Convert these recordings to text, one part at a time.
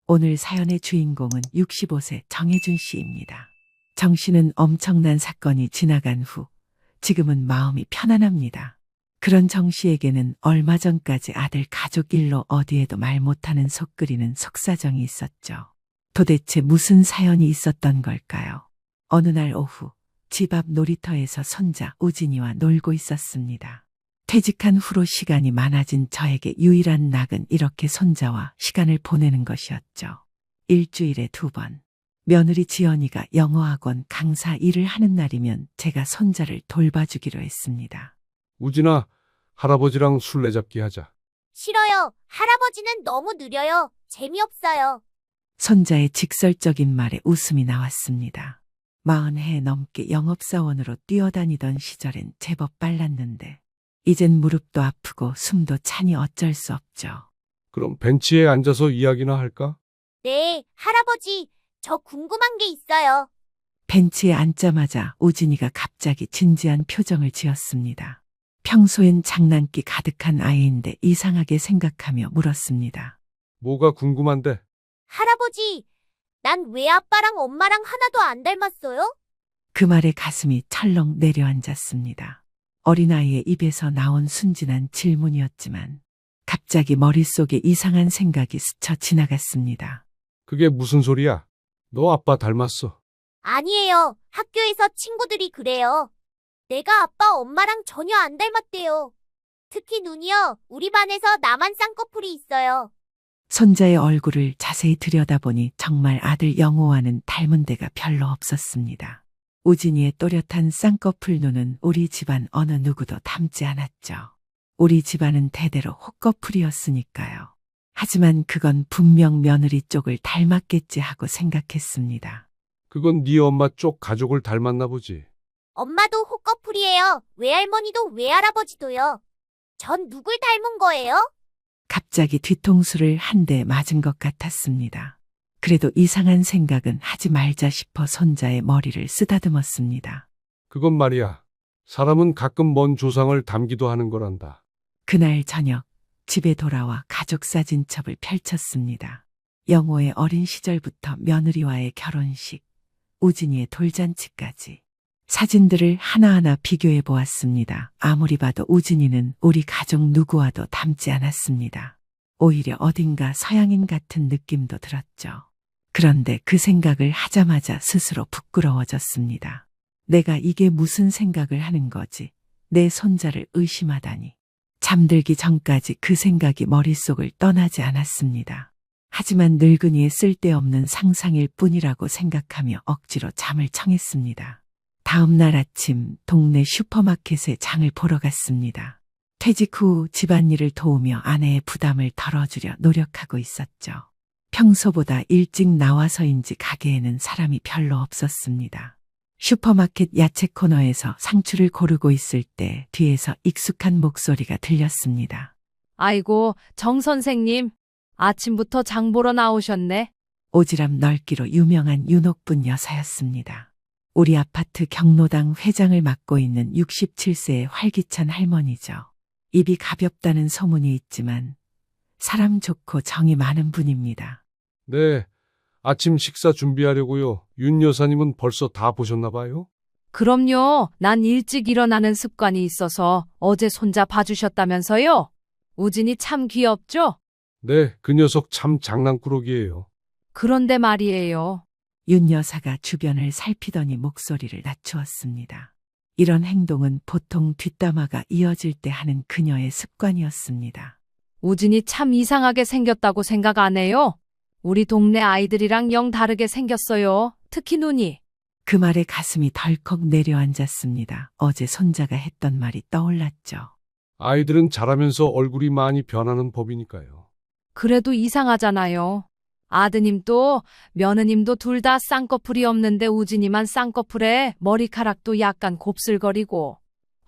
오늘 사연의 주인공은 65세 정혜준 씨입니다. 정 씨는 엄청난 사건이 지나간 후 지금은 마음이 편안합니다. 그런 정 씨에게는 얼마 전까지 아들 가족 일로 어디에도 말 못하는 속끓이는 속사정이 있었죠. 도대체 무슨 사연이 있었던 걸까요? 어느 날 오후 집 앞 놀이터에서 손자 우진이와 놀고 있었습니다. 퇴직한 후로 시간이 많아진 저에게 유일한 낙은 이렇게 손자와 시간을 보내는 것이었죠. 일주일에 2번. 며느리 지연이가 영어학원 강사 일을 하는 날이면 제가 손자를 돌봐주기로 했습니다. 우진아, 할아버지랑 술래잡기 하자. 싫어요. 할아버지는 너무 느려요. 재미없어요. 손자의 직설적인 말에 웃음이 나왔습니다. 40해 넘게 영업사원으로 뛰어다니던 시절엔 제법 빨랐는데 이젠 무릎도 아프고 숨도 차니 어쩔 수 없죠. 그럼 벤치에 앉아서 이야기나 할까? 네, 할아버지. 저 궁금한 게 있어요. 벤치에 앉자마자 우진이가 갑자기 진지한 표정을 지었습니다. 평소엔 장난기 가득한 아이인데 이상하게 생각하며 물었습니다. 뭐가 궁금한데? 할아버지, 난 왜 아빠랑 엄마랑 하나도 안 닮았어요? 그 말에 가슴이 철렁 내려앉았습니다. 어린아이의 입에서 나온 순진한 질문이었지만 갑자기 머릿속에 이상한 생각이 스쳐 지나갔습니다. 그게 무슨 소리야? 너 아빠 닮았어. 아니에요. 학교에서 친구들이 그래요. 내가 아빠 엄마랑 전혀 안 닮았대요. 특히 눈이요. 우리 반에서 나만 쌍꺼풀이 있어요. 손자의 얼굴을 자세히 들여다보니 정말 아들 영호와는 닮은 데가 별로 없었습니다. 우진이의 또렷한 쌍꺼풀 눈은 우리 집안 어느 누구도 닮지 않았죠. 우리 집안은 대대로 혹꺼풀이었으니까요. 하지만 그건 분명 며느리 쪽을 닮았겠지 하고 생각했습니다. 그건 네 엄마 쪽 가족을 닮았나 보지. 엄마도 혹꺼풀이에요. 외할머니도 외할아버지도요. 전 누굴 닮은 거예요? 갑자기 뒤통수를 한 대 맞은 것 같았습니다. 그래도 이상한 생각은 하지 말자 싶어 손자의 머리를 쓰다듬었습니다. 그건 말이야. 사람은 가끔 먼 조상을 닮기도 하는 거란다. 그날 저녁 집에 돌아와 가족 사진첩을 펼쳤습니다. 영호의 어린 시절부터 며느리와의 결혼식, 우진이의 돌잔치까지. 사진들을 하나하나 비교해 보았습니다. 아무리 봐도 우진이는 우리 가족 누구와도 닮지 않았습니다. 오히려 어딘가 서양인 같은 느낌도 들었죠. 그런데 그 생각을 하자마자 스스로 부끄러워졌습니다. 내가 이게 무슨 생각을 하는 거지? 내 손자를 의심하다니. 잠들기 전까지 그 생각이 머릿속을 떠나지 않았습니다. 하지만 늙은이의 쓸데없는 상상일 뿐이라고 생각하며 억지로 잠을 청했습니다. 다음 날 아침 동네 슈퍼마켓에 장을 보러 갔습니다. 퇴직 후 집안일을 도우며 아내의 부담을 덜어주려 노력하고 있었죠. 평소보다 일찍 나와서인지 가게에는 사람이 별로 없었습니다. 슈퍼마켓 야채 코너에서 상추를 고르고 있을 때 뒤에서 익숙한 목소리가 들렸습니다. 아이고, 정 선생님. 아침부터 장 보러 나오셨네. 오지랖 넓기로 유명한 윤옥분 여사였습니다. 우리 아파트 경로당 회장을 맡고 있는 67세의 활기찬 할머니죠. 입이 가볍다는 소문이 있지만 사람 좋고 정이 많은 분입니다. 네, 아침 식사 준비하려고요. 윤 여사님은 벌써 다 보셨나 봐요? 그럼요. 난 일찍 일어나는 습관이 있어서 어제 손자 봐주셨다면서요? 우진이 참 귀엽죠? 네, 그 녀석 참 장난꾸러기예요. 그런데 말이에요. 윤 여사가 주변을 살피더니 목소리를 낮추었습니다. 이런 행동은 보통 뒷담화가 이어질 때 하는 그녀의 습관이었습니다. 우진이 참 이상하게 생겼다고 생각 안 해요? 우리 동네 아이들이랑 영 다르게 생겼어요. 특히 눈이. 그 말에 가슴이 덜컥 내려앉았습니다. 어제 손자가 했던 말이 떠올랐죠. 아이들은 자라면서 얼굴이 많이 변하는 법이니까요. 그래도 이상하잖아요. 아드님도 며느님도 둘 다 쌍꺼풀이 없는데 우진이만 쌍꺼풀에 머리카락도 약간 곱슬거리고.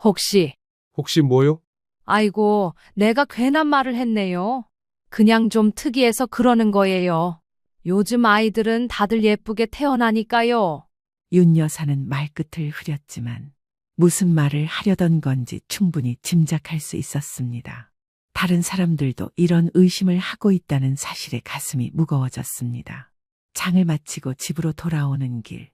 혹시 뭐요? 아이고, 내가 괜한 말을 했네요. 그냥 좀 특이해서 그러는 거예요. 요즘 아이들은 다들 예쁘게 태어나니까요. 윤 여사는 말끝을 흐렸지만 무슨 말을 하려던 건지 충분히 짐작할 수 있었습니다. 다른 사람들도 이런 의심을 하고 있다는 사실에 가슴이 무거워졌습니다. 장을 마치고 집으로 돌아오는 길,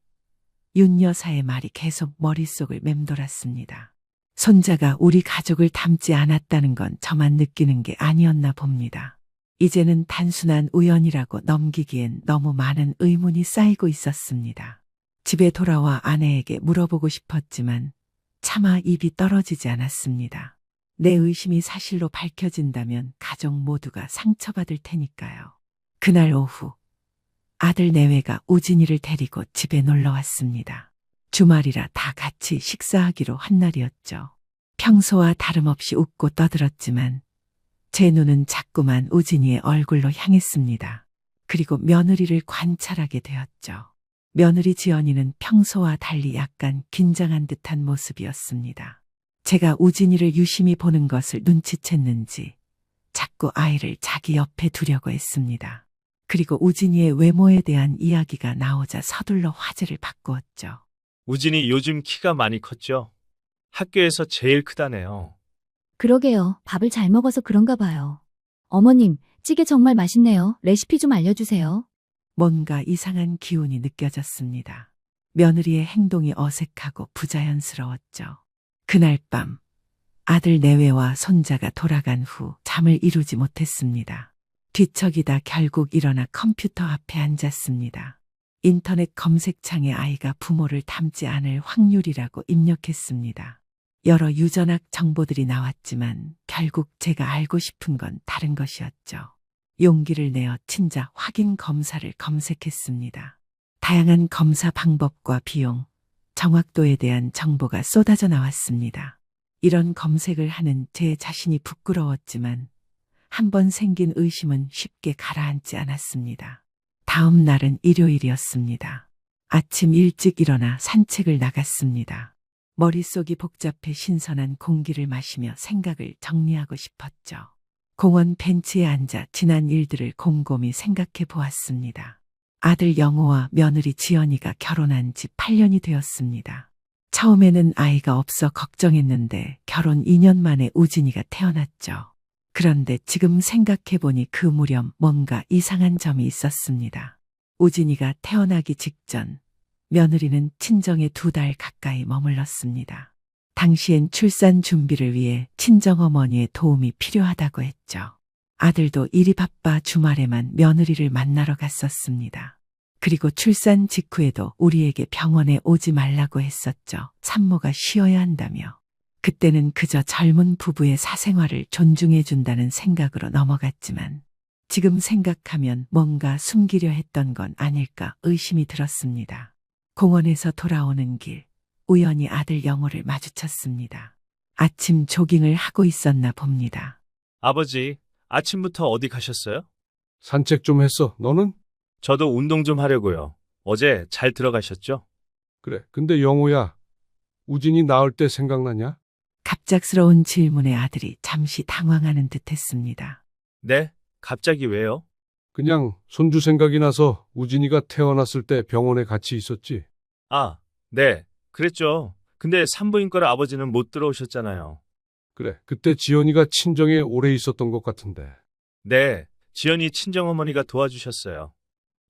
윤 여사의 말이 계속 머릿속을 맴돌았습니다. 손자가 우리 가족을 닮지 않았다는 건 저만 느끼는 게 아니었나 봅니다. 이제는 단순한 우연이라고 넘기기엔 너무 많은 의문이 쌓이고 있었습니다. 집에 돌아와 아내에게 물어보고 싶었지만 차마 입이 떨어지지 않았습니다. 내 의심이 사실로 밝혀진다면 가족 모두가 상처받을 테니까요. 그날 오후 아들 내외가 우진이를 데리고 집에 놀러 왔습니다. 주말이라 다 같이 식사하기로 한 날이었죠. 평소와 다름없이 웃고 떠들었지만 제 눈은 자꾸만 우진이의 얼굴로 향했습니다. 그리고 며느리를 관찰하게 되었죠. 며느리 지연이는 평소와 달리 약간 긴장한 듯한 모습이었습니다. 제가 우진이를 유심히 보는 것을 눈치챘는지 자꾸 아이를 자기 옆에 두려고 했습니다. 그리고 우진이의 외모에 대한 이야기가 나오자 서둘러 화제를 바꾸었죠. 우진이 요즘 키가 많이 컸죠? 학교에서 제일 크다네요. 그러게요. 밥을 잘 먹어서 그런가 봐요. 어머님, 찌개 정말 맛있네요. 레시피 좀 알려주세요. 뭔가 이상한 기운이 느껴졌습니다. 며느리의 행동이 어색하고 부자연스러웠죠. 그날 밤 아들 내외와 손자가 돌아간 후 잠을 이루지 못했습니다. 뒤척이다 결국 일어나 컴퓨터 앞에 앉았습니다. 인터넷 검색창에 아이가 부모를 닮지 않을 확률이라고 입력했습니다. 여러 유전학 정보들이 나왔지만 결국 제가 알고 싶은 건 다른 것이었죠. 용기를 내어 친자 확인 검사를 검색했습니다. 다양한 검사 방법과 비용, 정확도에 대한 정보가 쏟아져 나왔습니다. 이런 검색을 하는 제 자신이 부끄러웠지만 한 번 생긴 의심은 쉽게 가라앉지 않았습니다. 다음 날은 일요일이었습니다. 아침 일찍 일어나 산책을 나갔습니다. 머릿속이 복잡해 신선한 공기를 마시며 생각을 정리하고 싶었죠. 공원 벤치에 앉아 지난 일들을 곰곰이 생각해 보았습니다. 아들 영호와 며느리 지연이가 결혼한 지 8년이 되었습니다. 처음에는 아이가 없어 걱정했는데 결혼 2년 만에 우진이가 태어났죠. 그런데 지금 생각해보니 그 무렵 뭔가 이상한 점이 있었습니다. 우진이가 태어나기 직전 며느리는 친정에 2달 가까이 머물렀습니다. 당시엔 출산 준비를 위해 친정어머니의 도움이 필요하다고 했죠. 아들도 일이 바빠 주말에만 며느리를 만나러 갔었습니다. 그리고 출산 직후에도 우리에게 병원에 오지 말라고 했었죠. 산모가 쉬어야 한다며. 그때는 그저 젊은 부부의 사생활을 존중해준다는 생각으로 넘어갔지만 지금 생각하면 뭔가 숨기려 했던 건 아닐까 의심이 들었습니다. 공원에서 돌아오는 길, 우연히 아들 영호를 마주쳤습니다. 아침 조깅을 하고 있었나 봅니다. 아버지, 아침부터 어디 가셨어요? 산책 좀 했어. 너는? 저도 운동 좀 하려고요. 어제 잘 들어가셨죠? 그래. 근데 영호야, 우진이 낳을 때 생각나냐? 갑작스러운 질문에 아들이 잠시 당황하는 듯했습니다. 네? 갑자기 왜요? 그냥 손주 생각이 나서 우진이가 태어났을 때 병원에 같이 있었지. 아, 네. 그랬죠. 근데 산부인과를 아버지는 못 들어오셨잖아요. 그래. 그때 지연이가 친정에 오래 있었던 것 같은데. 네. 지연이 친정어머니가 도와주셨어요.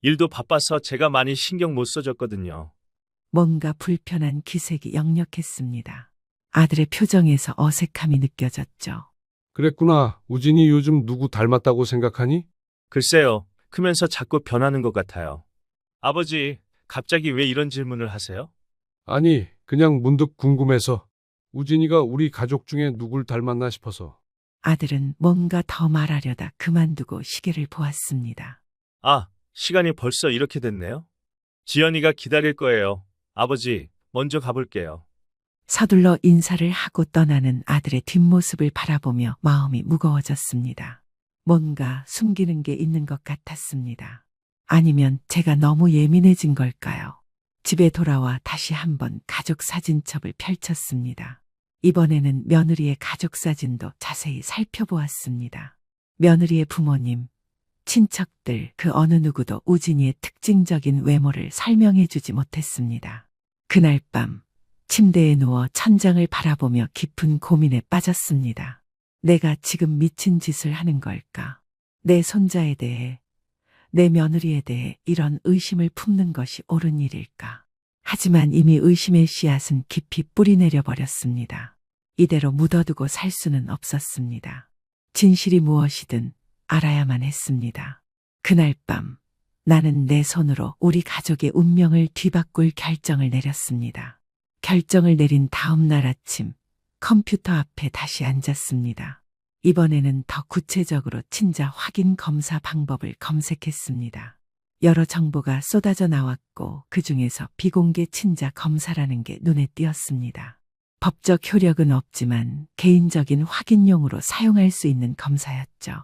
일도 바빠서 제가 많이 신경 못 써줬거든요. 뭔가 불편한 기색이 역력했습니다. 아들의 표정에서 어색함이 느껴졌죠. 그랬구나. 우진이 요즘 누구 닮았다고 생각하니? 글쎄요. 크면서 자꾸 변하는 것 같아요. 아버지, 갑자기 왜 이런 질문을 하세요? 아니, 그냥 문득 궁금해서. 우진이가 우리 가족 중에 누굴 닮았나 싶어서. 아들은 뭔가 더 말하려다 그만두고 시계를 보았습니다. 아, 시간이 벌써 이렇게 됐네요. 지연이가 기다릴 거예요. 아버지, 먼저 가볼게요. 서둘러 인사를 하고 떠나는 아들의 뒷모습을 바라보며 마음이 무거워졌습니다. 뭔가 숨기는 게 있는 것 같았습니다. 아니면 제가 너무 예민해진 걸까요? 집에 돌아와 다시 한번 가족 사진첩을 펼쳤습니다. 이번에는 며느리의 가족 사진도 자세히 살펴보았습니다. 며느리의 부모님, 친척들 그 어느 누구도 우진이의 특징적인 외모를 설명해주지 못했습니다. 그날 밤 침대에 누워 천장을 바라보며 깊은 고민에 빠졌습니다. 내가 지금 미친 짓을 하는 걸까? 내 손자에 대해, 내 며느리에 대해 이런 의심을 품는 것이 옳은 일일까? 하지만 이미 의심의 씨앗은 깊이 뿌리내려 버렸습니다. 이대로 묻어두고 살 수는 없었습니다. 진실이 무엇이든 알아야만 했습니다. 그날 밤 나는 내 손으로 우리 가족의 운명을 뒤바꿀 결정을 내렸습니다. 결정을 내린 다음 날 아침 컴퓨터 앞에 다시 앉았습니다. 이번에는 더 구체적으로 친자 확인 검사 방법을 검색했습니다. 여러 정보가 쏟아져 나왔고 그중에서 비공개 친자 검사라는 게 눈에 띄었습니다. 법적 효력은 없지만 개인적인 확인용으로 사용할 수 있는 검사였죠.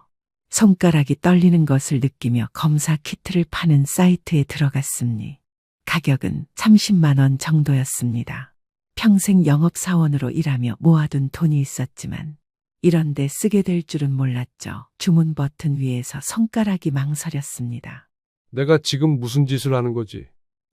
손가락이 떨리는 것을 느끼며 검사 키트를 파는 사이트에 들어갔습니. 가격은 30만 원 정도였습니다. 평생 영업사원으로 일하며 모아둔 돈이 있었지만 이런 데 쓰게 될 줄은 몰랐죠. 주문 버튼 위에서 손가락이 망설였습니다. 내가 지금 무슨 짓을 하는 거지?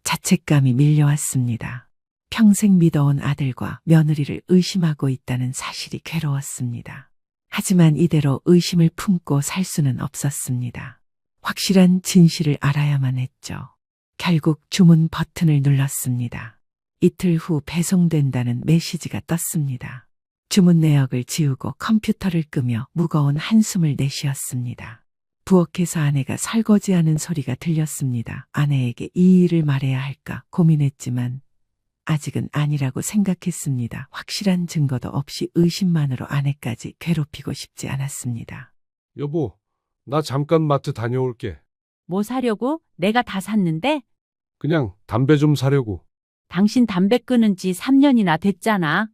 자책감이 밀려왔습니다. 평생 믿어온 아들과 며느리를 의심하고 있다는 사실이 괴로웠습니다. 하지만 이대로 의심을 품고 살 수는 없었습니다. 확실한 진실을 알아야만 했죠. 결국 주문 버튼을 눌렀습니다. 이틀 후 배송된다는 메시지가 떴습니다. 주문 내역을 지우고 컴퓨터를 끄며 무거운 한숨을 내쉬었습니다. 부엌에서 아내가 설거지하는 소리가 들렸습니다. 아내에게 이 일을 말해야 할까 고민했지만 아직은 아니라고 생각했습니다. 확실한 증거도 없이 의심만으로 아내까지 괴롭히고 싶지 않았습니다. 여보, 나 잠깐 마트 다녀올게. 뭐 사려고? 내가 다 샀는데? 그냥 담배 좀 사려고. 당신 담배 끊은 지 3년이나 됐잖아.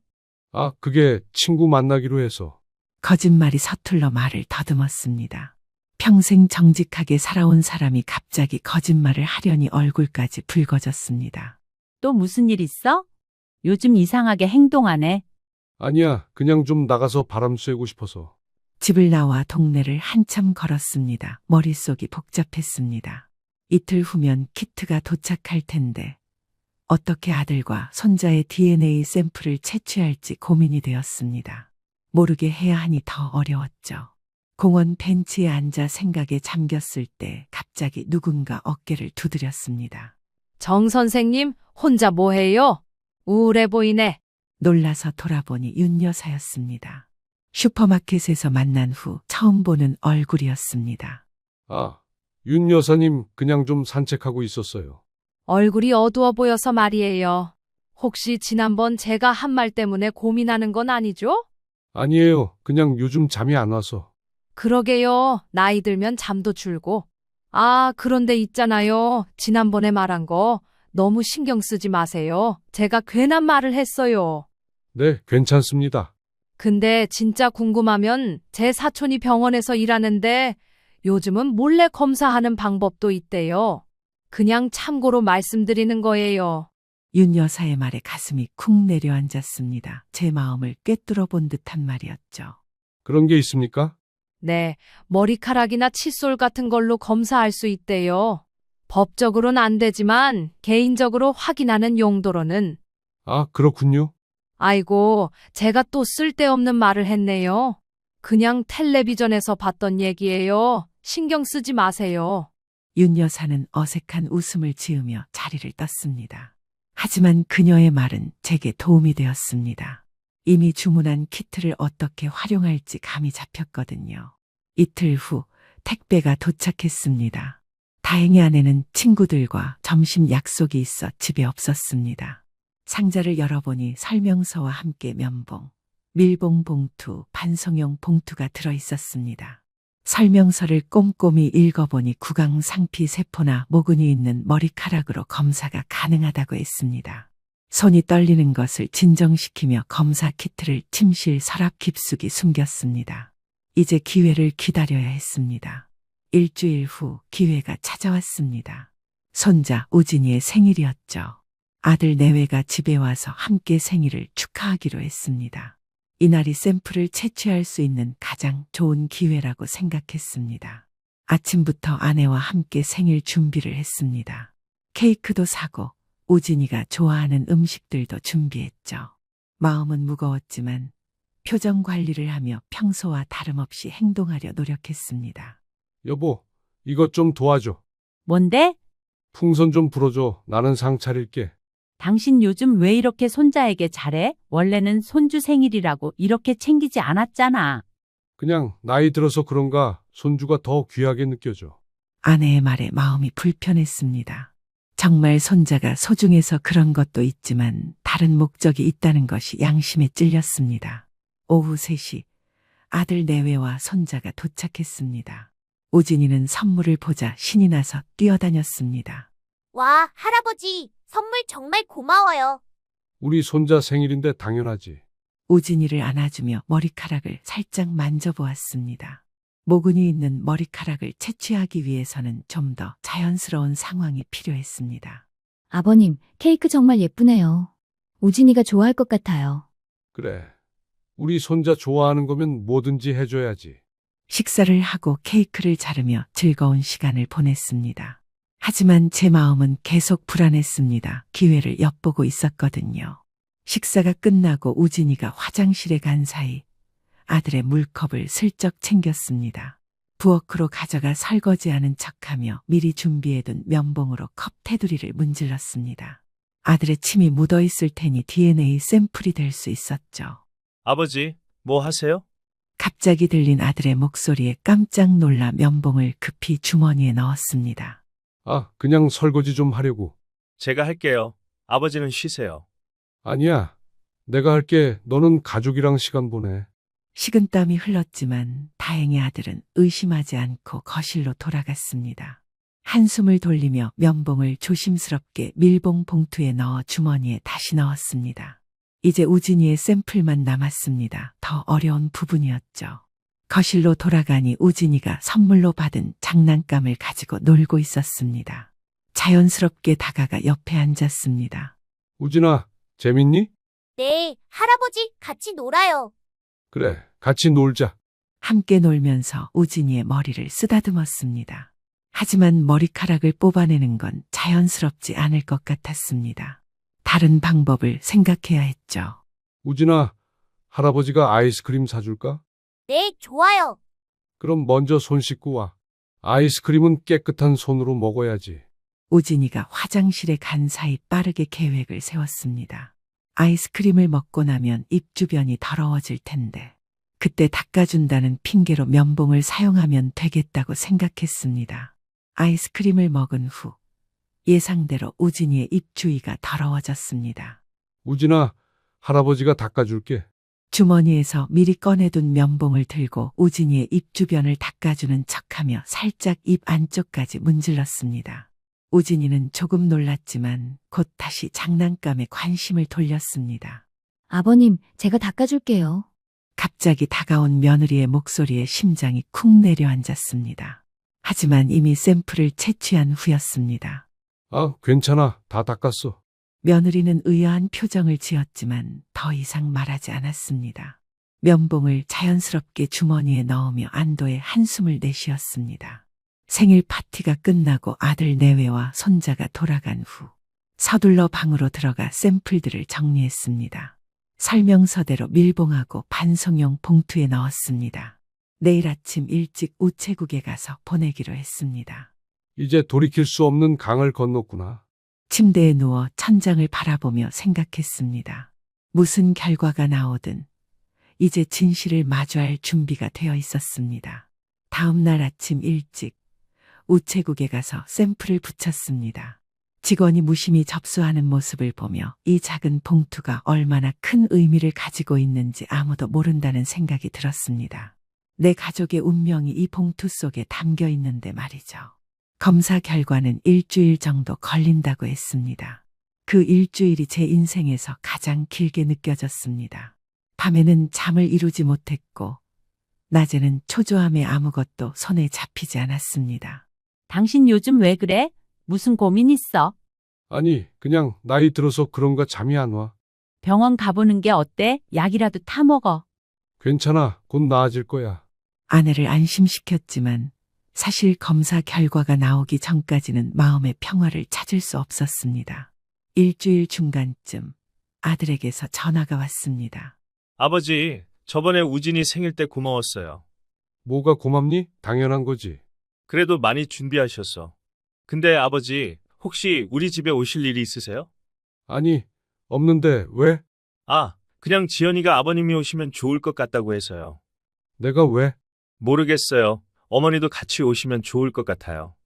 아, 그게 친구 만나기로 해서. 거짓말이 서툴러 말을 더듬었습니다. 평생 정직하게 살아온 사람이 갑자기 거짓말을 하려니 얼굴까지 붉어졌습니다. 또 무슨 일 있어? 요즘 이상하게 행동하네. 아니야, 그냥 좀 나가서 바람 쐬고 싶어서. 집을 나와 동네를 한참 걸었습니다. 머릿속이 복잡했습니다. 이틀 후면 키트가 도착할 텐데 어떻게 아들과 손자의 DNA 샘플을 채취할지 고민이 되었습니다. 모르게 해야 하니 더 어려웠죠. 공원 벤치에 앉아 생각에 잠겼을 때 갑자기 누군가 어깨를 두드렸습니다. 정 선생님, 혼자 뭐해요? 우울해 보이네. 놀라서 돌아보니 윤 여사였습니다. 슈퍼마켓에서 만난 후 처음 보는 얼굴이었습니다. 아, 윤 여사님 그냥 좀 산책하고 있었어요. 얼굴이 어두워 보여서 말이에요. 혹시 지난번 제가 한 말 때문에 고민하는 건 아니죠? 아니에요. 그냥 요즘 잠이 안 와서. 그러게요. 나이 들면 잠도 줄고. 아, 그런데 있잖아요. 지난번에 말한 거 너무 신경 쓰지 마세요. 제가 괜한 말을 했어요. 네, 괜찮습니다. 근데 진짜 궁금하면 제 사촌이 병원에서 일하는데 요즘은 몰래 검사하는 방법도 있대요. 그냥 참고로 말씀드리는 거예요. 윤 여사의 말에 가슴이 쿵 내려앉았습니다. 제 마음을 꿰뚫어 본 듯한 말이었죠. 그런 게 있습니까? 네, 머리카락이나 칫솔 같은 걸로 검사할 수 있대요. 법적으로는 안 되지만 개인적으로 확인하는 용도로는. 아, 그렇군요. 아이고, 제가 또 쓸데없는 말을 했네요. 그냥 텔레비전에서 봤던 얘기예요. 신경 쓰지 마세요. 윤 여사는 어색한 웃음을 지으며 자리를 떴습니다. 하지만 그녀의 말은 제게 도움이 되었습니다. 이미 주문한 키트를 어떻게 활용할지 감이 잡혔거든요. 이틀 후 택배가 도착했습니다. 다행히 아내는 친구들과 점심 약속이 있어 집에 없었습니다. 상자를 열어보니 설명서와 함께 면봉, 밀봉 봉투, 반송용 봉투가 들어있었습니다. 설명서를 꼼꼼히 읽어보니 구강 상피 세포나 모근이 있는 머리카락으로 검사가 가능하다고 했습니다. 손이 떨리는 것을 진정시키며 검사 키트를 침실 서랍 깊숙이 숨겼습니다. 이제 기회를 기다려야 했습니다. 일주일 후 기회가 찾아왔습니다. 손자 우진이의 생일이었죠. 아들 내외가 집에 와서 함께 생일을 축하하기로 했습니다. 이날이 샘플을 채취할 수 있는 가장 좋은 기회라고 생각했습니다. 아침부터 아내와 함께 생일 준비를 했습니다. 케이크도 사고 우진이가 좋아하는 음식들도 준비했죠. 마음은 무거웠지만 표정 관리를 하며 평소와 다름없이 행동하려 노력했습니다. 여보, 이것 좀 도와줘. 뭔데? 풍선 좀 불어줘. 나는 상 차릴게. 당신 요즘 왜 이렇게 손자에게 잘해? 원래는 손주 생일이라고 이렇게 챙기지 않았잖아. 그냥 나이 들어서 그런가 손주가 더 귀하게 느껴져. 아내의 말에 마음이 불편했습니다. 정말 손자가 소중해서 그런 것도 있지만 다른 목적이 있다는 것이 양심에 찔렸습니다. 오후 3시 아들 내외와 손자가 도착했습니다. 우진이는 선물을 보자 신이 나서 뛰어다녔습니다. 와, 할아버지, 선물 정말 고마워요. 우리 손자 생일인데 당연하지. 우진이를 안아주며 머리카락을 살짝 만져보았습니다. 모근이 있는 머리카락을 채취하기 위해서는 좀 더 자연스러운 상황이 필요했습니다. 아버님, 케이크 정말 예쁘네요. 우진이가 좋아할 것 같아요. 그래. 우리 손자 좋아하는 거면 뭐든지 해줘야지. 식사를 하고 케이크를 자르며 즐거운 시간을 보냈습니다. 하지만 제 마음은 계속 불안했습니다. 기회를 엿보고 있었거든요. 식사가 끝나고 우진이가 화장실에 간 사이 아들의 물컵을 슬쩍 챙겼습니다. 부엌으로 가져가 설거지하는 척하며 미리 준비해둔 면봉으로 컵 테두리를 문질렀습니다. 아들의 침이 묻어있을 테니 DNA 샘플이 될 수 있었죠. 아버지, 뭐 하세요? 갑자기 들린 아들의 목소리에 깜짝 놀라 면봉을 급히 주머니에 넣었습니다. 아, 그냥 설거지 좀 하려고. 제가 할게요. 아버지는 쉬세요. 아니야. 내가 할게. 너는 가족이랑 시간 보내. 식은땀이 흘렀지만 다행히 아들은 의심하지 않고 거실로 돌아갔습니다. 한숨을 돌리며 면봉을 조심스럽게 밀봉 봉투에 넣어 주머니에 다시 넣었습니다. 이제 우진이의 샘플만 남았습니다. 더 어려운 부분이었죠. 거실로 돌아가니 우진이가 선물로 받은 장난감을 가지고 놀고 있었습니다. 자연스럽게 다가가 옆에 앉았습니다. 우진아, 재밌니? 네, 할아버지, 같이 놀아요. 그래, 같이 놀자. 함께 놀면서 우진이의 머리를 쓰다듬었습니다. 하지만 머리카락을 뽑아내는 건 자연스럽지 않을 것 같았습니다. 다른 방법을 생각해야 했죠. 우진아, 할아버지가 아이스크림 사줄까? 네, 좋아요. 그럼 먼저 손 씻고 와. 아이스크림은 깨끗한 손으로 먹어야지. 우진이가 화장실에 간 사이 빠르게 계획을 세웠습니다. 아이스크림을 먹고 나면 입 주변이 더러워질 텐데 그때 닦아준다는 핑계로 면봉을 사용하면 되겠다고 생각했습니다. 아이스크림을 먹은 후 예상대로 우진이의 입 주위가 더러워졌습니다. 우진아, 할아버지가 닦아줄게. 주머니에서 미리 꺼내둔 면봉을 들고 우진이의 입 주변을 닦아주는 척하며 살짝 입 안쪽까지 문질렀습니다. 우진이는 조금 놀랐지만 곧 다시 장난감에 관심을 돌렸습니다. 아버님, 제가 닦아줄게요. 갑자기 다가온 며느리의 목소리에 심장이 쿵 내려앉았습니다. 하지만 이미 샘플을 채취한 후였습니다. 아, 괜찮아. 다 닦았어. 며느리는 의아한 표정을 지었지만 더 이상 말하지 않았습니다. 면봉을 자연스럽게 주머니에 넣으며 안도의 한숨을 내쉬었습니다. 생일 파티가 끝나고 아들 내외와 손자가 돌아간 후 서둘러 방으로 들어가 샘플들을 정리했습니다. 설명서대로 밀봉하고 반송용 봉투에 넣었습니다. 내일 아침 일찍 우체국에 가서 보내기로 했습니다. 이제 돌이킬 수 없는 강을 건넜구나. 침대에 누워 천장을 바라보며 생각했습니다. 무슨 결과가 나오든 이제 진실을 마주할 준비가 되어 있었습니다. 다음 날 아침 일찍 우체국에 가서 샘플을 붙였습니다. 직원이 무심히 접수하는 모습을 보며 이 작은 봉투가 얼마나 큰 의미를 가지고 있는지 아무도 모른다는 생각이 들었습니다. 내 가족의 운명이 이 봉투 속에 담겨 있는데 말이죠. 검사 결과는 일주일 정도 걸린다고 했습니다. 그 일주일이 제 인생에서 가장 길게 느껴졌습니다. 밤에는 잠을 이루지 못했고 낮에는 초조함에 아무것도 손에 잡히지 않았습니다. 당신 요즘 왜 그래? 무슨 고민 있어? 아니, 그냥 나이 들어서 그런가 잠이 안 와. 병원 가보는 게 어때? 약이라도 타 먹어. 괜찮아. 곧 나아질 거야. 아내를 안심시켰지만 사실 검사 결과가 나오기 전까지는 마음의 평화를 찾을 수 없었습니다. 일주일 중간쯤 아들에게서 전화가 왔습니다. 아버지, 저번에 우진이 생일 때 고마웠어요. 뭐가 고맙니? 당연한 거지. 그래도 많이 준비하셨어. 근데 아버지, 혹시 우리 집에 오실 일이 있으세요? 아니, 없는데 왜? 아, 그냥 지연이가 아버님이 오시면 좋을 것 같다고 해서요. 내가 왜? 모르겠어요. 어머니도 같이 오시면 좋을 것 같아요.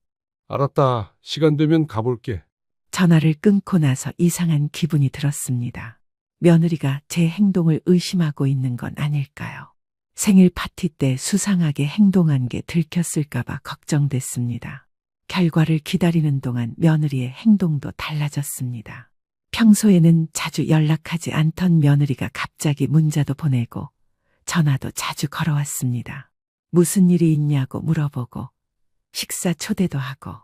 알았다. 시간 되면 가볼게. 전화를 끊고 나서 이상한 기분이 들었습니다. 며느리가 제 행동을 의심하고 있는 건 아닐까요? 생일 파티 때 수상하게 행동한 게 들켰을까봐 걱정됐습니다. 결과를 기다리는 동안 며느리의 행동도 달라졌습니다. 평소에는 자주 연락하지 않던 며느리가 갑자기 문자도 보내고 전화도 자주 걸어왔습니다. 무슨 일이 있냐고 물어보고 식사 초대도 하고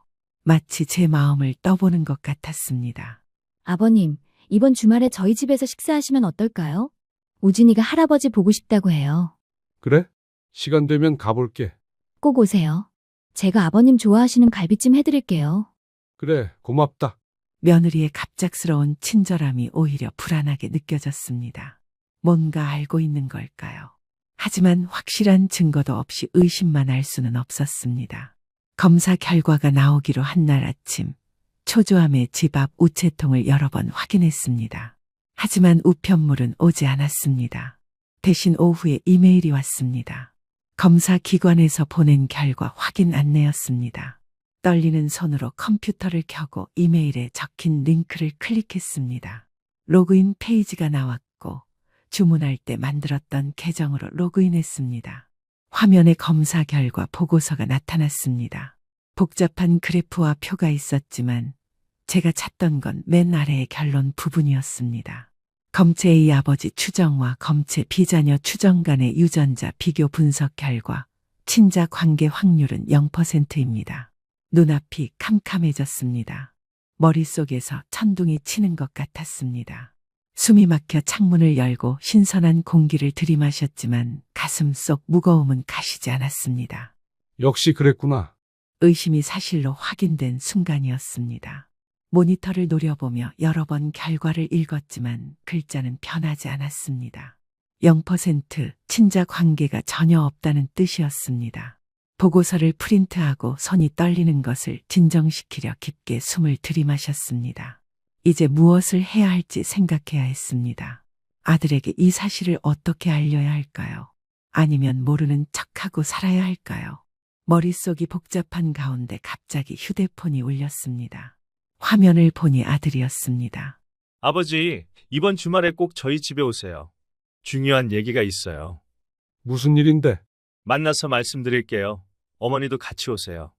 마치 제 마음을 떠보는 것 같았습니다. 아버님, 이번 주말에 저희 집에서 식사하시면 어떨까요? 우진이가 할아버지 보고 싶다고 해요. 그래? 시간 되면 가볼게. 꼭 오세요. 제가 아버님 좋아하시는 갈비찜 해드릴게요. 그래, 고맙다. 며느리의 갑작스러운 친절함이 오히려 불안하게 느껴졌습니다. 뭔가 알고 있는 걸까요? 하지만 확실한 증거도 없이 의심만 할 수는 없었습니다. 검사 결과가 나오기로 한 날 아침, 초조함에 집 앞 우체통을 여러 번 확인했습니다. 하지만 우편물은 오지 않았습니다. 대신 오후에 이메일이 왔습니다. 검사 기관에서 보낸 결과 확인 안내였습니다. 떨리는 손으로 컴퓨터를 켜고 이메일에 적힌 링크를 클릭했습니다. 로그인 페이지가 나왔고 주문할 때 만들었던 계정으로 로그인했습니다. 화면에 검사 결과 보고서가 나타났습니다. 복잡한 그래프와 표가 있었지만 제가 찾던 건 맨 아래의 결론 부분이었습니다. 검체 A 아버지 추정과 검체 비자녀 추정 간의 유전자 비교 분석 결과 친자 관계 확률은 0%입니다. 눈앞이 캄캄해졌습니다. 머릿속에서 천둥이 치는 것 같았습니다. 숨이 막혀 창문을 열고 신선한 공기를 들이마셨지만 가슴 속 무거움은 가시지 않았습니다. 역시 그랬구나. 의심이 사실로 확인된 순간이었습니다. 모니터를 노려보며 여러 번 결과를 읽었지만 글자는 변하지 않았습니다. 0% 친자 관계가 전혀 없다는 뜻이었습니다. 보고서를 프린트하고 손이 떨리는 것을 진정시키려 깊게 숨을 들이마셨습니다. 이제 무엇을 해야 할지 생각해야 했습니다. 아들에게 이 사실을 어떻게 알려야 할까요? 아니면 모르는 척하고 살아야 할까요? 머릿속이 복잡한 가운데 갑자기 휴대폰이 울렸습니다. 화면을 보니 아들이었습니다. 아버지, 이번 주말에 꼭 저희 집에 오세요. 중요한 얘기가 있어요. 무슨 일인데? 만나서 말씀드릴게요. 어머니도 같이 오세요.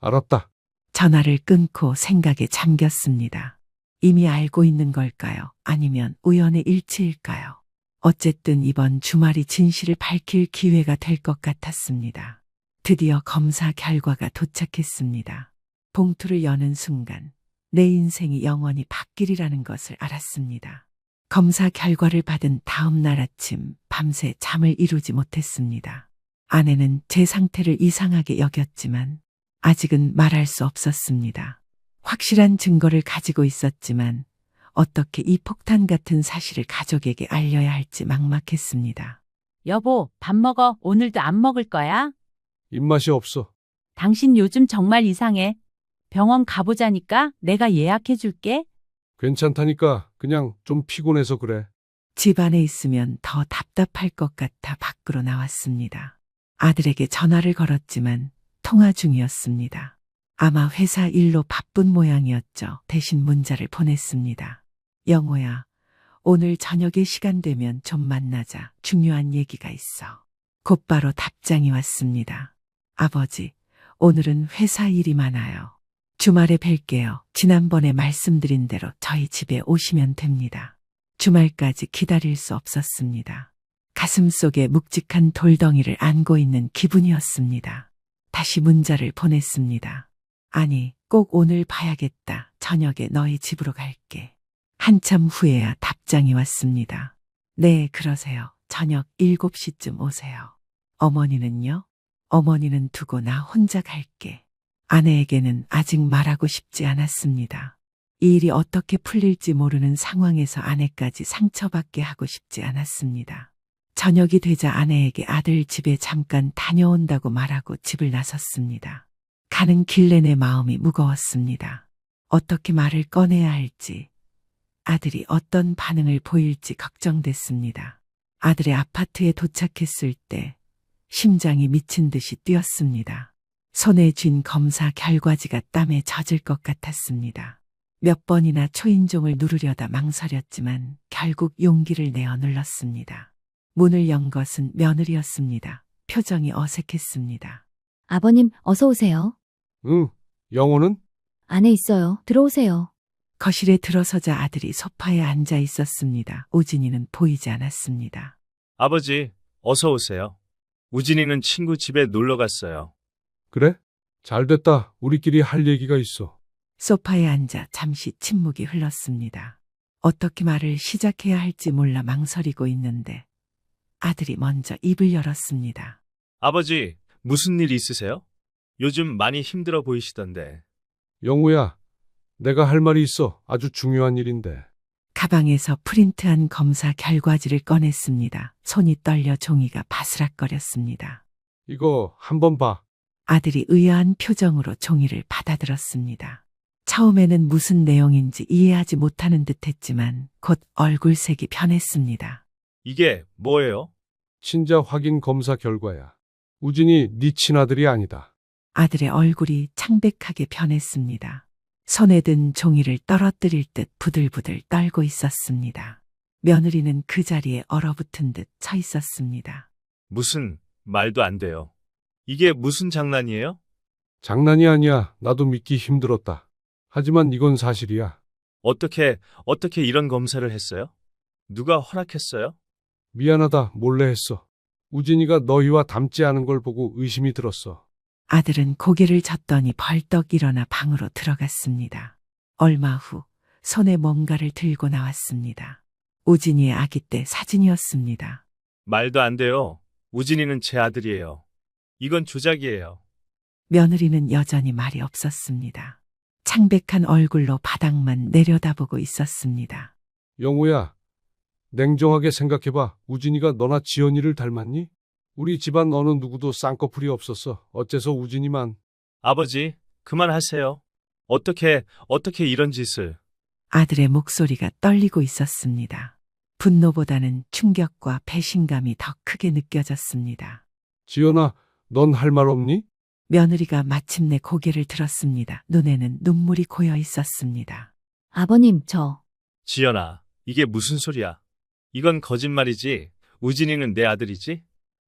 알았다. 전화를 끊고 생각에 잠겼습니다. 이미 알고 있는 걸까요? 아니면 우연의 일치일까요? 어쨌든 이번 주말이 진실을 밝힐 기회가 될 것 같았습니다. 드디어 검사 결과가 도착했습니다. 봉투를 여는 순간 내 인생이 영원히 바뀌리라는 것을 알았습니다. 검사 결과를 받은 다음 날 아침 밤새 잠을 이루지 못했습니다. 아내는 제 상태를 이상하게 여겼지만 아직은 말할 수 없었습니다. 확실한 증거를 가지고 있었지만 어떻게 이 폭탄 같은 사실을 가족에게 알려야 할지 막막했습니다. 여보, 밥 먹어. 오늘도 안 먹을 거야? 입맛이 없어. 당신 요즘 정말 이상해. 병원 가보자니까 내가 예약해 줄게. 괜찮다니까 그냥 좀 피곤해서 그래. 집 안에 있으면 더 답답할 것 같아 밖으로 나왔습니다. 아들에게 전화를 걸었지만 통화 중이었습니다. 아마 회사 일로 바쁜 모양이었죠. 대신 문자를 보냈습니다. 영호야, 오늘 저녁에 시간 되면 좀 만나자. 중요한 얘기가 있어. 곧바로 답장이 왔습니다. 아버지, 오늘은 회사 일이 많아요. 주말에 뵐게요. 지난번에 말씀드린 대로 저희 집에 오시면 됩니다. 주말까지 기다릴 수 없었습니다. 가슴 속에 묵직한 돌덩이를 안고 있는 기분이었습니다. 다시 문자를 보냈습니다. 아니, 꼭 오늘 봐야겠다. 저녁에 너희 집으로 갈게. 한참 후에야 답장이 왔습니다. 네, 그러세요. 저녁 7시쯤 오세요. 어머니는요? 어머니는 두고 나 혼자 갈게. 아내에게는 아직 말하고 싶지 않았습니다. 이 일이 어떻게 풀릴지 모르는 상황에서 아내까지 상처받게 하고 싶지 않았습니다. 저녁이 되자 아내에게 아들 집에 잠깐 다녀온다고 말하고 집을 나섰습니다. 가는 길 내내 마음이 무거웠습니다. 어떻게 말을 꺼내야 할지, 아들이 어떤 반응을 보일지 걱정됐습니다. 아들의 아파트에 도착했을 때 심장이 미친 듯이 뛰었습니다. 손에 쥔 검사 결과지가 땀에 젖을 것 같았습니다. 몇 번이나 초인종을 누르려다 망설였지만 결국 용기를 내어 눌렀습니다. 문을 연 것은 며느리였습니다. 표정이 어색했습니다. 아버님, 어서 오세요. 응, 영호는? 안에 있어요. 들어오세요. 거실에 들어서자 아들이 소파에 앉아 있었습니다. 우진이는 보이지 않았습니다. 아버지, 어서 오세요. 우진이는 친구 집에 놀러 갔어요. 그래? 잘 됐다. 우리끼리 할 얘기가 있어. 소파에 앉아 잠시 침묵이 흘렀습니다. 어떻게 말을 시작해야 할지 몰라 망설이고 있는데 아들이 먼저 입을 열었습니다. 아버지, 무슨 일 있으세요? 요즘 많이 힘들어 보이시던데. 영호야, 내가 할 말이 있어. 아주 중요한 일인데. 가방에서 프린트한 검사 결과지를 꺼냈습니다. 손이 떨려 종이가 바스락거렸습니다. 이거 한번 봐. 아들이 의아한 표정으로 종이를 받아들었습니다. 처음에는 무슨 내용인지 이해하지 못하는 듯했지만 곧 얼굴색이 변했습니다. 이게 뭐예요? 친자 확인 검사 결과야. 우진이 네 친아들이 아니다. 아들의 얼굴이 창백하게 변했습니다. 손에 든 종이를 떨어뜨릴 듯 부들부들 떨고 있었습니다. 며느리는 그 자리에 얼어붙은 듯 서 있었습니다. 무슨 말도 안 돼요. 이게 무슨 장난이에요? 장난이 아니야. 나도 믿기 힘들었다. 하지만 이건 사실이야. 어떻게 이런 검사를 했어요? 누가 허락했어요? 미안하다. 몰래 했어. 우진이가 너희와 닮지 않은 걸 보고 의심이 들었어. 아들은 고개를 젓더니 벌떡 일어나 방으로 들어갔습니다. 얼마 후 손에 뭔가를 들고 나왔습니다. 우진이의 아기 때 사진이었습니다. 말도 안 돼요. 우진이는 제 아들이에요. 이건 조작이에요. 며느리는 여전히 말이 없었습니다. 창백한 얼굴로 바닥만 내려다보고 있었습니다. 영호야, 냉정하게 생각해봐. 우진이가 너나 지연이를 닮았니? 우리 집안 어느 누구도 쌍꺼풀이 없었어. 어째서 우진이만. 아버지, 그만하세요. 어떻게 이런 짓을. 아들의 목소리가 떨리고 있었습니다. 분노보다는 충격과 배신감이 더 크게 느껴졌습니다. 지연아, 넌 할 말 없니? 며느리가 마침내 고개를 들었습니다. 눈에는 눈물이 고여 있었습니다. 아버님, 지연아, 이게 무슨 소리야? 이건 거짓말이지. 우진이는 내 아들이지?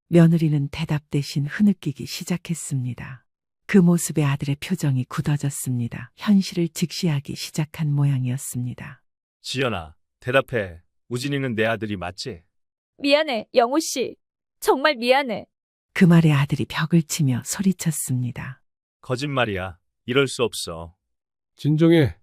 며느리는 대답 대신 흐느끼기 시작했습니다. 그 모습에 아들의 표정이 굳어졌습니다. 현실을 직시하기 시작한 모양이었습니다. 지연아, 대답해. 우진이는 내 아들이 맞지? 미안해, 영호 씨. 정말 미안해. 그 말에 아들이 벽을 치며 소리쳤습니다. 거짓말이야. 이럴 수 없어. 진정해.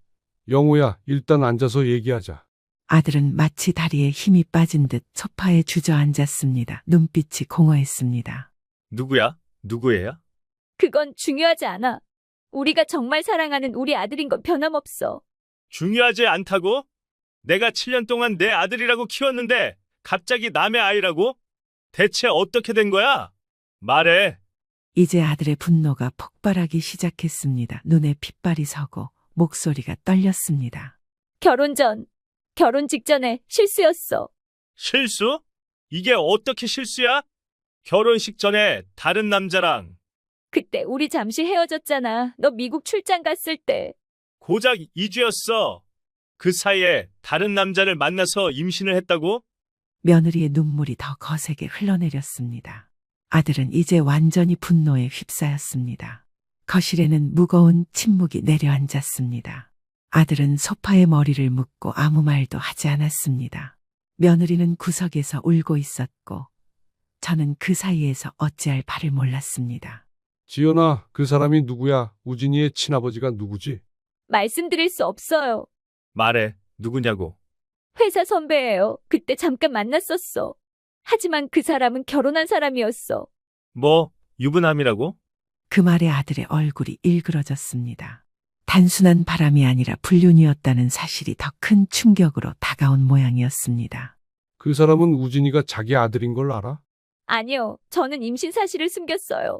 영호야, 일단 앉아서 얘기하자. 아들은 마치 다리에 힘이 빠진 듯 소파에 주저앉았습니다. 눈빛이 공허했습니다. 누구야? 누구예요? 그건 중요하지 않아. 우리가 정말 사랑하는 우리 아들인 건 변함없어. 중요하지 않다고? 내가 7년 동안 내 아들이라고 키웠는데 갑자기 남의 아이라고? 대체 어떻게 된 거야? 말해. 이제 아들의 분노가 폭발하기 시작했습니다. 눈에 핏발이 서고 목소리가 떨렸습니다. 결혼 직전에 실수였어. 실수? 이게 어떻게 실수야? 결혼식 전에 다른 남자랑 그때 우리 잠시 헤어졌잖아. 너 미국 출장 갔을 때. 고작 2주였어. 그 사이에 다른 남자를 만나서 임신을 했다고? 며느리의 눈물이 더 거세게 흘러내렸습니다. 아들은 이제 완전히 분노에 휩싸였습니다. 거실에는 무거운 침묵이 내려앉았습니다. 아들은 소파에 머리를 묻고 아무 말도 하지 않았습니다. 며느리는 구석에서 울고 있었고 저는 그 사이에서 어찌할 바를 몰랐습니다. 지연아, 그 사람이 누구야? 우진이의 친아버지가 누구지? 말씀드릴 수 없어요. 말해. 누구냐고. 회사 선배예요. 그때 잠깐 만났었어. 하지만 그 사람은 결혼한 사람이었어. 뭐, 유부남이라고? 그 말에 아들의 얼굴이 일그러졌습니다. 단순한 바람이 아니라 불륜이었다는 사실이 더 큰 충격으로 다가온 모양이었습니다. 그 사람은 우진이가 자기 아들인 걸 알아? 아니요, 저는 임신 사실을 숨겼어요.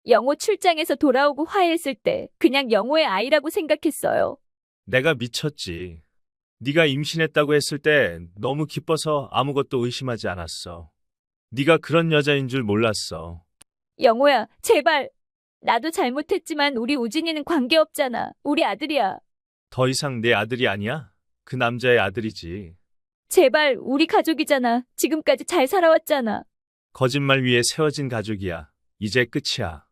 영호 출장에서 돌아오고 화해했을 때 그냥 영호의 아이라고 생각했어요. 내가 미쳤지. 네가 임신했다고 했을 때 너무 기뻐서 아무것도 의심하지 않았어. 네가 그런 여자인 줄 몰랐어. 영호야, 제발. 나도 잘못했지만 우리 우진이는 관계없잖아. 우리 아들이야. 더 이상 내 아들이 아니야? 그 남자의 아들이지. 제발, 우리 가족이잖아. 지금까지 잘 살아왔잖아. 거짓말 위에 세워진 가족이야. 이제 끝이야.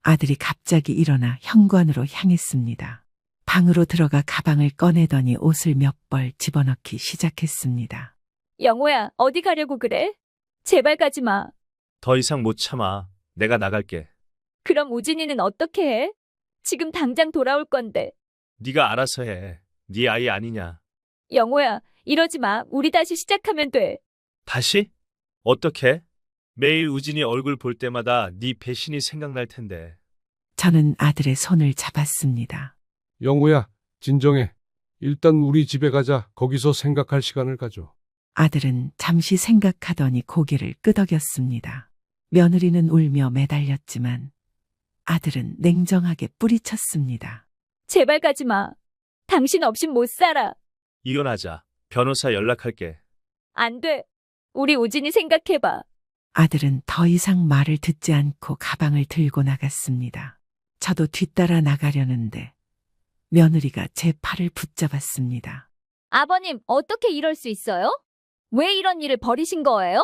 아들이 갑자기 일어나 현관으로 향했습니다. 방으로 들어가 가방을 꺼내더니 옷을 몇 벌 집어넣기 시작했습니다. 영호야, 어디 가려고 그래? 제발 가지 마. 더 이상 못 참아. 내가 나갈게. 그럼 우진이는 어떻게 해? 지금 당장 돌아올 건데. 네가 알아서 해. 네 아이 아니냐. 영호야, 이러지 마. 우리 다시 시작하면 돼. 다시? 어떻게? 매일 우진이 얼굴 볼 때마다 네 배신이 생각날 텐데. 저는 아들의 손을 잡았습니다. 영호야, 진정해. 일단 우리 집에 가자. 거기서 생각할 시간을 가져. 아들은 잠시 생각하더니 고개를 끄덕였습니다. 며느리는 울며 매달렸지만 아들은 냉정하게 뿌리쳤습니다. 제발 가지 마. 당신 없인 못 살아. 이혼하자. 변호사 연락할게. 안 돼. 우리 우진이 생각해봐. 아들은 더 이상 말을 듣지 않고 가방을 들고 나갔습니다. 저도 뒤따라 나가려는데 며느리가 제 팔을 붙잡았습니다. 아버님, 어떻게 이럴 수 있어요? 왜 이런 일을 벌이신 거예요?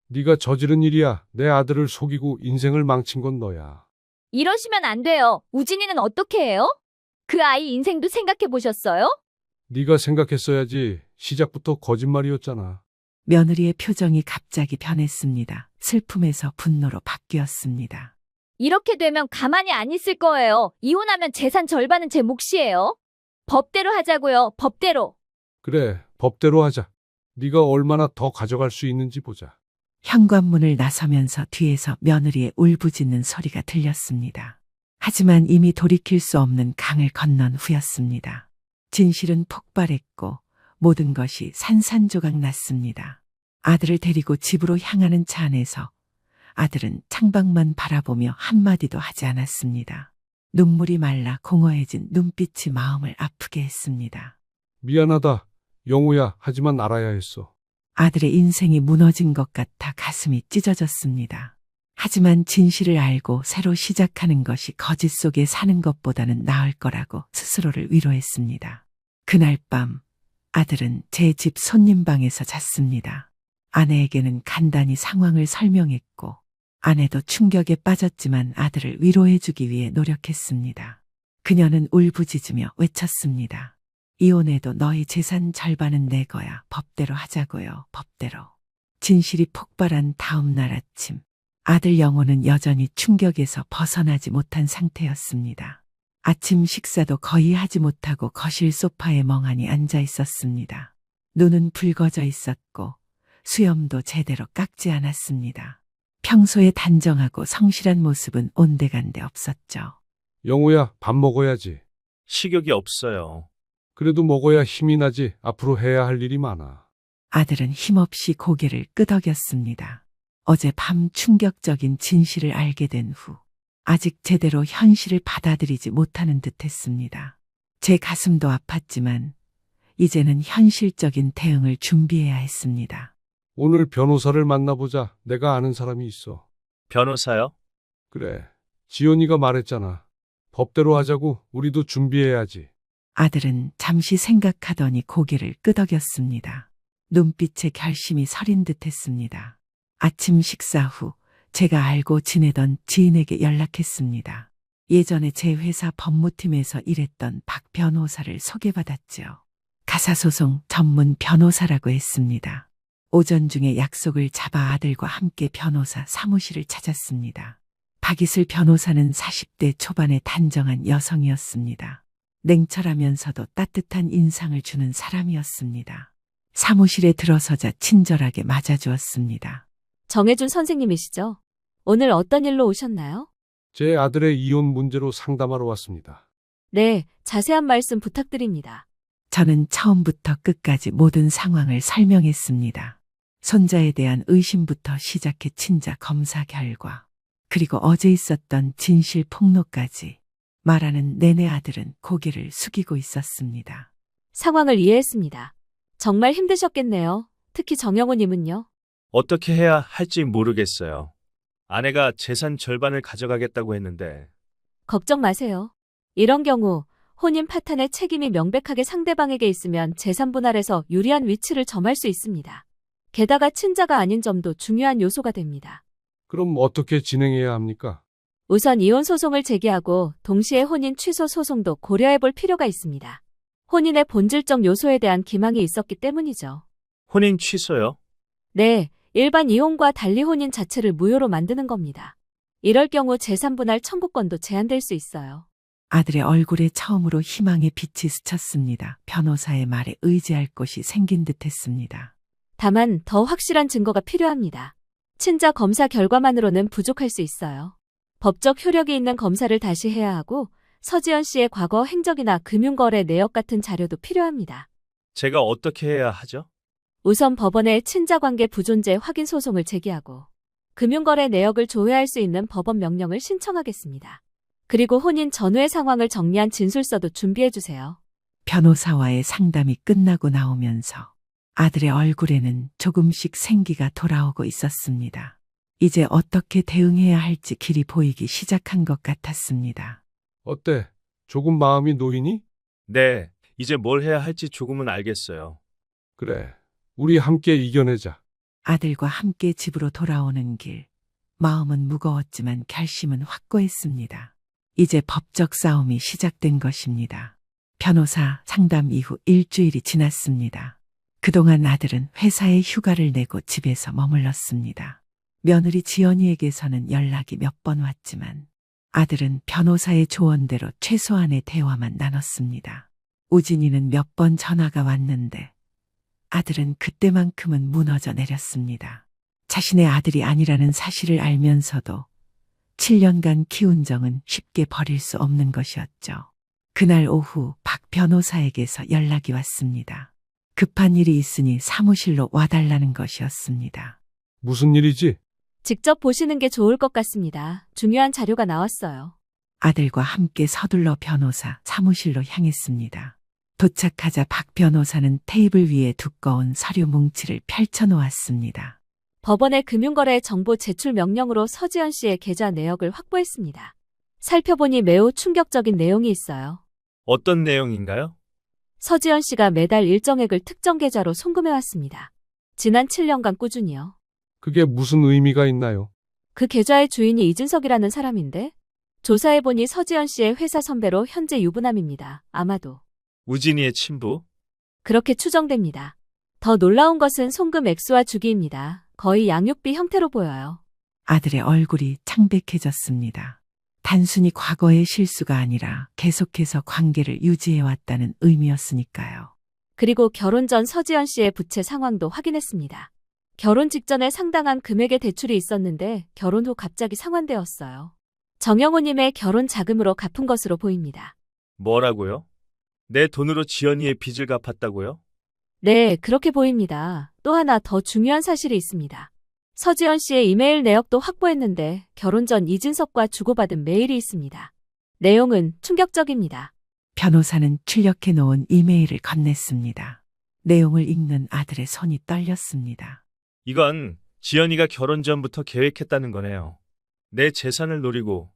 네가 저지른 일이야. 내 아들을 속이고 인생을 망친 건 너야. 이러시면 안 돼요. 우진이는 어떻게 해요? 그 아이 인생도 생각해 보셨어요? 네가 생각했어야지. 시작부터 거짓말이었잖아. 며느리의 표정이 갑자기 변했습니다. 슬픔에서 분노로 바뀌었습니다. 이렇게 되면 가만히 안 있을 거예요. 이혼하면 재산 절반은 제 몫이에요. 법대로 하자고요. 법대로. 그래, 법대로 하자. 네가 얼마나 더 가져갈 수 있는지 보자. 현관문을 나서면서 뒤에서 며느리의 울부짖는 소리가 들렸습니다. 하지만 이미 돌이킬 수 없는 강을 건넌 후였습니다. 진실은 폭발했고 모든 것이 산산조각 났습니다. 아들을 데리고 집으로 향하는 차 안에서 아들은 창밖만 바라보며 한마디도 하지 않았습니다. 눈물이 말라 공허해진 눈빛이 마음을 아프게 했습니다. 미안하다. 영호야, 하지만 알아야 했어. 아들의 인생이 무너진 것 같아 가슴이 찢어졌습니다. 하지만 진실을 알고 새로 시작하는 것이 거짓 속에 사는 것보다는 나을 거라고 스스로를 위로했습니다. 그날 밤 아들은 제 집 손님방에서 잤습니다. 아내에게는 간단히 상황을 설명했고 아내도 충격에 빠졌지만 아들을 위로해주기 위해 노력했습니다. 그녀는 울부짖으며 외쳤습니다. 이혼해도 너희 재산 절반은 내 거야. 법대로 하자고요. 법대로. 진실이 폭발한 다음 날 아침 아들 영호는 여전히 충격에서 벗어나지 못한 상태였습니다. 아침 식사도 거의 하지 못하고 거실 소파에 멍하니 앉아 있었습니다. 눈은 붉어져 있었고 수염도 제대로 깎지 않았습니다. 평소에 단정하고 성실한 모습은 온데간데 없었죠. 영호야, 밥 먹어야지. 식욕이 없어요. 그래도 먹어야 힘이 나지. 앞으로 해야 할 일이 많아. 아들은 힘없이 고개를 끄덕였습니다. 어젯밤 충격적인 진실을 알게 된 후 아직 제대로 현실을 받아들이지 못하는 듯했습니다. 제 가슴도 아팠지만 이제는 현실적인 대응을 준비해야 했습니다. 오늘 변호사를 만나보자. 내가 아는 사람이 있어. 변호사요? 그래, 지연이가 말했잖아. 법대로 하자고. 우리도 준비해야지. 아들은 잠시 생각하더니 고개를 끄덕였습니다. 눈빛에 결심이 서린 듯했습니다. 아침 식사 후 제가 알고 지내던 지인에게 연락했습니다. 예전에 제 회사 법무팀에서 일했던 박 변호사를 소개받았지요. 가사소송 전문 변호사라고 했습니다. 오전 중에 약속을 잡아 아들과 함께 변호사 사무실을 찾았습니다. 박이슬 변호사는 40대 초반의 단정한 여성이었습니다. 냉철하면서도 따뜻한 인상을 주는 사람이었습니다. 사무실에 들어서자 친절하게 맞아주었습니다. 정혜준 선생님이시죠? 오늘 어떤 일로 오셨나요? 제 아들의 이혼 문제로 상담하러 왔습니다. 네, 자세한 말씀 부탁드립니다. 저는 처음부터 끝까지 모든 상황을 설명했습니다. 손자에 대한 의심부터 시작해 친자 검사 결과, 그리고 어제 있었던 진실 폭로까지 말하는 내내 아들은 고개를 숙이고 있었습니다. 상황을 이해했습니다. 정말 힘드셨겠네요. 특히 정영호님은요. 어떻게 해야 할지 모르겠어요. 아내가 재산 절반을 가져가겠다고 했는데 걱정 마세요. 이런 경우 혼인 파탄의 책임이 명백하게 상대방에게 있으면 재산 분할에서 유리한 위치를 점할 수 있습니다. 게다가 친자가 아닌 점도 중요한 요소가 됩니다. 그럼 어떻게 진행해야 합니까? 우선 이혼 소송을 제기하고 동시에 혼인 취소 소송도 고려해 볼 필요가 있습니다. 혼인의 본질적 요소에 대한 기망이 있었기 때문이죠. 혼인 취소요? 네, 일반 이혼과 달리 혼인 자체를 무효로 만드는 겁니다. 이럴 경우 재산 분할 청구권도 제한될 수 있어요. 아들의 얼굴에 처음으로 희망의 빛이 스쳤습니다. 변호사의 말에 의지할 곳이 생긴 듯 했습니다. 다만 더 확실한 증거가 필요합니다. 친자 검사 결과만으로는 부족할 수 있어요. 법적 효력이 있는 검사를 다시 해야 하고 서지연 씨의 과거 행적이나 금융거래 내역 같은 자료도 필요합니다. 제가 어떻게 해야 하죠? 우선 법원에 친자관계 부존재 확인 소송을 제기하고 금융거래 내역을 조회할 수 있는 법원 명령을 신청하겠습니다. 그리고 혼인 전후의 상황을 정리한 진술서도 준비해 주세요. 변호사와의 상담이 끝나고 나오면서 아들의 얼굴에는 조금씩 생기가 돌아오고 있었습니다. 이제 어떻게 대응해야 할지 길이 보이기 시작한 것 같았습니다. 어때? 조금 마음이 놓이니? 네, 이제 뭘 해야 할지 조금은 알겠어요. 그래, 우리 함께 이겨내자. 아들과 함께 집으로 돌아오는 길, 마음은 무거웠지만 결심은 확고했습니다. 이제 법적 싸움이 시작된 것입니다. 변호사 상담 이후 일주일이 지났습니다. 그동안 아들은 회사에 휴가를 내고 집에서 머물렀습니다. 며느리 지연이에게서는 연락이 몇 번 왔지만 아들은 변호사의 조언대로 최소한의 대화만 나눴습니다. 우진이는 몇 번 전화가 왔는데 아들은 그때만큼은 무너져 내렸습니다. 자신의 아들이 아니라는 사실을 알면서도 7년간 키운 정은 쉽게 버릴 수 없는 것이었죠. 그날 오후 박 변호사에게서 연락이 왔습니다. 급한 일이 있으니 사무실로 와달라는 것이었습니다. 무슨 일이지? 직접 보시는 게 좋을 것 같습니다. 중요한 자료가 나왔어요. 아들과 함께 서둘러 변호사 사무실로 향했습니다. 도착하자 박 변호사는 테이블 위에 두꺼운 서류 뭉치를 펼쳐놓았습니다. 법원의 금융거래 정보 제출 명령으로 서지연 씨의 계좌 내역을 확보했습니다. 살펴보니 매우 충격적인 내용이 있어요. 어떤 내용인가요? 서지연 씨가 매달 일정액을 특정 계좌로 송금해왔습니다. 지난 7년간 꾸준히요. 그게 무슨 의미가 있나요? 그 계좌의 주인이 이준석이라는 사람인데 조사해보니 서지연 씨의 회사 선배로 현재 유부남입니다. 아마도 우진이의 친부? 그렇게 추정됩니다. 더 놀라운 것은 송금 액수와 주기입니다. 거의 양육비 형태로 보여요. 아들의 얼굴이 창백해졌습니다. 단순히 과거의 실수가 아니라 계속해서 관계를 유지해왔다는 의미였으니까요. 그리고 결혼 전 서지연 씨의 부채 상황도 확인했습니다. 결혼 직전에 상당한 금액의 대출이 있었는데 결혼 후 갑자기 상환되었어요. 정영호님의 결혼 자금으로 갚은 것으로 보입니다. 뭐라고요? 내 돈으로 지연이의 빚을 갚았다고요? 네, 그렇게 보입니다. 또 하나 더 중요한 사실이 있습니다. 서지연 씨의 이메일 내역도 확보했는데 결혼 전 이준석과 주고받은 메일이 있습니다. 내용은 충격적입니다. 변호사는 출력해 놓은 이메일을 건넸습니다. 내용을 읽는 아들의 손이 떨렸습니다. 이건 지연이가 결혼 전부터 계획했다는 거네요. 내 재산을 노리고.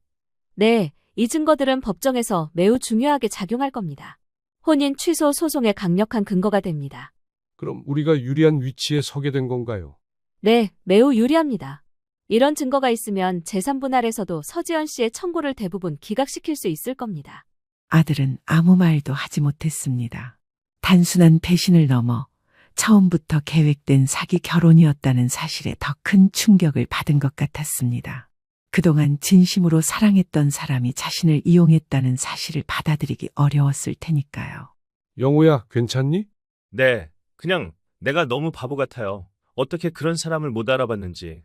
네, 이 증거들은 법정에서 매우 중요하게 작용할 겁니다. 혼인 취소 소송의 강력한 근거가 됩니다. 그럼 우리가 유리한 위치에 서게 된 건가요? 네, 매우 유리합니다. 이런 증거가 있으면 재산 분할에서도 서지연 씨의 청구를 대부분 기각시킬 수 있을 겁니다. 아들은 아무 말도 하지 못했습니다. 단순한 배신을 넘어 처음부터 계획된 사기 결혼이었다는 사실에 더 큰 충격을 받은 것 같았습니다. 그동안 진심으로 사랑했던 사람이 자신을 이용했다는 사실을 받아들이기 어려웠을 테니까요. 영호야, 괜찮니? 네, 그냥 내가 너무 바보 같아요. 어떻게 그런 사람을 못 알아봤는지.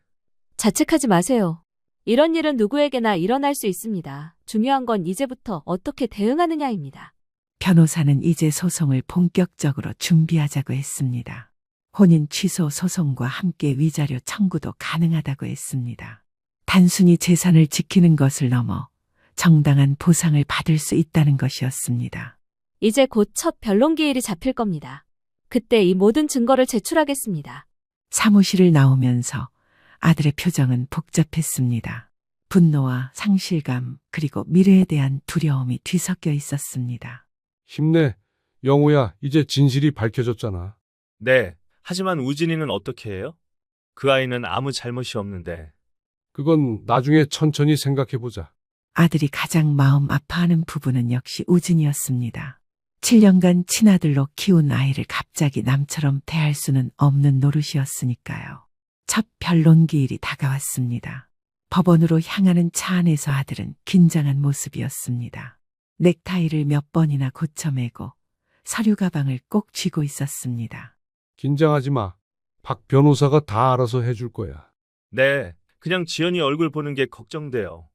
자책하지 마세요. 이런 일은 누구에게나 일어날 수 있습니다. 중요한 건 이제부터 어떻게 대응하느냐입니다. 변호사는 이제 소송을 본격적으로 준비하자고 했습니다. 혼인 취소 소송과 함께 위자료 청구도 가능하다고 했습니다. 단순히 재산을 지키는 것을 넘어 정당한 보상을 받을 수 있다는 것이었습니다. 이제 곧 첫 변론기일이 잡힐 겁니다. 그때 이 모든 증거를 제출하겠습니다. 사무실을 나오면서 아들의 표정은 복잡했습니다. 분노와 상실감 그리고 미래에 대한 두려움이 뒤섞여 있었습니다. 힘내. 영호야, 이제 진실이 밝혀졌잖아. 네, 하지만 우진이는 어떻게 해요? 그 아이는 아무 잘못이 없는데. 그건 나중에 천천히 생각해보자. 아들이 가장 마음 아파하는 부분은 역시 우진이었습니다. 7년간 친아들로 키운 아이를 갑자기 남처럼 대할 수는 없는 노릇이었으니까요. 첫 변론 기일이 다가왔습니다. 법원으로 향하는 차 안에서 아들은 긴장한 모습이었습니다. 넥타이를 몇 번이나 고쳐매고 서류 가방을 꼭 쥐고 있었습니다. 긴장하지 마. 박 변호사가 다 알아서 해줄 거야. 네, 그냥 지연이 얼굴 보는 게 걱정돼요.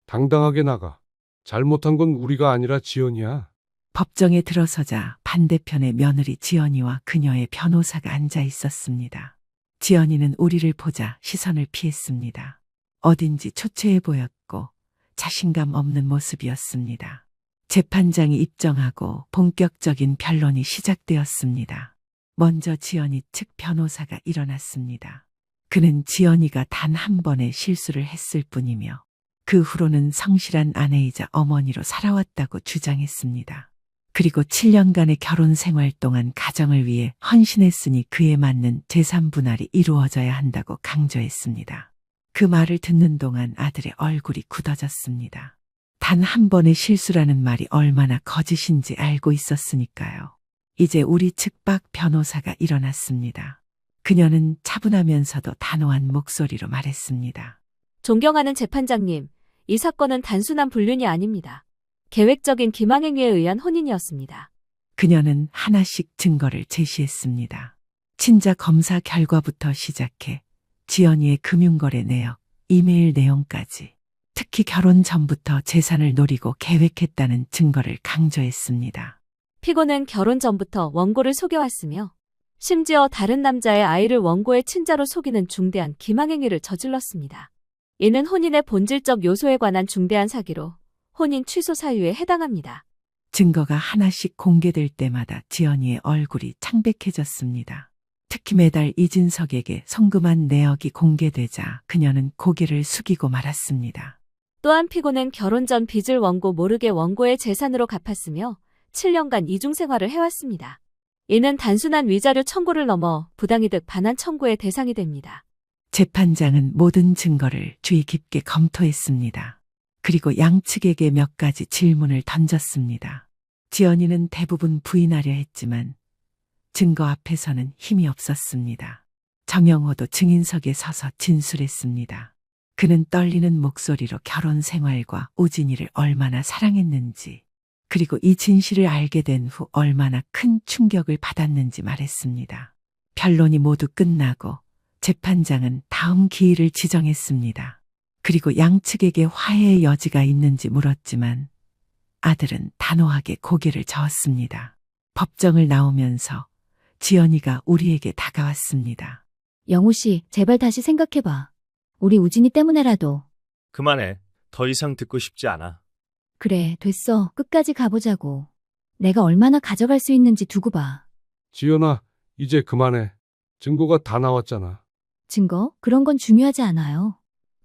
당당하게 나가. 잘못한 건 우리가 아니라 지연이야. 법정에 들어서자 반대편에 며느리 지연이와 그녀의 변호사가 앉아 있었습니다. 지연이는 우리를 보자 시선을 피했습니다. 어딘지 초췌해 보였고 자신감 없는 모습이었습니다. 재판장이 입정하고 본격적인 변론이 시작되었습니다. 먼저 지연이 측 변호사가 일어났습니다. 그는 지연이가 단 한 번의 실수를 했을 뿐이며 그 후로는 성실한 아내이자 어머니로 살아왔다고 주장했습니다. 그리고 7년간의 결혼 생활 동안 가정을 위해 헌신했으니 그에 맞는 재산 분할이 이루어져야 한다고 강조했습니다. 그 말을 듣는 동안 아들의 얼굴이 굳어졌습니다. 단 한 번의 실수라는 말이 얼마나 거짓인지 알고 있었으니까요. 이제 우리 측 박 변호사가 일어났습니다. 그녀는 차분하면서도 단호한 목소리로 말했습니다. 존경하는 재판장님, 이 사건은 단순한 불륜이 아닙니다. 계획적인 기망행위에 의한 혼인이었습니다. 그녀는 하나씩 증거를 제시했습니다. 친자 검사 결과부터 시작해 지연이의 금융거래 내역, 이메일 내용까지 특히 결혼 전부터 재산을 노리고 계획했다는 증거를 강조했습니다. 피고는 결혼 전부터 원고를 속여왔으며 심지어 다른 남자의 아이를 원고의 친자로 속이는 중대한 기망행위를 저질렀습니다. 이는 혼인의 본질적 요소에 관한 중대한 사기로 혼인 취소 사유에 해당합니다. 증거가 하나씩 공개될 때마다 지연이의 얼굴이 창백해졌습니다. 특히 매달 이진석에게 송금한 내역이 공개되자 그녀는 고개를 숙이고 말았습니다. 또한 피고는 결혼 전 빚을 원고 모르게 원고의 재산으로 갚았으며 7년간 이중 생활을 해왔습니다. 이는 단순한 위자료 청구를 넘어 부당이득 반환 청구의 대상이 됩니다. 재판장은 모든 증거를 주의 깊게 검토했습니다. 그리고 양측에게 몇 가지 질문을 던졌습니다. 지연이는 대부분 부인하려 했지만 증거 앞에서는 힘이 없었습니다. 정영호도 증인석에 서서 진술했습니다. 그는 떨리는 목소리로 결혼 생활과 우진이를 얼마나 사랑했는지, 그리고 이 진실을 알게 된 후 얼마나 큰 충격을 받았는지 말했습니다. 변론이 모두 끝나고 재판장은 다음 기일을 지정했습니다. 그리고 양측에게 화해의 여지가 있는지 물었지만 아들은 단호하게 고개를 저었습니다. 법정을 나오면서 지연이가 우리에게 다가왔습니다. 영호 씨, 제발 다시 생각해봐. 우리 우진이 때문에라도. 그만해. 더 이상 듣고 싶지 않아. 그래, 됐어. 끝까지 가보자고. 내가 얼마나 가져갈 수 있는지 두고 봐. 지연아, 이제 그만해. 증거가 다 나왔잖아. 증거? 그런 건 중요하지 않아요.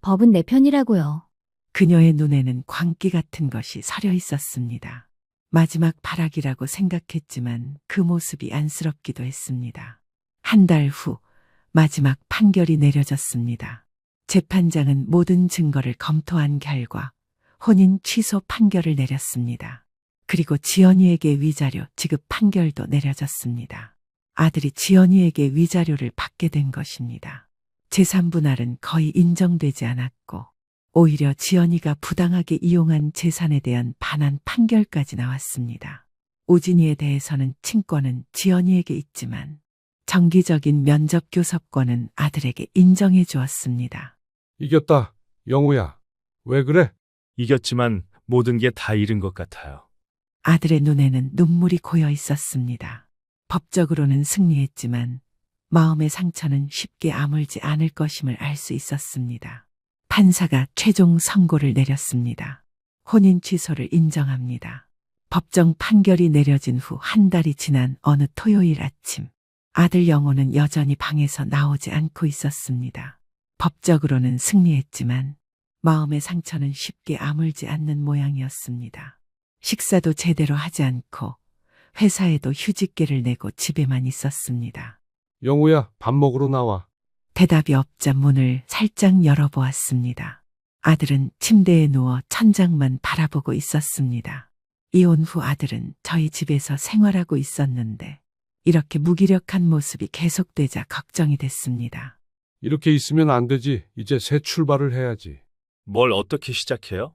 법은 내 편이라고요. 그녀의 눈에는 광기 같은 것이 서려 있었습니다. 마지막 발악이라고 생각했지만 그 모습이 안쓰럽기도 했습니다. 한 달 후 마지막 판결이 내려졌습니다. 재판장은 모든 증거를 검토한 결과 혼인 취소 판결을 내렸습니다. 그리고 지연이에게 위자료 지급 판결도 내려졌습니다. 아들이 지연이에게 위자료를 받게 된 것입니다. 재산 분할은 거의 인정되지 않았고 오히려 지연이가 부당하게 이용한 재산에 대한 반환 판결까지 나왔습니다. 우진이에 대해서는 친권은 지연이에게 있지만 정기적인 면접 교섭권은 아들에게 인정해 주었습니다. 이겼다. 영호야. 왜 그래? 이겼지만 모든 게 다 잃은 것 같아요. 아들의 눈에는 눈물이 고여 있었습니다. 법적으로는 승리했지만 마음의 상처는 쉽게 아물지 않을 것임을 알 수 있었습니다. 판사가 최종 선고를 내렸습니다. 혼인 취소를 인정합니다. 법정 판결이 내려진 후 한 달이 지난 어느 토요일 아침, 아들 영호는 여전히 방에서 나오지 않고 있었습니다. 법적으로는 승리했지만 마음의 상처는 쉽게 아물지 않는 모양이었습니다. 식사도 제대로 하지 않고 회사에도 휴직계를 내고 집에만 있었습니다. 영호야, 밥 먹으러 나와. 대답이 없자 문을 살짝 열어보았습니다. 아들은 침대에 누워 천장만 바라보고 있었습니다. 이혼 후 아들은 저희 집에서 생활하고 있었는데 이렇게 무기력한 모습이 계속되자 걱정이 됐습니다. 이렇게 있으면 안 되지. 이제 새 출발을 해야지. 뭘 어떻게 시작해요?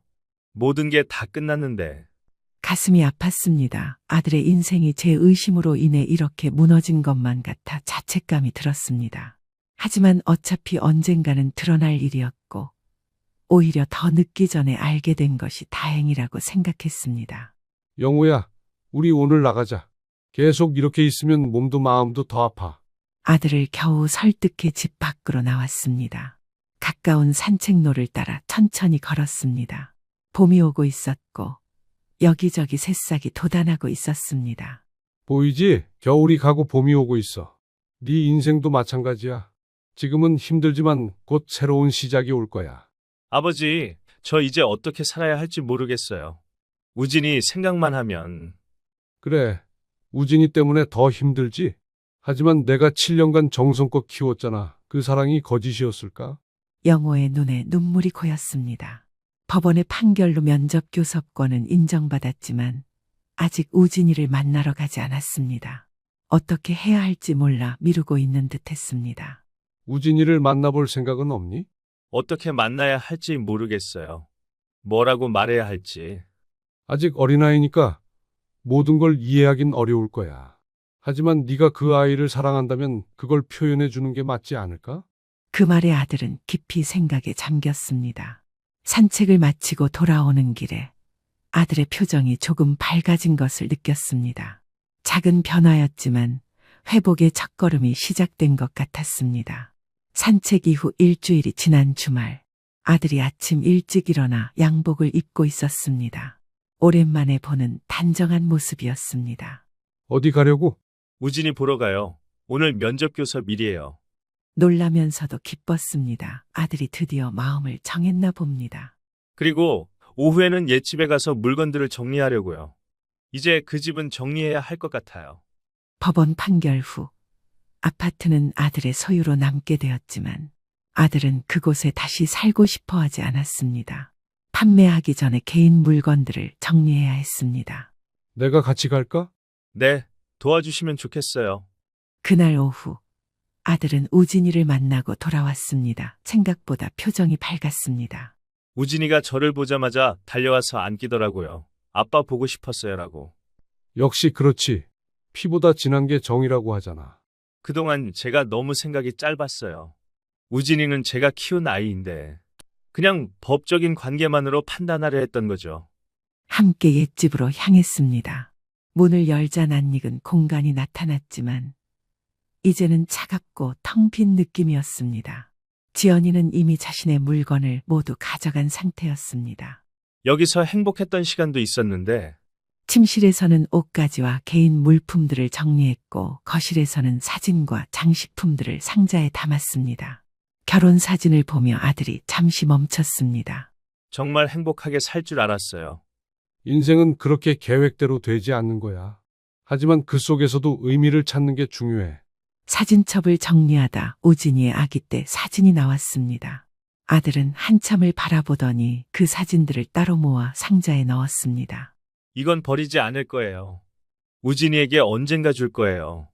모든 게 다 끝났는데. 가슴이 아팠습니다. 아들의 인생이 제 의심으로 인해 이렇게 무너진 것만 같아 자책감이 들었습니다. 하지만 어차피 언젠가는 드러날 일이었고 오히려 더 늦기 전에 알게 된 것이 다행이라고 생각했습니다. 영호야, 우리 오늘 나가자. 계속 이렇게 있으면 몸도 마음도 더 아파. 아들을 겨우 설득해 집 밖으로 나왔습니다. 가까운 산책로를 따라 천천히 걸었습니다. 봄이 오고 있었고 여기저기 새싹이 돋아나고 있었습니다. 보이지? 겨울이 가고 봄이 오고 있어. 네 인생도 마찬가지야. 지금은 힘들지만 곧 새로운 시작이 올 거야. 아버지, 저 이제 어떻게 살아야 할지 모르겠어요. 우진이 생각만 하면. 그래, 우진이 때문에 더 힘들지? 하지만 내가 7년간 정성껏 키웠잖아. 그 사랑이 거짓이었을까? 영호의 눈에 눈물이 고였습니다. 법원의 판결로 면접 교섭권은 인정받았지만 아직 우진이를 만나러 가지 않았습니다. 어떻게 해야 할지 몰라 미루고 있는 듯했습니다. 우진이를 만나볼 생각은 없니? 어떻게 만나야 할지 모르겠어요. 뭐라고 말해야 할지. 아직 어린아이니까 모든 걸 이해하긴 어려울 거야. 하지만 네가 그 아이를 사랑한다면 그걸 표현해 주는 게 맞지 않을까? 그 말에 아들은 깊이 생각에 잠겼습니다. 산책을 마치고 돌아오는 길에 아들의 표정이 조금 밝아진 것을 느꼈습니다. 작은 변화였지만 회복의 첫걸음이 시작된 것 같았습니다. 산책 이후 일주일이 지난 주말, 아들이 아침 일찍 일어나 양복을 입고 있었습니다. 오랜만에 보는 단정한 모습이었습니다. 어디 가려고? 우진이 보러 가요. 오늘 면접 교섭일이에요. 놀라면서도 기뻤습니다. 아들이 드디어 마음을 정했나 봅니다. 그리고 오후에는 옛집에 가서 물건들을 정리하려고요. 이제 그 집은 정리해야 할 것 같아요. 법원 판결 후 아파트는 아들의 소유로 남게 되었지만 아들은 그곳에 다시 살고 싶어 하지 않았습니다. 판매하기 전에 개인 물건들을 정리해야 했습니다. 내가 같이 갈까? 네, 도와주시면 좋겠어요. 그날 오후 아들은 우진이를 만나고 돌아왔습니다. 생각보다 표정이 밝았습니다. 우진이가 저를 보자마자 달려와서 안기더라고요. 아빠 보고 싶었어요라고. 역시 그렇지. 피보다 진한 게 정이라고 하잖아. 그동안 제가 너무 생각이 짧았어요. 우진이는 제가 키운 아이인데 그냥 법적인 관계만으로 판단하려 했던 거죠. 함께 옛집으로 향했습니다. 문을 열자 낯익은 공간이 나타났지만 이제는 차갑고 텅 빈 느낌이었습니다. 지연이는 이미 자신의 물건을 모두 가져간 상태였습니다. 여기서 행복했던 시간도 있었는데 침실에서는 옷가지와 개인 물품들을 정리했고 거실에서는 사진과 장식품들을 상자에 담았습니다. 결혼 사진을 보며 아들이 잠시 멈췄습니다. 정말 행복하게 살 줄 알았어요. 인생은 그렇게 계획대로 되지 않는 거야. 하지만 그 속에서도 의미를 찾는 게 중요해. 사진첩을 정리하다 우진이의 아기 때 사진이 나왔습니다. 아들은 한참을 바라보더니 그 사진들을 따로 모아 상자에 넣었습니다. 이건 버리지 않을 거예요. 우진이에게 언젠가 줄 거예요.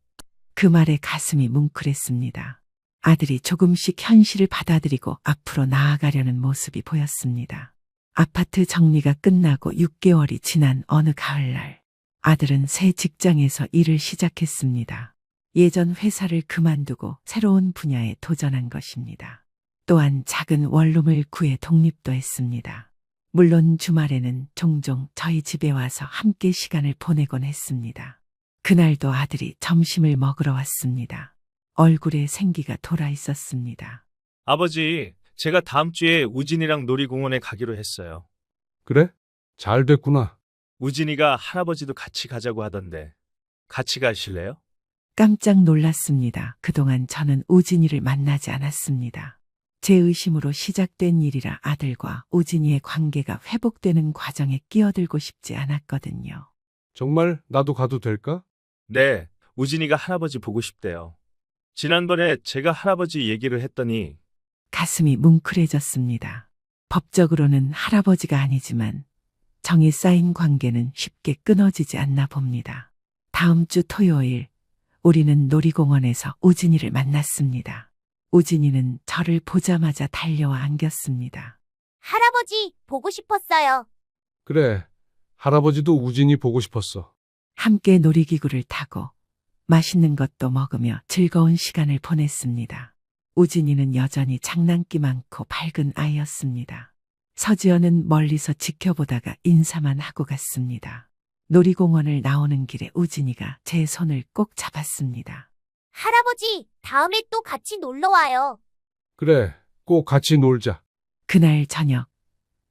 그 말에 가슴이 뭉클했습니다. 아들이 조금씩 현실을 받아들이고 앞으로 나아가려는 모습이 보였습니다. 아파트 정리가 끝나고 6개월이 지난 어느 가을날, 아들은 새 직장에서 일을 시작했습니다. 예전 회사를 그만두고 새로운 분야에 도전한 것입니다. 또한 작은 원룸을 구해 독립도 했습니다. 물론 주말에는 종종 저희 집에 와서 함께 시간을 보내곤 했습니다. 그날도 아들이 점심을 먹으러 왔습니다. 얼굴에 생기가 돌아 있었습니다. 아버지, 제가 다음 주에 우진이랑 놀이공원에 가기로 했어요. 그래? 잘 됐구나. 우진이가 할아버지도 같이 가자고 하던데 같이 가실래요? 깜짝 놀랐습니다. 그동안 저는 우진이를 만나지 않았습니다. 제 의심으로 시작된 일이라 아들과 우진이의 관계가 회복되는 과정에 끼어들고 싶지 않았거든요. 정말 나도 가도 될까? 네, 우진이가 할아버지 보고 싶대요. 지난번에 제가 할아버지 얘기를 했더니 가슴이 뭉클해졌습니다. 법적으로는 할아버지가 아니지만 정이 쌓인 관계는 쉽게 끊어지지 않나 봅니다. 다음 주 토요일 우리는 놀이공원에서 우진이를 만났습니다. 우진이는 저를 보자마자 달려와 안겼습니다. 할아버지, 보고 싶었어요. 그래. 할아버지도 우진이 보고 싶었어. 함께 놀이기구를 타고 맛있는 것도 먹으며 즐거운 시간을 보냈습니다. 우진이는 여전히 장난기 많고 밝은 아이였습니다. 서지연은 멀리서 지켜보다가 인사만 하고 갔습니다. 놀이공원을 나오는 길에 우진이가 제 손을 꼭 잡았습니다. 할아버지, 다음에 또 같이 놀러 와요. 그래. 꼭 같이 놀자. 그날 저녁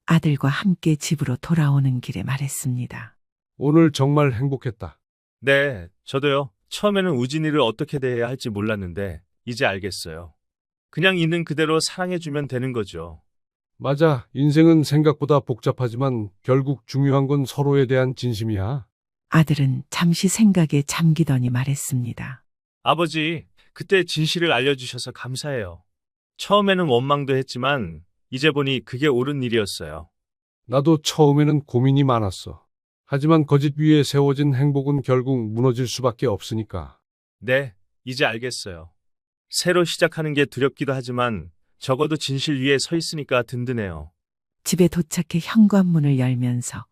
아들과 함께 집으로 돌아오는 길에 말했습니다. 오늘 정말 행복했다. 네, 저도요. 처음에는 우진이를 어떻게 대해야 할지 몰랐는데 이제 알겠어요. 그냥 있는 그대로 사랑해주면 되는 거죠. 맞아. 인생은 생각보다 복잡하지만 결국 중요한 건 서로에 대한 진심이야. 아들은 잠시 생각에 잠기더니 말했습니다. 아버지, 그때 진실을 알려주셔서 감사해요. 처음에는 원망도 했지만 이제 보니 그게 옳은 일이었어요. 나도 처음에는 고민이 많았어. 하지만 거짓 위에 세워진 행복은 결국 무너질 수밖에 없으니까. 네, 이제 알겠어요. 새로 시작하는 게 두렵기도 하지만 적어도 진실 위에 서 있으니까 든든해요. 집에 도착해 현관문을 열면서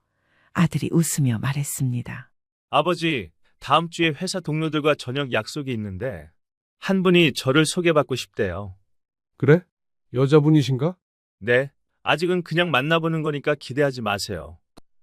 아들이 웃으며 말했습니다. 아버지, 다음 주에 회사 동료들과 저녁 약속이 있는데 한 분이 저를 소개받고 싶대요. 그래? 여자분이신가? 네, 아직은 그냥 만나보는 거니까 기대하지 마세요.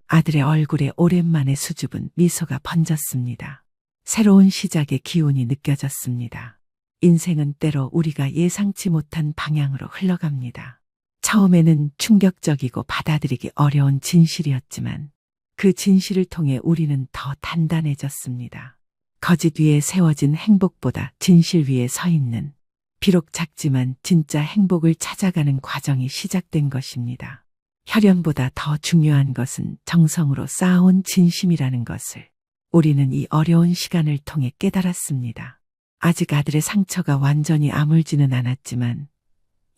아들의 얼굴에 오랜만에 수줍은 미소가 번졌습니다. 새로운 시작의 기운이 느껴졌습니다. 인생은 때로 우리가 예상치 못한 방향으로 흘러갑니다. 처음에는 충격적이고 받아들이기 어려운 진실이었지만 그 진실을 통해 우리는 더 단단해졌습니다. 거짓 위에 세워진 행복보다 진실 위에 서 있는 비록 작지만 진짜 행복을 찾아가는 과정이 시작된 것입니다. 혈연보다 더 중요한 것은 정성으로 쌓아온 진심이라는 것을 우리는 이 어려운 시간을 통해 깨달았습니다. 아직 아들의 상처가 완전히 아물지는 않았지만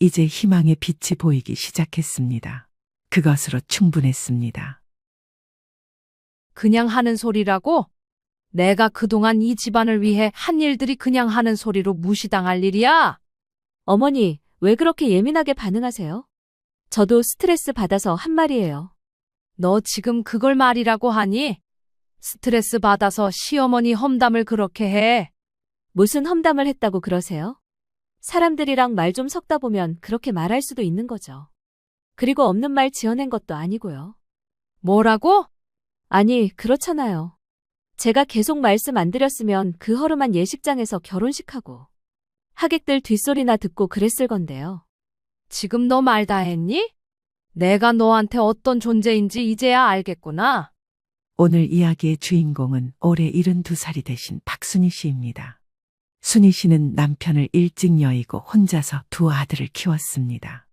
이제 희망의 빛이 보이기 시작했습니다. 그것으로 충분했습니다. 그냥 하는 소리라고? 내가 그동안 이 집안을 위해 한 일들이 그냥 하는 소리로 무시당할 일이야? 어머니, 왜 그렇게 예민하게 반응하세요? 저도 스트레스 받아서 한 말이에요. 너 지금 그걸 말이라고 하니? 스트레스 받아서 시어머니 험담을 그렇게 해. 무슨 험담을 했다고 그러세요? 사람들이랑 말 좀 섞다 보면 그렇게 말할 수도 있는 거죠. 그리고 없는 말 지어낸 것도 아니고요. 뭐라고? 아니, 그렇잖아요. 제가 계속 말씀 안 드렸으면 그 허름한 예식장에서 결혼식하고 하객들 뒷소리나 듣고 그랬을 건데요. 지금 너 말 다 했니? 내가 너한테 어떤 존재인지 이제야 알겠구나. 오늘 이야기의 주인공은 올해 72살이 되신 박순희 씨입니다. 순희 씨는 남편을 일찍 여의고 혼자서 두 아들을 키웠습니다.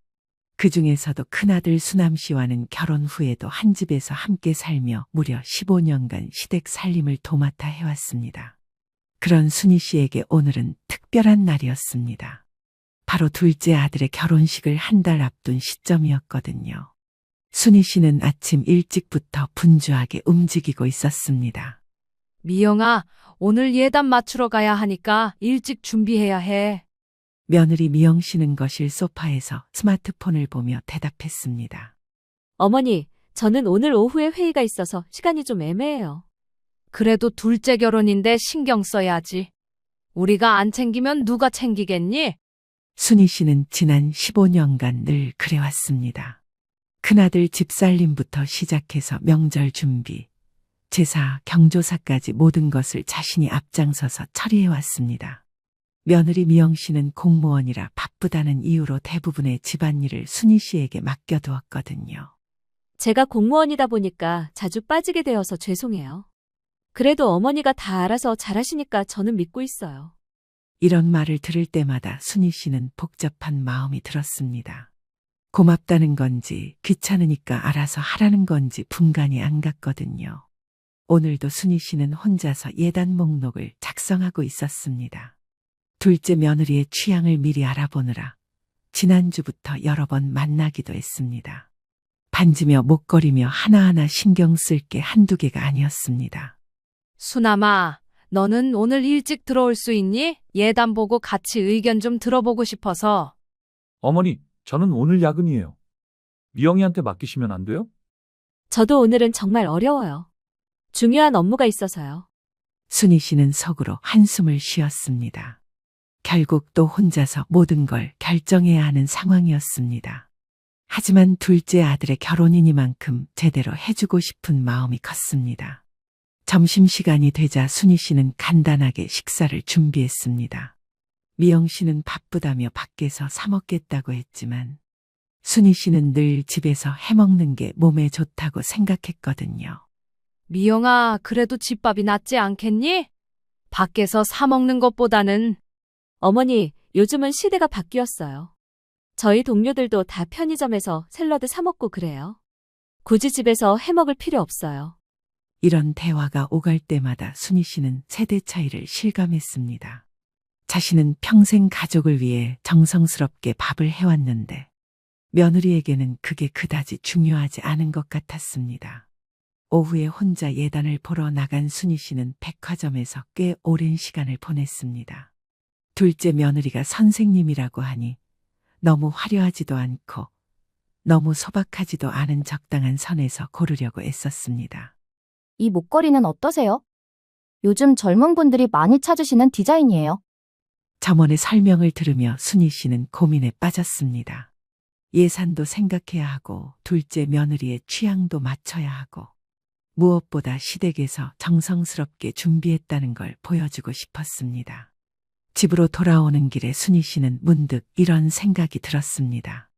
그 중에서도 큰아들 수남 씨와는 결혼 후에도 한 집에서 함께 살며 무려 15년간 시댁 살림을 도맡아 해왔습니다. 그런 순희 씨에게 오늘은 특별한 날이었습니다. 바로 둘째 아들의 결혼식을 한 달 앞둔 시점이었거든요. 순희 씨는 아침 일찍부터 분주하게 움직이고 있었습니다. 미영아, 오늘 예단 맞추러 가야 하니까 일찍 준비해야 해. 며느리 미영 씨는 거실 소파에서 스마트폰을 보며 대답했습니다. 어머니, 저는 오늘 오후에 회의가 있어서 시간이 좀 애매해요. 그래도 둘째 결혼인데 신경 써야지. 우리가 안 챙기면 누가 챙기겠니? 순희 씨는 지난 15년간 늘 그래왔습니다. 큰아들 집살림부터 시작해서 명절 준비, 제사, 경조사까지 모든 것을 자신이 앞장서서 처리해왔습니다. 며느리 미영 씨는 공무원이라 바쁘다는 이유로 대부분의 집안일을 순희 씨에게 맡겨두었거든요. 제가 공무원이다 보니까 자주 빠지게 되어서 죄송해요. 그래도 어머니가 다 알아서 잘하시니까 저는 믿고 있어요. 이런 말을 들을 때마다 순희 씨는 복잡한 마음이 들었습니다. 고맙다는 건지 귀찮으니까 알아서 하라는 건지 분간이 안 갔거든요. 오늘도 순희 씨는 혼자서 예단 목록을 작성하고 있었습니다. 둘째 며느리의 취향을 미리 알아보느라 지난주부터 여러 번 만나기도 했습니다. 반지며 목걸이며 하나하나 신경 쓸 게 한두 개가 아니었습니다. 수남아, 너는 오늘 일찍 들어올 수 있니? 예단 보고 같이 의견 좀 들어보고 싶어서. 어머니, 저는 오늘 야근이에요. 미영이한테 맡기시면 안 돼요? 저도 오늘은 정말 어려워요. 중요한 업무가 있어서요. 순희 씨는 속으로 한숨을 쉬었습니다. 결국 또 혼자서 모든 걸 결정해야 하는 상황이었습니다. 하지만 둘째 아들의 결혼이니만큼 제대로 해주고 싶은 마음이 컸습니다. 점심시간이 되자 순희 씨는 간단하게 식사를 준비했습니다. 미영 씨는 바쁘다며 밖에서 사 먹겠다고 했지만 순희 씨는 늘 집에서 해먹는 게 몸에 좋다고 생각했거든요. 미영아, 그래도 집밥이 낫지 않겠니? 밖에서 사 먹는 것보다는. 어머니, 요즘은 시대가 바뀌었어요. 저희 동료들도 다 편의점에서 샐러드 사 먹고 그래요. 굳이 집에서 해 먹을 필요 없어요. 이런 대화가 오갈 때마다 순희 씨는 세대 차이를 실감했습니다. 자신은 평생 가족을 위해 정성스럽게 밥을 해왔는데 며느리에게는 그게 그다지 중요하지 않은 것 같았습니다. 오후에 혼자 예단을 보러 나간 순희 씨는 백화점에서 꽤 오랜 시간을 보냈습니다. 둘째 며느리가 선생님이라고 하니 너무 화려하지도 않고 너무 소박하지도 않은 적당한 선에서 고르려고 애썼습니다. 이 목걸이는 어떠세요? 요즘 젊은 분들이 많이 찾으시는 디자인이에요. 점원의 설명을 들으며 순희 씨는 고민에 빠졌습니다. 예산도 생각해야 하고 둘째 며느리의 취향도 맞춰야 하고 무엇보다 시댁에서 정성스럽게 준비했다는 걸 보여주고 싶었습니다. 집으로 돌아오는 길에 순희 씨는 문득 이런 생각이 들었습니다.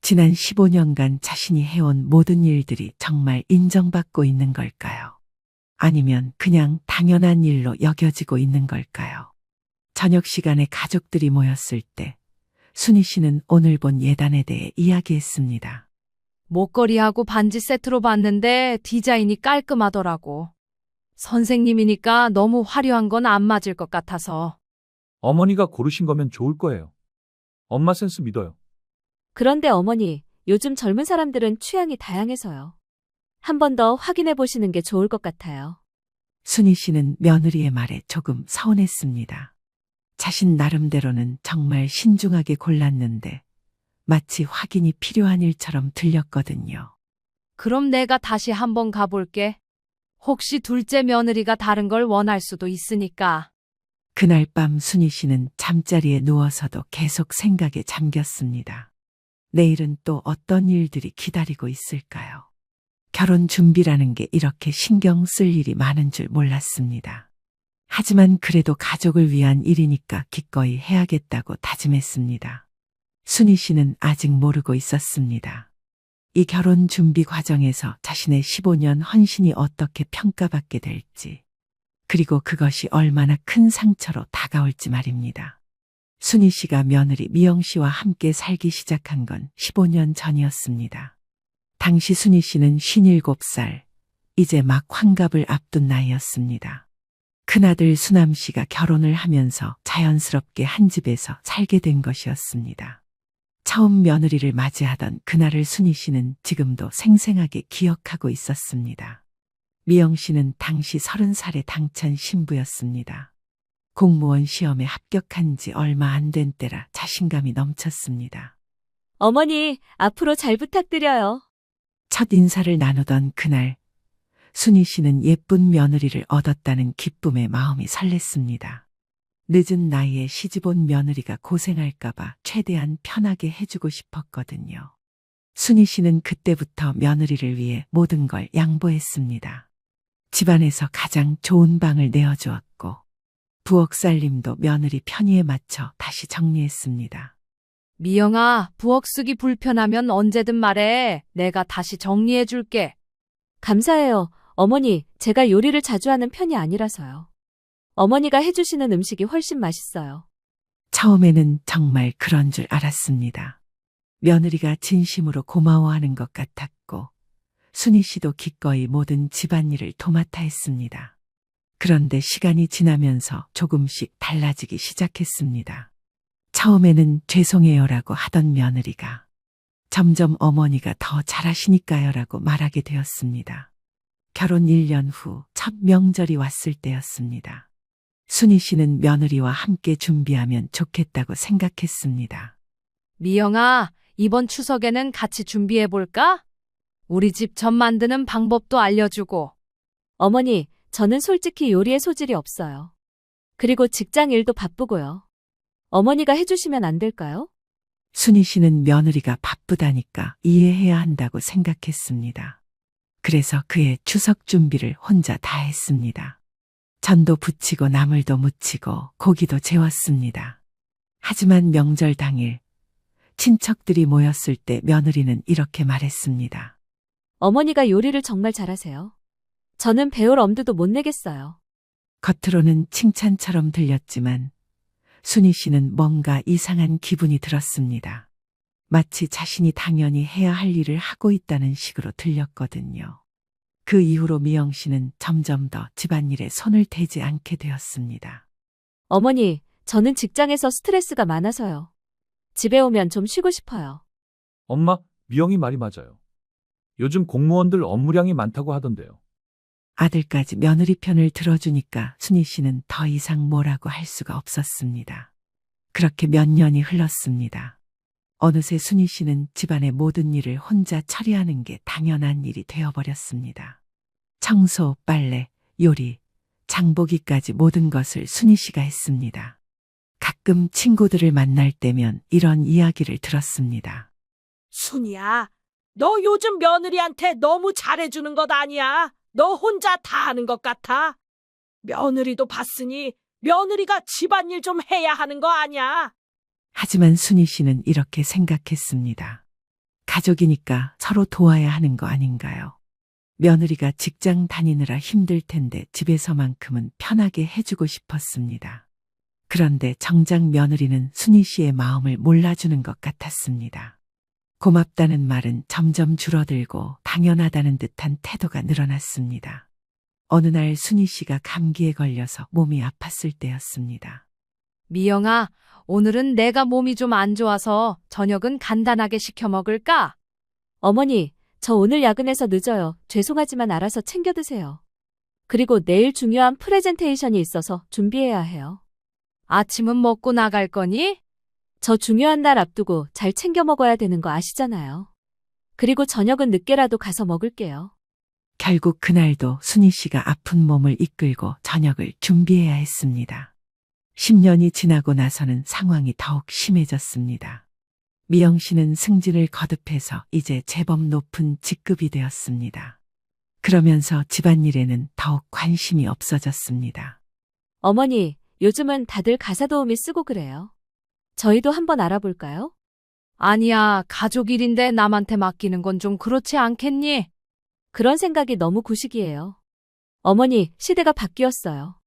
지난 15년간 자신이 해온 모든 일들이 정말 인정받고 있는 걸까요? 아니면 그냥 당연한 일로 여겨지고 있는 걸까요? 저녁 시간에 가족들이 모였을 때 순희 씨는 오늘 본 예단에 대해 이야기했습니다. 목걸이하고 반지 세트로 봤는데 디자인이 깔끔하더라고. 선생님이니까 너무 화려한 건 안 맞을 것 같아서. 어머니가 고르신 거면 좋을 거예요. 엄마 센스 믿어요. 그런데 어머니, 요즘 젊은 사람들은 취향이 다양해서요. 한 번 더 확인해 보시는 게 좋을 것 같아요. 순희 씨는 며느리의 말에 조금 서운했습니다. 자신 나름대로는 정말 신중하게 골랐는데 마치 확인이 필요한 일처럼 들렸거든요. 그럼 내가 다시 한번 가볼게. 혹시 둘째 며느리가 다른 걸 원할 수도 있으니까. 그날 밤 순희 씨는 잠자리에 누워서도 계속 생각에 잠겼습니다. 내일은 또 어떤 일들이 기다리고 있을까요? 결혼 준비라는 게 이렇게 신경 쓸 일이 많은 줄 몰랐습니다. 하지만 그래도 가족을 위한 일이니까 기꺼이 해야겠다고 다짐했습니다. 순희 씨는 아직 모르고 있었습니다. 이 결혼 준비 과정에서 자신의 15년 헌신이 어떻게 평가받게 될지, 그리고 그것이 얼마나 큰 상처로 다가올지 말입니다. 순희 씨가 며느리 미영 씨와 함께 살기 시작한 건 15년 전이었습니다. 당시 순희 씨는 57살, 이제 막 환갑을 앞둔 나이였습니다. 큰아들 수남 씨가 결혼을 하면서 자연스럽게 한 집에서 살게 된 것이었습니다. 처음 며느리를 맞이하던 그날을 순희 씨는 지금도 생생하게 기억하고 있었습니다. 미영 씨는 당시 30살의 당찬 신부였습니다. 공무원 시험에 합격한 지 얼마 안 된 때라 자신감이 넘쳤습니다. 어머니, 앞으로 잘 부탁드려요. 첫 인사를 나누던 그날, 순희 씨는 예쁜 며느리를 얻었다는 기쁨에 마음이 설렜습니다. 늦은 나이에 시집온 며느리가 고생할까봐 최대한 편하게 해주고 싶었거든요. 순희 씨는 그때부터 며느리를 위해 모든 걸 양보했습니다. 집안에서 가장 좋은 방을 내어주었고 부엌 살림도 며느리 편의에 맞춰 다시 정리했습니다. 미영아, 부엌 쓰기 불편하면 언제든 말해. 내가 다시 정리해 줄게. 감사해요. 어머니, 제가 요리를 자주 하는 편이 아니라서요. 어머니가 해주시는 음식이 훨씬 맛있어요. 처음에는 정말 그런 줄 알았습니다. 며느리가 진심으로 고마워하는 것 같았고, 순희 씨도 기꺼이 모든 집안일을 도맡아 했습니다. 그런데 시간이 지나면서 조금씩 달라지기 시작했습니다. 처음에는 죄송해요라고 하던 며느리가 점점 어머니가 더 잘하시니까요라고 말하게 되었습니다. 결혼 1년 후 첫 명절이 왔을 때였습니다. 순희 씨는 며느리와 함께 준비하면 좋겠다고 생각했습니다. 미영아, 이번 추석에는 같이 준비해 볼까? 우리 집 전 만드는 방법도 알려주고. 어머니, 저는 솔직히 요리에 소질이 없어요. 그리고 직장 일도 바쁘고요. 어머니가 해주시면 안 될까요? 순희 씨는 며느리가 바쁘다니까 이해해야 한다고 생각했습니다. 그래서 그의 추석 준비를 혼자 다 했습니다. 전도 부치고 나물도 무치고 고기도 재웠습니다. 하지만 명절 당일 친척들이 모였을 때 며느리는 이렇게 말했습니다. 어머니가 요리를 정말 잘하세요. 저는 배울 엄두도 못 내겠어요. 겉으로는 칭찬처럼 들렸지만 순희 씨는 뭔가 이상한 기분이 들었습니다. 마치 자신이 당연히 해야 할 일을 하고 있다는 식으로 들렸거든요. 그 이후로 미영 씨는 점점 더 집안일에 손을 대지 않게 되었습니다. 어머니, 저는 직장에서 스트레스가 많아서요. 집에 오면 좀 쉬고 싶어요. 엄마, 미영이 말이 맞아요. 요즘 공무원들 업무량이 많다고 하던데요. 아들까지 며느리 편을 들어주니까 순희 씨는 더 이상 뭐라고 할 수가 없었습니다. 그렇게 몇 년이 흘렀습니다. 어느새 순희 씨는 집안의 모든 일을 혼자 처리하는 게 당연한 일이 되어버렸습니다. 청소, 빨래, 요리, 장보기까지 모든 것을 순희 씨가 했습니다. 가끔 친구들을 만날 때면 이런 이야기를 들었습니다. 순이야, 너 요즘 며느리한테 너무 잘해주는 것 아니야? 너 혼자 다 하는 것 같아. 며느리도 봤으니 며느리가 집안일 좀 해야 하는 거 아니야? 하지만 순희 씨는 이렇게 생각했습니다. 가족이니까 서로 도와야 하는 거 아닌가요? 며느리가 직장 다니느라 힘들 텐데 집에서만큼은 편하게 해주고 싶었습니다. 그런데 정작 며느리는 순희 씨의 마음을 몰라주는 것 같았습니다. 고맙다는 말은 점점 줄어들고 당연하다는 듯한 태도가 늘어났습니다. 어느 날 순희 씨가 감기에 걸려서 몸이 아팠을 때였습니다. 미영아, 오늘은 내가 몸이 좀 안 좋아서 저녁은 간단하게 시켜 먹을까? 어머니, 저 오늘 야근해서 늦어요. 죄송하지만 알아서 챙겨 드세요. 그리고 내일 중요한 프레젠테이션이 있어서 준비해야 해요. 아침은 먹고 나갈 거니? 저 중요한 날 앞두고 잘 챙겨 먹어야 되는 거 아시잖아요. 그리고 저녁은 늦게라도 가서 먹을게요. 결국 그날도 순희 씨가 아픈 몸을 이끌고 저녁을 준비해야 했습니다. 10년이 지나고 나서는 상황이 더욱 심해졌습니다. 미영 씨는 승진을 거듭해서 이제 제법 높은 직급이 되었습니다. 그러면서 집안일에는 더욱 관심이 없어졌습니다. 어머니, 요즘은 다들 가사 도우미 쓰고 그래요. 저희도 한번 알아볼까요? 아니야, 가족 일인데 남한테 맡기는 건 좀 그렇지 않겠니? 그런 생각이 너무 구식이에요. 어머니, 시대가 바뀌었어요.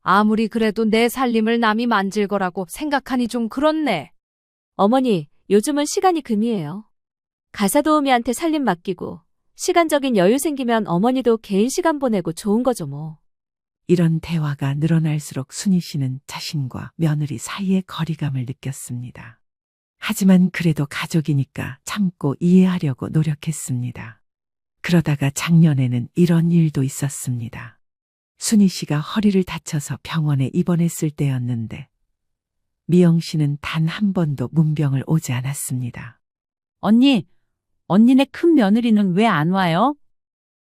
아무리 그래도 내 살림을 남이 만질 거라고 생각하니 좀 그렇네. 어머니, 요즘은 시간이 금이에요. 가사 도우미한테 살림 맡기고 시간적인 여유 생기면 어머니도 개인 시간 보내고 좋은 거죠 뭐. 이런 대화가 늘어날수록 순희 씨는 자신과 며느리 사이의 거리감을 느꼈습니다. 하지만 그래도 가족이니까 참고 이해하려고 노력했습니다. 그러다가 작년에는 이런 일도 있었습니다. 순희 씨가 허리를 다쳐서 병원에 입원했을 때였는데 미영 씨는 단 한 번도 문병을 오지 않았습니다. 언니네 큰 며느리는 왜 안 와요?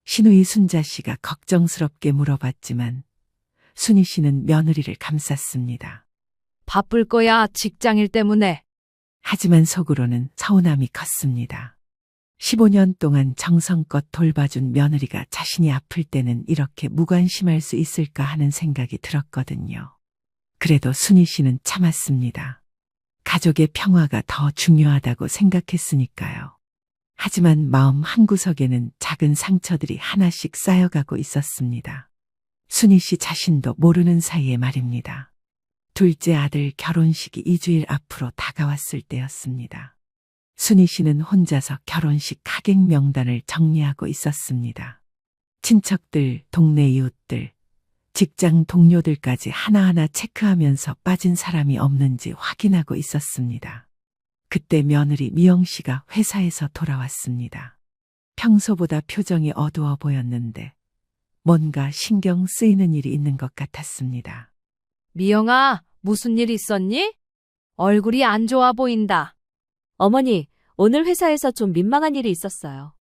시누이 순자 씨가 걱정스럽게 물어봤지만 순희 씨는 며느리를 감쌌습니다. 바쁠 거야, 직장일 때문에. 하지만 속으로는 서운함이 컸습니다. 15년 동안 정성껏 돌봐준 며느리가 자신이 아플 때는 이렇게 무관심할 수 있을까 하는 생각이 들었거든요. 그래도 순희 씨는 참았습니다. 가족의 평화가 더 중요하다고 생각했으니까요. 하지만 마음 한구석에는 작은 상처들이 하나씩 쌓여가고 있었습니다. 순희 씨 자신도 모르는 사이에 말입니다. 둘째 아들 결혼식이 2주일 앞으로 다가왔을 때였습니다. 순희 씨는 혼자서 결혼식 가객 명단을 정리하고 있었습니다. 친척들, 동네 이웃들, 직장 동료들까지 하나하나 체크하면서 빠진 사람이 없는지 확인하고 있었습니다. 그때 며느리 미영 씨가 회사에서 돌아왔습니다. 평소보다 표정이 어두워 보였는데 뭔가 신경 쓰이는 일이 있는 것 같았습니다. 미영아, 무슨 일 있었니? 얼굴이 안 좋아 보인다. 어머니, 오늘 회사에서 좀 민망한 일이 있었어요.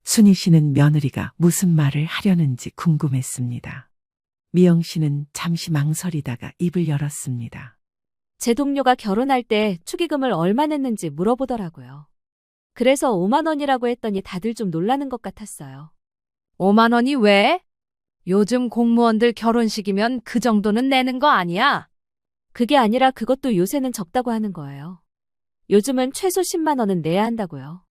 순희 씨는 며느리가 무슨 말을 하려는지 궁금했습니다. 미영 씨는 잠시 망설이다가 입을 열었습니다. 제 동료가 결혼할 때 축의금을 얼마 냈는지 물어보더라고요. 그래서 5만 원이라고 했더니 다들 좀 놀라는 것 같았어요. 5만 원이 왜? 요즘 공무원들 결혼식이면 그 정도는 내는 거 아니야? 그게 아니라 그것도 요새는 적다고 하는 거예요. 요즘은 최소 10만 원은 내야 한다고요.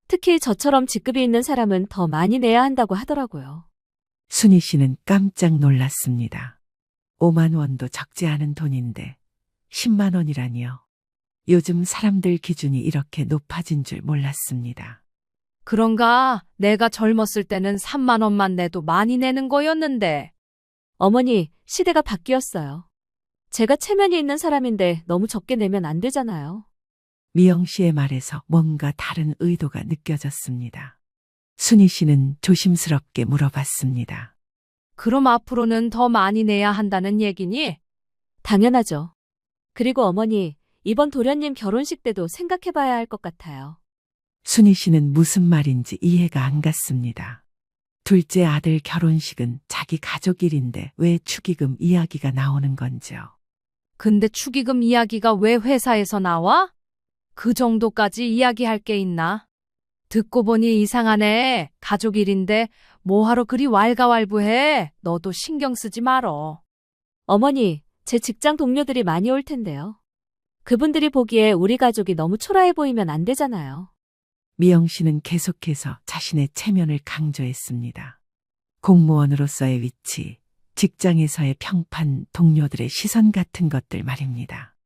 특히 저처럼 직급이 있는 사람은 더 많이 내야 한다고 하더라고요. 순희 씨는 깜짝 놀랐습니다. 5만 원도 적지 않은 돈인데 10만 원이라니요. 요즘 사람들 기준이 이렇게 높아진 줄 몰랐습니다. 그런가? 내가 젊었을 때는 3만 원만 내도 많이 내는 거였는데. 어머니, 시대가 바뀌었어요. 제가 체면이 있는 사람인데 너무 적게 내면 안 되잖아요. 미영 씨의 말에서 뭔가 다른 의도가 느껴졌습니다. 순희 씨는 조심스럽게 물어봤습니다. 그럼 앞으로는 더 많이 내야 한다는 얘기니? 당연하죠. 그리고 어머니, 이번 도련님 결혼식 때도 생각해봐야 할 것 같아요. 순희 씨는 무슨 말인지 이해가 안 갔습니다. 둘째 아들 결혼식은 자기 가족 일인데 왜 축의금 이야기가 나오는 건지요. 근데 축의금 이야기가 왜 회사에서 나와? 그 정도까지 이야기할 게 있나? 듣고 보니 이상하네. 가족 일인데 뭐하러 그리 왈가왈부해. 너도 신경 쓰지 말어. 어머니, 제 직장 동료들이 많이 올 텐데요. 그분들이 보기에 우리 가족이 너무 초라해 보이면 안 되잖아요. 미영 씨는 계속해서 자신의 체면을 강조했습니다. 공무원으로서의 위치, 직장에서의 평판, 동료들의 시선 같은 것들 말입니다.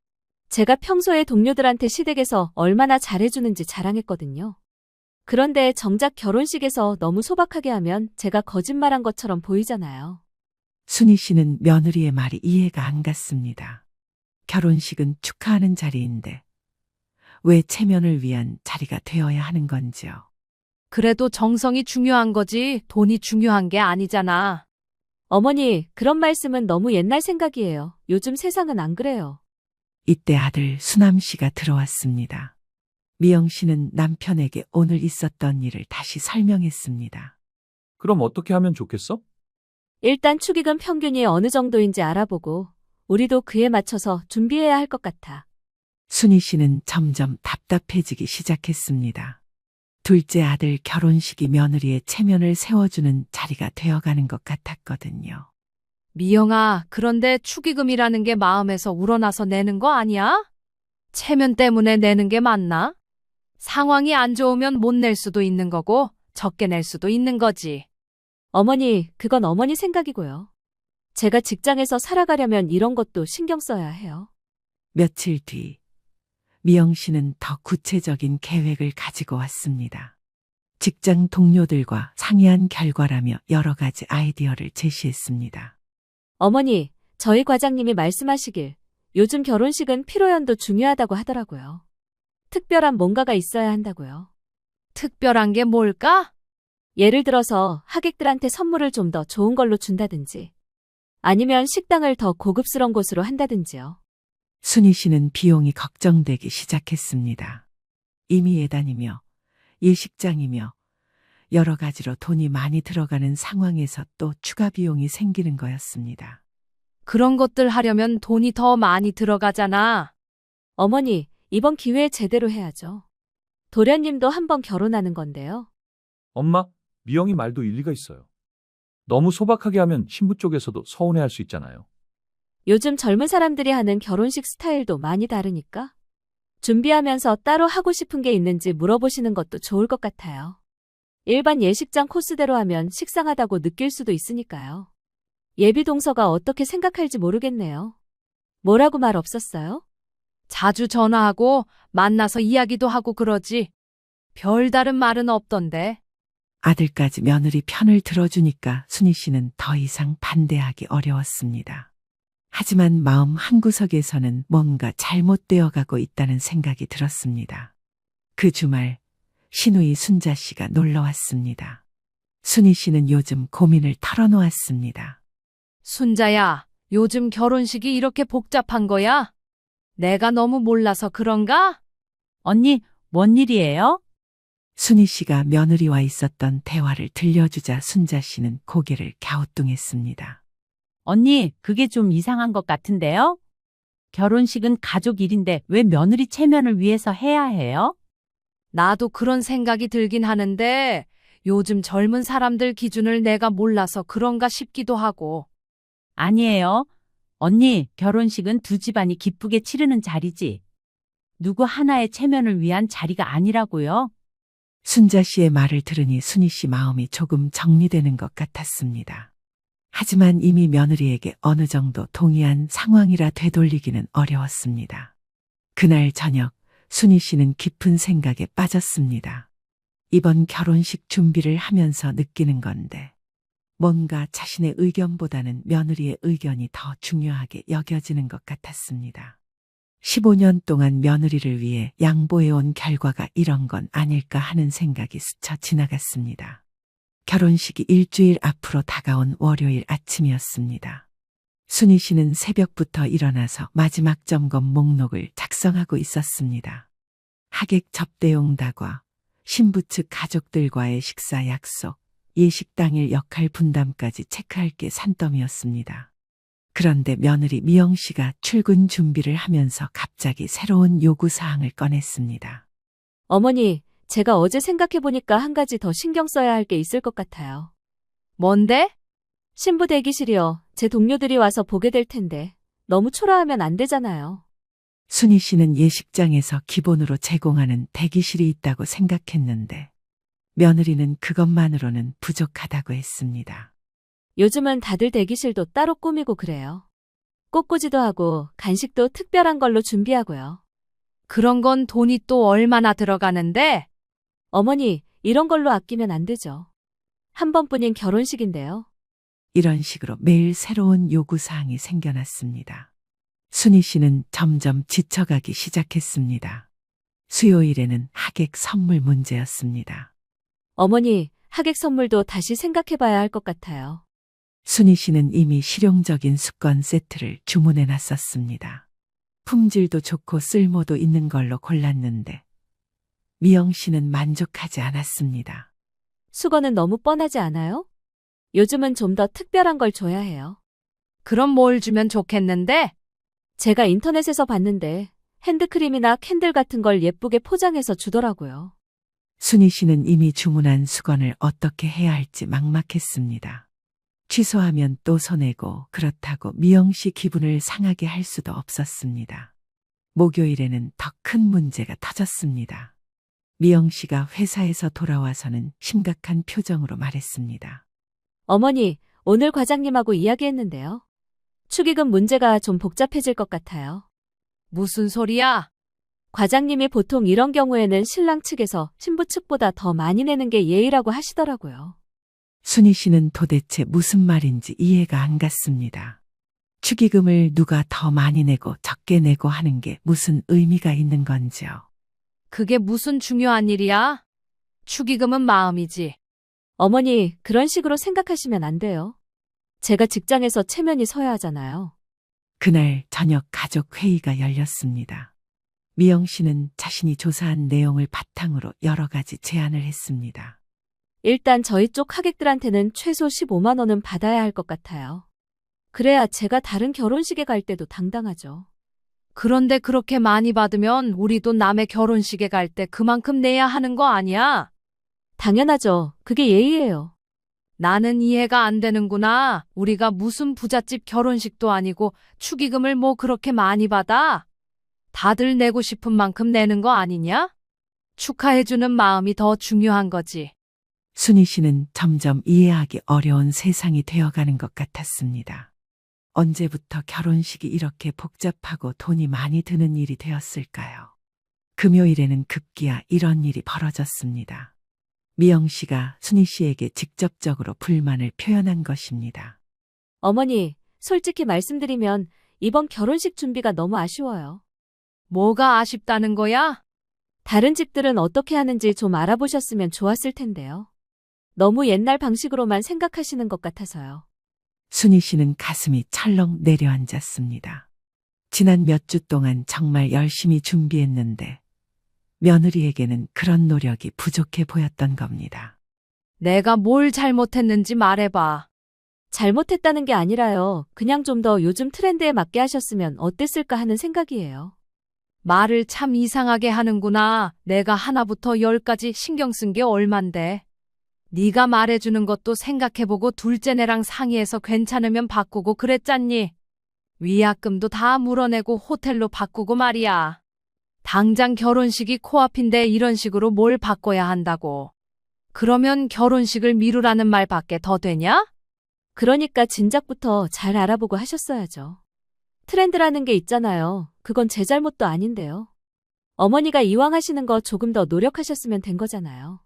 제가 평소에 동료들한테 시댁에서 얼마나 잘해주는지 자랑했거든요. 그런데 정작 결혼식에서 너무 소박하게 하면 제가 거짓말한 것처럼 보이잖아요. 순희 씨는 며느리의 말이 이해가 안 갔습니다. 결혼식은 축하하는 자리인데 왜 체면을 위한 자리가 되어야 하는 건지요. 그래도 정성이 중요한 거지 돈이 중요한 게 아니잖아. 어머니, 그런 말씀은 너무 옛날 생각이에요. 요즘 세상은 안 그래요. 이때 아들 수남 씨가 들어왔습니다. 미영 씨는 남편에게 오늘 있었던 일을 다시 설명했습니다. 그럼 어떻게 하면 좋겠어? 일단 축의금 평균이 어느 정도인지 알아보고 우리도 그에 맞춰서 준비해야 할 것 같아. 순희 씨는 점점 답답해지기 시작했습니다. 둘째 아들 결혼식이 며느리의 체면을 세워주는 자리가 되어가는 것 같았거든요. 미영아, 그런데 축의금이라는 게 마음에서 우러나서 내는 거 아니야? 체면 때문에 내는 게 맞나? 상황이 안 좋으면 못 낼 수도 있는 거고 적게 낼 수도 있는 거지. 어머니, 그건 어머니 생각이고요. 제가 직장에서 살아가려면 이런 것도 신경 써야 해요. 며칠 뒤 미영 씨는 더 구체적인 계획을 가지고 왔습니다. 직장 동료들과 상의한 결과라며 여러 가지 아이디어를 제시했습니다. 어머니, 저희 과장님이 말씀하시길 요즘 결혼식은 피로연도 중요하다고 하더라고요. 특별한 뭔가가 있어야 한다고요. 특별한 게 뭘까? 예를 들어서 하객들한테 선물을 좀 더 좋은 걸로 준다든지 아니면 식당을 더 고급스러운 곳으로 한다든지요. 순희 씨는 비용이 걱정되기 시작했습니다. 이미 예단이며 예식장이며 여러 가지로 돈이 많이 들어가는 상황에서 또 추가 비용이 생기는 거였습니다. 그런 것들 하려면 돈이 더 많이 들어가잖아. 어머니, 이번 기회에 제대로 해야죠. 도련님도 한번 결혼하는 건데요. 엄마, 미영이 말도 일리가 있어요. 너무 소박하게 하면 신부 쪽에서도 서운해할 수 있잖아요. 요즘 젊은 사람들이 하는 결혼식 스타일도 많이 다르니까 준비하면서 따로 하고 싶은 게 있는지 물어보시는 것도 좋을 것 같아요. 일반 예식장 코스대로 하면 식상하다고 느낄 수도 있으니까요. 예비 동서가 어떻게 생각할지 모르겠네요. 뭐라고 말 없었어요? 자주 전화하고 만나서 이야기도 하고 그러지. 별다른 말은 없던데. 아들까지 며느리 편을 들어주니까 순희 씨는 더 이상 반대하기 어려웠습니다. 하지만 마음 한구석에서는 뭔가 잘못되어 가고 있다는 생각이 들었습니다. 그 주말 시누이 순자 씨가 놀러 왔습니다. 순희 씨는 요즘 고민을 털어놓았습니다. 순자야, 요즘 결혼식이 이렇게 복잡한 거야? 내가 너무 몰라서 그런가? 언니, 뭔 일이에요? 순희 씨가 며느리와 있었던 대화를 들려주자 순자 씨는 고개를 갸우뚱했습니다. 언니, 그게 좀 이상한 것 같은데요? 결혼식은 가족 일인데 왜 며느리 체면을 위해서 해야 해요? 나도 그런 생각이 들긴 하는데 요즘 젊은 사람들 기준을 내가 몰라서 그런가 싶기도 하고. 아니에요. 언니, 결혼식은 두 집안이 기쁘게 치르는 자리지. 누구 하나의 체면을 위한 자리가 아니라고요. 순자 씨의 말을 들으니 순희 씨 마음이 조금 정리되는 것 같았습니다. 하지만 이미 며느리에게 어느 정도 동의한 상황이라 되돌리기는 어려웠습니다. 그날 저녁 순희 씨는 깊은 생각에 빠졌습니다. 이번 결혼식 준비를 하면서 느끼는 건데 뭔가 자신의 의견보다는 며느리의 의견이 더 중요하게 여겨지는 것 같았습니다. 15년 동안 며느리를 위해 양보해온 결과가 이런 건 아닐까 하는 생각이 스쳐 지나갔습니다. 결혼식이 일주일 앞으로 다가온 월요일 아침이었습니다. 순희 씨는 새벽부터 일어나서 마지막 점검 목록을 작성하고 있었습니다. 하객 접대용 다과, 신부 측 가족들과의 식사 약속, 예식 당일 역할 분담까지 체크할 게 산더미였습니다. 그런데 며느리 미영 씨가 출근 준비를 하면서 갑자기 새로운 요구사항을 꺼냈습니다. 어머니, 제가 어제 생각해보니까 한 가지 더 신경 써야 할 게 있을 것 같아요. 뭔데? 신부 대기실이요. 제 동료들이 와서 보게 될 텐데 너무 초라하면 안 되잖아요. 순희 씨는 예식장에서 기본으로 제공하는 대기실이 있다고 생각했는데 며느리는 그것만으로는 부족하다고 했습니다. 요즘은 다들 대기실도 따로 꾸미고 그래요. 꽃꽂이도 하고 간식도 특별한 걸로 준비하고요. 그런 건 돈이 또 얼마나 들어가는데? 어머니, 이런 걸로 아끼면 안 되죠. 한 번뿐인 결혼식인데요. 이런 식으로 매일 새로운 요구사항이 생겨났습니다. 순희 씨는 점점 지쳐가기 시작했습니다. 수요일에는 하객 선물 문제였습니다. 어머니, 하객 선물도 다시 생각해봐야 할 것 같아요. 순희 씨는 이미 실용적인 수건 세트를 주문해 놨었습니다. 품질도 좋고 쓸모도 있는 걸로 골랐는데 미영 씨는 만족하지 않았습니다. 수건은 너무 뻔하지 않아요? 요즘은 좀 더 특별한 걸 줘야 해요. 그럼 뭘 주면 좋겠는데? 제가 인터넷에서 봤는데 핸드크림이나 캔들 같은 걸 예쁘게 포장해서 주더라고요. 순희 씨는 이미 주문한 수건을 어떻게 해야 할지 막막했습니다. 취소하면 또 손해고 그렇다고 미영 씨 기분을 상하게 할 수도 없었습니다. 목요일에는 더 큰 문제가 터졌습니다. 미영 씨가 회사에서 돌아와서는 심각한 표정으로 말했습니다. 어머니, 오늘 과장님하고 이야기했는데요. 축의금 문제가 좀 복잡해질 것 같아요. 무슨 소리야? 과장님이 보통 이런 경우에는 신랑 측에서 신부 측보다 더 많이 내는 게 예의라고 하시더라고요. 순희 씨는 도대체 무슨 말인지 이해가 안 갔습니다. 축의금을 누가 더 많이 내고 적게 내고 하는 게 무슨 의미가 있는 건지요. 그게 무슨 중요한 일이야? 축의금은 마음이지. 어머니, 그런 식으로 생각하시면 안 돼요. 제가 직장에서 체면이 서야 하잖아요. 그날 저녁 가족 회의가 열렸습니다. 미영 씨는 자신이 조사한 내용을 바탕으로 여러 가지 제안을 했습니다. 일단 저희 쪽 하객들한테는 최소 15만 원은 받아야 할 것 같아요. 그래야 제가 다른 결혼식에 갈 때도 당당하죠. 그런데 그렇게 많이 받으면 우리도 남의 결혼식에 갈 때 그만큼 내야 하는 거 아니야? 당연하죠. 그게 예의예요. 나는 이해가 안 되는구나. 우리가 무슨 부잣집 결혼식도 아니고 축의금을 뭐 그렇게 많이 받아? 다들 내고 싶은 만큼 내는 거 아니냐? 축하해주는 마음이 더 중요한 거지. 순희 씨는 점점 이해하기 어려운 세상이 되어가는 것 같았습니다. 언제부터 결혼식이 이렇게 복잡하고 돈이 많이 드는 일이 되었을까요? 금요일에는 급기야 이런 일이 벌어졌습니다. 미영 씨가 순희 씨에게 직접적으로 불만을 표현한 것입니다. 어머니, 솔직히 말씀드리면 이번 결혼식 준비가 너무 아쉬워요. 뭐가 아쉽다는 거야? 다른 집들은 어떻게 하는지 좀 알아보셨으면 좋았을 텐데요. 너무 옛날 방식으로만 생각하시는 것 같아서요. 순희 씨는 가슴이 철렁 내려앉았습니다. 지난 몇 주 동안 정말 열심히 준비했는데 며느리에게는 그런 노력이 부족해 보였던 겁니다. 내가 뭘 잘못했는지 말해봐. 잘못했다는 게 아니라요. 그냥 좀 더 요즘 트렌드에 맞게 하셨으면 어땠을까 하는 생각이에요. 말을 참 이상하게 하는구나. 내가 하나부터 열까지 신경 쓴 게 얼만데. 네가 말해주는 것도 생각해보고 둘째네랑 상의해서 괜찮으면 바꾸고 그랬잖니. 위약금도 다 물어내고 호텔로 바꾸고 말이야. 당장 결혼식이 코앞인데 이런 식으로 뭘 바꿔야 한다고. 그러면 결혼식을 미루라는 말밖에 더 되냐? 그러니까 진작부터 잘 알아보고 하셨어야죠. 트렌드라는 게 있잖아요. 그건 제 잘못도 아닌데요. 어머니가 이왕 하시는 거 조금 더 노력하셨으면 된 거잖아요.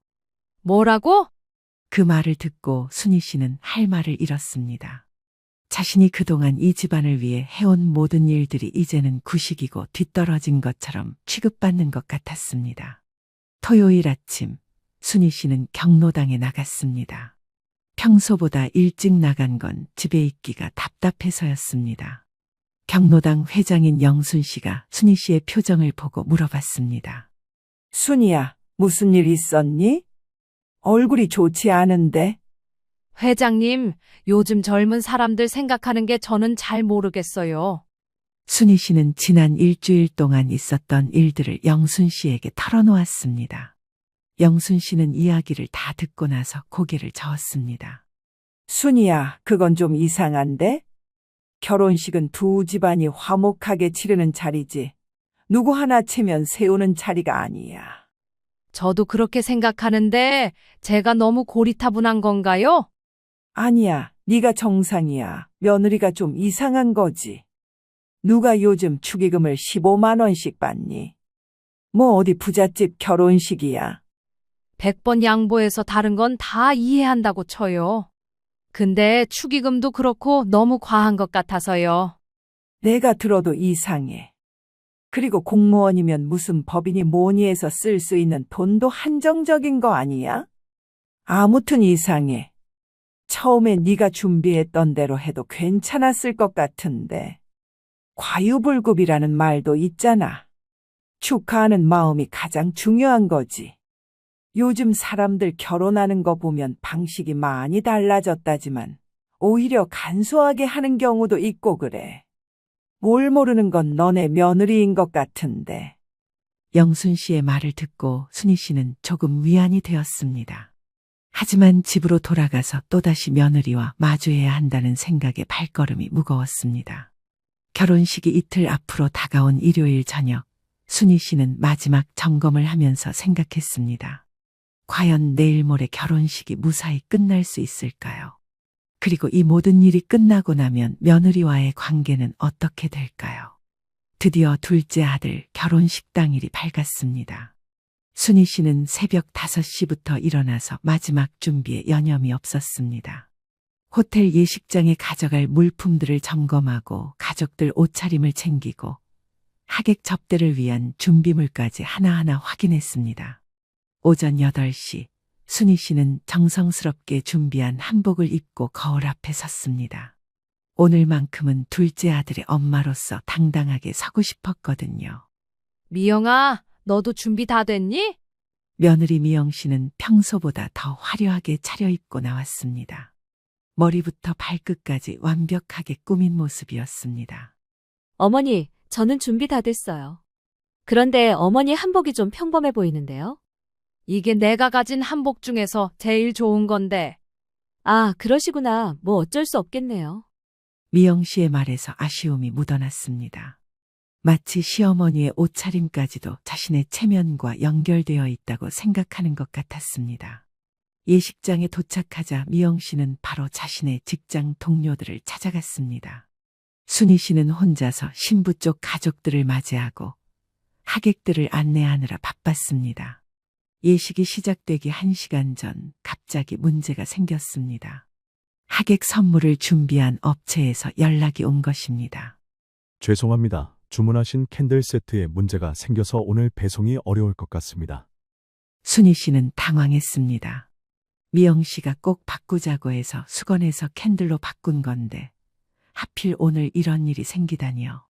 뭐라고? 그 말을 듣고 순희 씨는 할 말을 잃었습니다. 자신이 그동안 이 집안을 위해 해온 모든 일들이 이제는 구식이고 뒤떨어진 것처럼 취급받는 것 같았습니다. 토요일 아침, 순희 씨는 경로당에 나갔습니다. 평소보다 일찍 나간 건 집에 있기가 답답해서였습니다. 경로당 회장인 영순 씨가 순희 씨의 표정을 보고 물어봤습니다. 순이야, 무슨 일 있었니? 얼굴이 좋지 않은데? 회장님, 요즘 젊은 사람들 생각하는 게 저는 잘 모르겠어요. 순희 씨는 지난 일주일 동안 있었던 일들을 영순 씨에게 털어놓았습니다. 영순 씨는 이야기를 다 듣고 나서 고개를 저었습니다. 순이야, 그건 좀 이상한데? 결혼식은 두 집안이 화목하게 치르는 자리지. 누구 하나 치면 세우는 자리가 아니야. 저도 그렇게 생각하는데 제가 너무 고리타분한 건가요? 아니야, 네가 정상이야. 며느리가 좀 이상한 거지. 누가 요즘 축의금을 15만 원씩 받니? 뭐 어디 부잣집 결혼식이야. 100번 양보해서 다른 건 다 이해한다고 쳐요. 근데 축의금도 그렇고 너무 과한 것 같아서요. 내가 들어도 이상해. 그리고 공무원이면 무슨 법인이 뭐니 해서 쓸 수 있는 돈도 한정적인 거 아니야? 아무튼 이상해. 처음에 네가 준비했던 대로 해도 괜찮았을 것 같은데. 과유불급이라는 말도 있잖아. 축하하는 마음이 가장 중요한 거지. 요즘 사람들 결혼하는 거 보면 방식이 많이 달라졌다지만 오히려 간소하게 하는 경우도 있고 그래. 뭘 모르는 건 너네 며느리인 것 같은데. 영순 씨의 말을 듣고 순희 씨는 조금 위안이 되었습니다. 하지만 집으로 돌아가서 또다시 며느리와 마주해야 한다는 생각에 발걸음이 무거웠습니다. 결혼식이 이틀 앞으로 다가온 일요일 저녁, 순희 씨는 마지막 점검을 하면서 생각했습니다. 과연 내일 모레 결혼식이 무사히 끝날 수 있을까요? 그리고 이 모든 일이 끝나고 나면 며느리와의 관계는 어떻게 될까요? 드디어 둘째 아들 결혼식 당일이 밝았습니다. 순희 씨는 새벽 5시부터 일어나서 마지막 준비에 여념이 없었습니다. 호텔 예식장에 가져갈 물품들을 점검하고 가족들 옷차림을 챙기고 하객 접대를 위한 준비물까지 하나하나 확인했습니다. 오전 8시, 순희 씨는 정성스럽게 준비한 한복을 입고 거울 앞에 섰습니다. 오늘만큼은 둘째 아들의 엄마로서 당당하게 서고 싶었거든요. 미영아, 너도 준비 다 됐니? 며느리 미영 씨는 평소보다 더 화려하게 차려입고 나왔습니다. 머리부터 발끝까지 완벽하게 꾸민 모습이었습니다. 어머니, 저는 준비 다 됐어요. 그런데 어머니 한복이 좀 평범해 보이는데요? 이게 내가 가진 한복 중에서 제일 좋은 건데. 아, 그러시구나. 뭐 어쩔 수 없겠네요. 미영 씨의 말에서 아쉬움이 묻어났습니다. 마치 시어머니의 옷차림까지도 자신의 체면과 연결되어 있다고 생각하는 것 같았습니다. 예식장에 도착하자 미영 씨는 바로 자신의 직장 동료들을 찾아갔습니다. 순희 씨는 혼자서 신부 쪽 가족들을 맞이하고 하객들을 안내하느라 바빴습니다. 예식이 시작되기 1시간 전 갑자기 문제가 생겼습니다. 하객 선물을 준비한 업체에서 연락이 온 것입니다. 죄송합니다. 주문하신 캔들 세트에 문제가 생겨서 오늘 배송이 어려울 것 같습니다. 순희 씨는 당황했습니다. 미영 씨가 꼭 바꾸자고 해서 수건에서 캔들로 바꾼 건데 하필 오늘 이런 일이 생기다니요.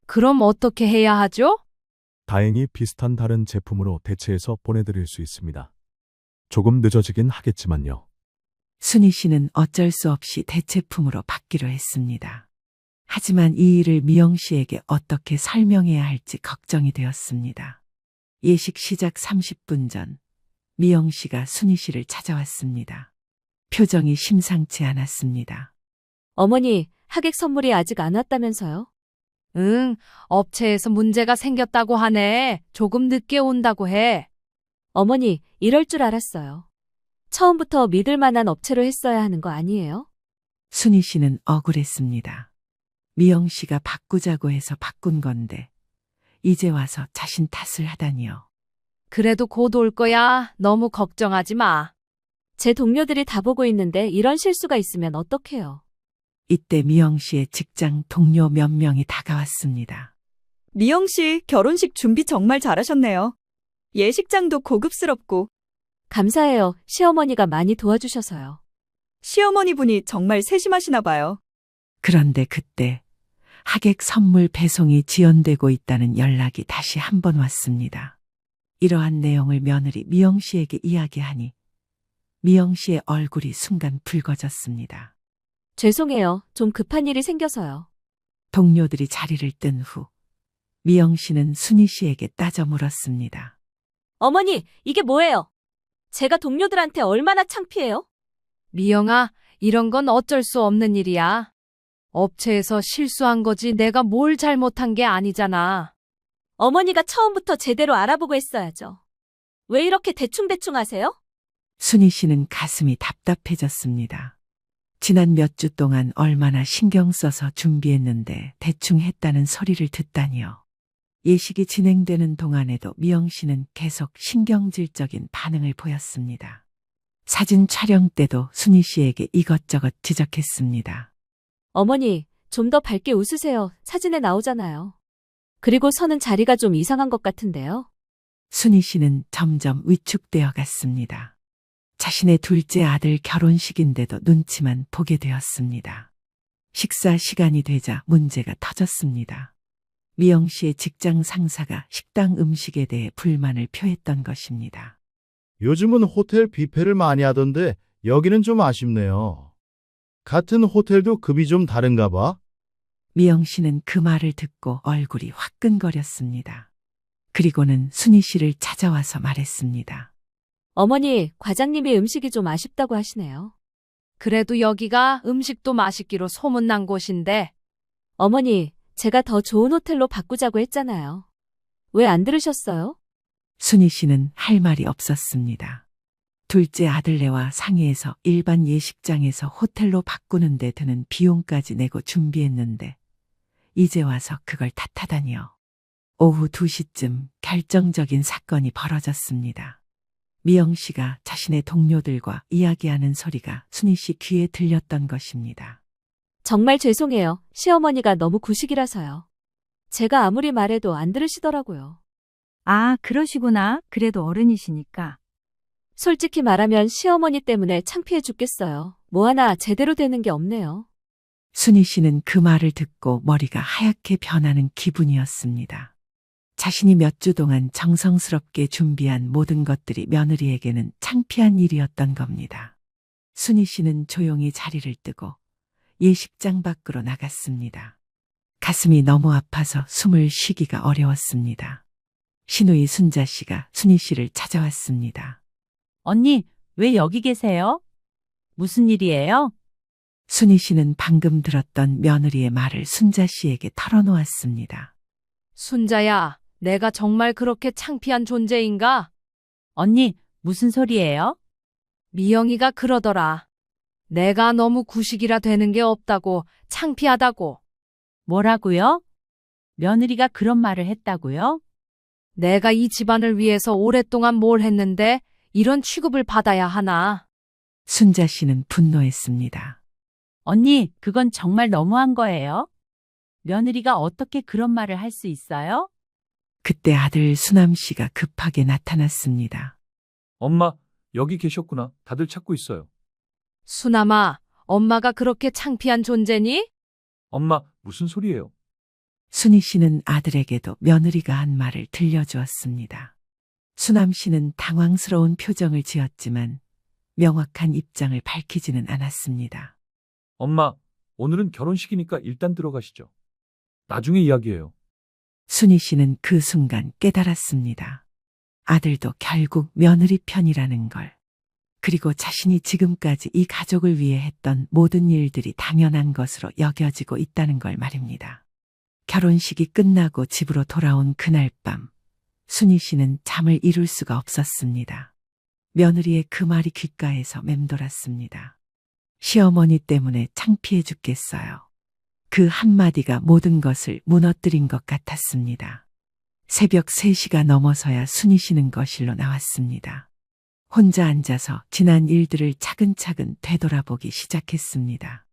그럼 어떻게 해야 하죠? 다행히 비슷한 다른 제품으로 대체해서 보내드릴 수 있습니다. 조금 늦어지긴 하겠지만요. 순희 씨는 어쩔 수 없이 대체품으로 받기로 했습니다. 하지만 이 일을 미영 씨에게 어떻게 설명해야 할지 걱정이 되었습니다. 예식 시작 30분 전 미영 씨가 순희 씨를 찾아왔습니다. 표정이 심상치 않았습니다. 어머니, 하객 선물이 아직 안 왔다면서요? 응, 업체에서 문제가 생겼다고 하네. 조금 늦게 온다고 해. 어머니, 이럴 줄 알았어요. 처음부터 믿을 만한 업체로 했어야 하는 거 아니에요? 순희 씨는 억울했습니다. 미영 씨가 바꾸자고 해서 바꾼 건데 이제 와서 자신 탓을 하다니요. 그래도 곧 올 거야. 너무 걱정하지 마. 제 동료들이 다 보고 있는데 이런 실수가 있으면 어떡해요? 이때 미영 씨의 직장 동료 몇 명이 다가왔습니다. 미영 씨, 결혼식 준비 정말 잘하셨네요. 예식장도 고급스럽고. 감사해요. 시어머니가 많이 도와주셔서요. 시어머니 분이 정말 세심하시나 봐요. 그런데 그때 하객 선물 배송이 지연되고 있다는 연락이 다시 한 번 왔습니다. 이러한 내용을 며느리 미영 씨에게 이야기하니 미영 씨의 얼굴이 순간 붉어졌습니다. 죄송해요. 좀 급한 일이 생겨서요. 동료들이 자리를 뜬 후 미영 씨는 순희 씨에게 따져 물었습니다. 어머니, 이게 뭐예요? 제가 동료들한테 얼마나 창피해요? 미영아, 이런 건 어쩔 수 없는 일이야. 업체에서 실수한 거지 내가 뭘 잘못한 게 아니잖아. 어머니가 처음부터 제대로 알아보고 했어야죠. 왜 이렇게 대충대충 하세요? 순희 씨는 가슴이 답답해졌습니다. 지난 몇 주 동안 얼마나 신경 써서 준비했는데 대충 했다는 소리를 듣다니요. 예식이 진행되는 동안에도 미영 씨는 계속 신경질적인 반응을 보였습니다. 사진 촬영 때도 순희 씨에게 이것저것 지적했습니다. 어머니, 좀 더 밝게 웃으세요. 사진에 나오잖아요. 그리고 서는 자리가 좀 이상한 것 같은데요. 순희 씨는 점점 위축되어 갔습니다. 자신의 둘째 아들 결혼식인데도 눈치만 보게 되었습니다. 식사 시간이 되자 문제가 터졌습니다. 미영 씨의 직장 상사가 식당 음식에 대해 불만을 표했던 것입니다. 요즘은 호텔 뷔페를 많이 하던데 여기는 좀 아쉽네요. 같은 호텔도 급이 좀 다른가 봐? 미영 씨는 그 말을 듣고 얼굴이 화끈거렸습니다. 그리고는 순희 씨를 찾아와서 말했습니다. 어머니, 과장님이 음식이 좀 아쉽다고 하시네요. 그래도 여기가 음식도 맛있기로 소문난 곳인데. 어머니, 제가 더 좋은 호텔로 바꾸자고 했잖아요. 왜 안 들으셨어요? 순희 씨는 할 말이 없었습니다. 둘째 아들네와 상의해서 일반 예식장에서 호텔로 바꾸는 데 드는 비용까지 내고 준비했는데 이제 와서 그걸 탓하다니요. 오후 2시쯤 결정적인 사건이 벌어졌습니다. 미영 씨가 자신의 동료들과 이야기하는 소리가 순희 씨 귀에 들렸던 것입니다. 정말 죄송해요. 시어머니가 너무 구식이라서요. 제가 아무리 말해도 안 들으시더라고요. 아, 그러시구나. 그래도 어른이시니까. 솔직히 말하면 시어머니 때문에 창피해 죽겠어요. 뭐 하나 제대로 되는 게 없네요. 순희 씨는 그 말을 듣고 머리가 하얗게 변하는 기분이었습니다. 자신이 몇 주 동안 정성스럽게 준비한 모든 것들이 며느리에게는 창피한 일이었던 겁니다. 순희 씨는 조용히 자리를 뜨고 예식장 밖으로 나갔습니다. 가슴이 너무 아파서 숨을 쉬기가 어려웠습니다. 시누이 순자 씨가 순희 씨를 찾아왔습니다. 언니, 왜 여기 계세요? 무슨 일이에요? 순희 씨는 방금 들었던 며느리의 말을 순자 씨에게 털어놓았습니다. 순자야, 내가 정말 그렇게 창피한 존재인가? 언니, 무슨 소리예요? 미영이가 그러더라. 내가 너무 구식이라 되는 게 없다고, 창피하다고. 뭐라고요? 며느리가 그런 말을 했다고요? 내가 이 집안을 위해서 오랫동안 뭘 했는데 이런 취급을 받아야 하나. 순자 씨는 분노했습니다. 언니, 그건 정말 너무한 거예요? 며느리가 어떻게 그런 말을 할 수 있어요? 그때 아들 수남 씨가 급하게 나타났습니다. 엄마, 여기 계셨구나. 다들 찾고 있어요. 수남아, 엄마가 그렇게 창피한 존재니? 엄마, 무슨 소리예요? 순희 씨는 아들에게도 며느리가 한 말을 들려주었습니다. 수남 씨는 당황스러운 표정을 지었지만 명확한 입장을 밝히지는 않았습니다. 엄마, 오늘은 결혼식이니까 일단 들어가시죠. 나중에 이야기해요. 순희 씨는 그 순간 깨달았습니다. 아들도 결국 며느리 편이라는 걸. 그리고 자신이 지금까지 이 가족을 위해 했던 모든 일들이 당연한 것으로 여겨지고 있다는 걸 말입니다. 결혼식이 끝나고 집으로 돌아온 그날 밤, 순희 씨는 잠을 이룰 수가 없었습니다. 며느리의 그 말이 귓가에서 맴돌았습니다. 시어머니 때문에 창피해 죽겠어요. 그 한마디가 모든 것을 무너뜨린 것 같았습니다. 새벽 3시가 넘어서야 순희 씨는 거실로 나왔습니다. 혼자 앉아서 지난 일들을 차근차근 되돌아보기 시작했습니다.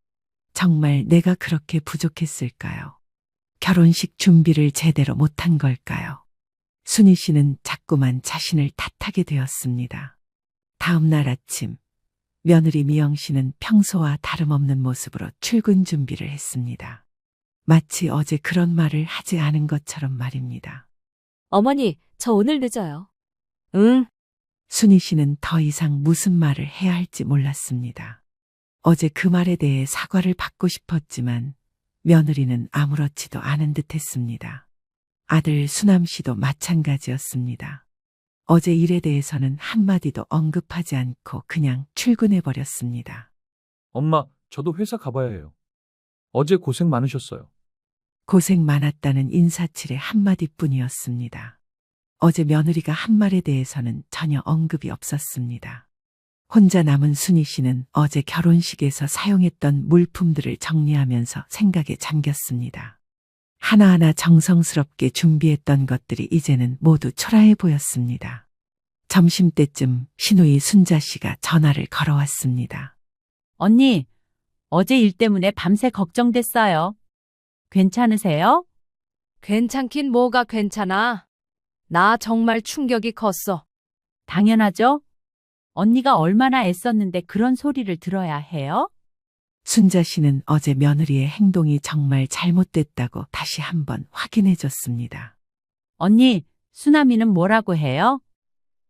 정말 내가 그렇게 부족했을까요? 결혼식 준비를 제대로 못한 걸까요? 순희 씨는 자꾸만 자신을 탓하게 되었습니다. 다음 날 아침, 며느리 미영 씨는 평소와 다름없는 모습으로 출근 준비를 했습니다. 마치 어제 그런 말을 하지 않은 것처럼 말입니다. 어머니, 저 오늘 늦어요. 응. 순희 씨는 더 이상 무슨 말을 해야 할지 몰랐습니다. 어제 그 말에 대해 사과를 받고 싶었지만 며느리는 아무렇지도 않은 듯 했습니다. 아들 수남 씨도 마찬가지였습니다. 어제 일에 대해서는 한마디도 언급하지 않고 그냥 출근해 버렸습니다. 엄마, 저도 회사 가봐야 해요. 어제 고생 많으셨어요. 고생 많았다는 인사칠의 한마디뿐이었습니다. 어제 며느리가 한 말에 대해서는 전혀 언급이 없었습니다. 혼자 남은 순희 씨는 어제 결혼식에서 사용했던 물품들을 정리하면서 생각에 잠겼습니다. 하나하나 정성스럽게 준비했던 것들이 이제는 모두 초라해 보였습니다. 점심때쯤 신우이 순자 씨가 전화를 걸어왔습니다. 언니, 어제 일 때문에 밤새 걱정됐어요. 괜찮으세요? 괜찮긴 뭐가 괜찮아. 나 정말 충격이 컸어. 당연하죠. 언니가 얼마나 애썼는데 그런 소리를 들어야 해요? 순자 씨는 어제 며느리의 행동이 정말 잘못됐다고 다시 한번 확인해 줬습니다. 언니, 수남이는 뭐라고 해요?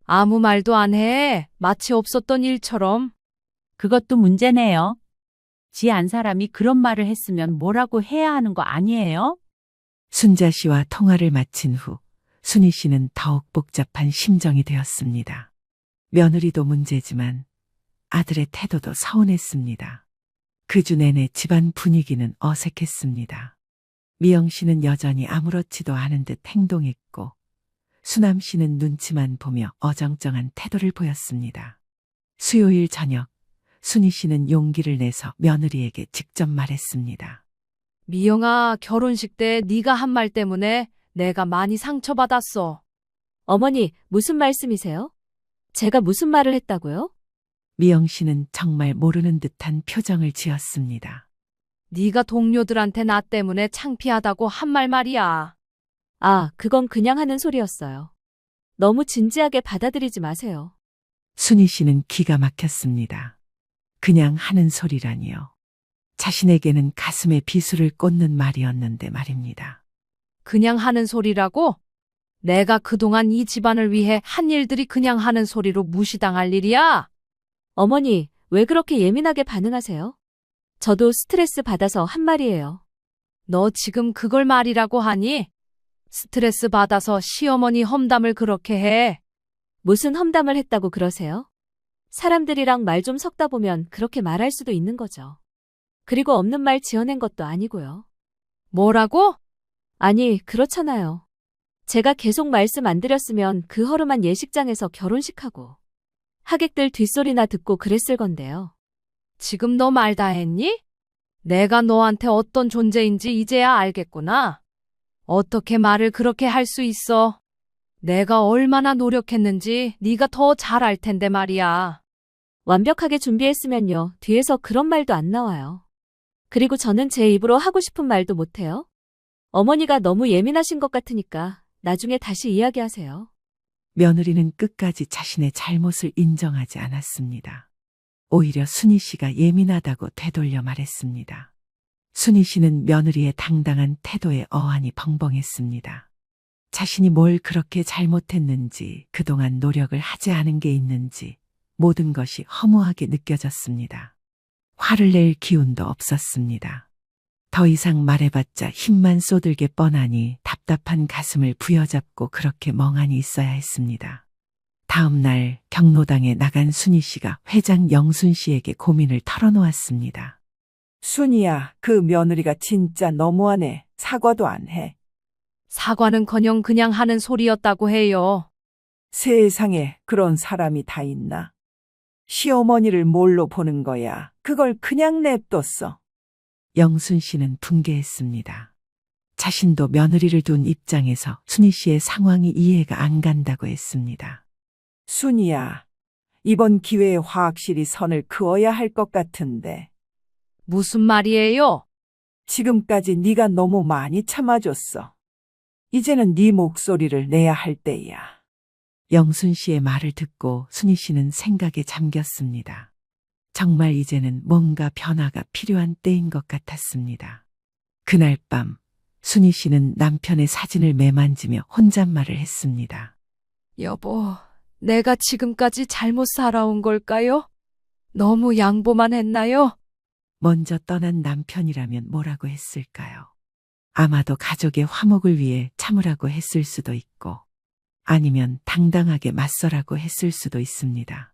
아무 말도 안 해. 마치 없었던 일처럼. 그것도 문제네요. 지 안 사람이 그런 말을 했으면 뭐라고 해야 하는 거 아니에요? 순자 씨와 통화를 마친 후 순희 씨는 더욱 복잡한 심정이 되었습니다. 며느리도 문제지만 아들의 태도도 서운했습니다. 그 주 내내 집안 분위기는 어색했습니다. 미영 씨는 여전히 아무렇지도 않은 듯 행동했고 수남 씨는 눈치만 보며 어정쩡한 태도를 보였습니다. 수요일 저녁, 순희 씨는 용기를 내서 며느리에게 직접 말했습니다. 미영아, 결혼식 때 네가 한 말 때문에 내가 많이 상처받았어. 어머니, 무슨 말씀이세요? 제가 무슨 말을 했다고요? 미영 씨는 정말 모르는 듯한 표정을 지었습니다. 네가 동료들한테 나 때문에 창피하다고 한 말 말이야. 아, 그건 그냥 하는 소리였어요. 너무 진지하게 받아들이지 마세요. 순희 씨는 기가 막혔습니다. 그냥 하는 소리라니요. 자신에게는 가슴에 비수를 꽂는 말이었는데 말입니다. 그냥 하는 소리라고? 내가 그동안 이 집안을 위해 한 일들이 그냥 하는 소리로 무시당할 일이야? 어머니, 왜 그렇게 예민하게 반응하세요? 저도 스트레스 받아서 한 말이에요. 너 지금 그걸 말이라고 하니? 스트레스 받아서 시어머니 험담을 그렇게 해. 무슨 험담을 했다고 그러세요? 사람들이랑 말 좀 섞다 보면 그렇게 말할 수도 있는 거죠. 그리고 없는 말 지어낸 것도 아니고요. 뭐라고? 아니, 그렇잖아요. 제가 계속 말씀 안 드렸으면 그 허름한 예식장에서 결혼식하고 하객들 뒷소리나 듣고 그랬을 건데요. 지금 너 말 다 했니? 내가 너한테 어떤 존재인지 이제야 알겠구나. 어떻게 말을 그렇게 할 수 있어? 내가 얼마나 노력했는지 네가 더 잘 알 텐데 말이야. 완벽하게 준비했으면요. 뒤에서 그런 말도 안 나와요. 그리고 저는 제 입으로 하고 싶은 말도 못해요. 어머니가 너무 예민하신 것 같으니까 나중에 다시 이야기하세요. 며느리는 끝까지 자신의 잘못을 인정하지 않았습니다. 오히려 순희 씨가 예민하다고 되돌려 말했습니다. 순희 씨는 며느리의 당당한 태도에 어안이 벙벙했습니다. 자신이 뭘 그렇게 잘못했는지, 그동안 노력을 하지 않은 게 있는지 모든 것이 허무하게 느껴졌습니다. 화를 낼 기운도 없었습니다. 더 이상 말해봤자 힘만 쏟을게 뻔하니 답답한 가슴을 부여잡고 그렇게 멍하니 있어야 했습니다. 다음 날 경로당에 나간 순희 씨가 회장 영순 씨에게 고민을 털어놓았습니다. 순이야, 그 며느리가 진짜 너무하네. 사과도 안 해. 사과는커녕 그냥 하는 소리였다고 해요. 세상에 그런 사람이 다 있나? 시어머니를 뭘로 보는 거야? 그걸 그냥 냅뒀어. 영순 씨는 분개했습니다. 자신도 며느리를 둔 입장에서 순희 씨의 상황이 이해가 안 간다고 했습니다. 순이야, 이번 기회에 확실히 선을 그어야 할 것 같은데. 무슨 말이에요? 지금까지 네가 너무 많이 참아줬어. 이제는 네 목소리를 내야 할 때야. 영순 씨의 말을 듣고 순희 씨는 생각에 잠겼습니다. 정말 이제는 뭔가 변화가 필요한 때인 것 같았습니다. 그날 밤 순희 씨는 남편의 사진을 매만지며 혼잣말을 했습니다. 여보, 내가 지금까지 잘못 살아온 걸까요? 너무 양보만 했나요? 먼저 떠난 남편이라면 뭐라고 했을까요? 아마도 가족의 화목을 위해 참으라고 했을 수도 있고, 아니면 당당하게 맞서라고 했을 수도 있습니다.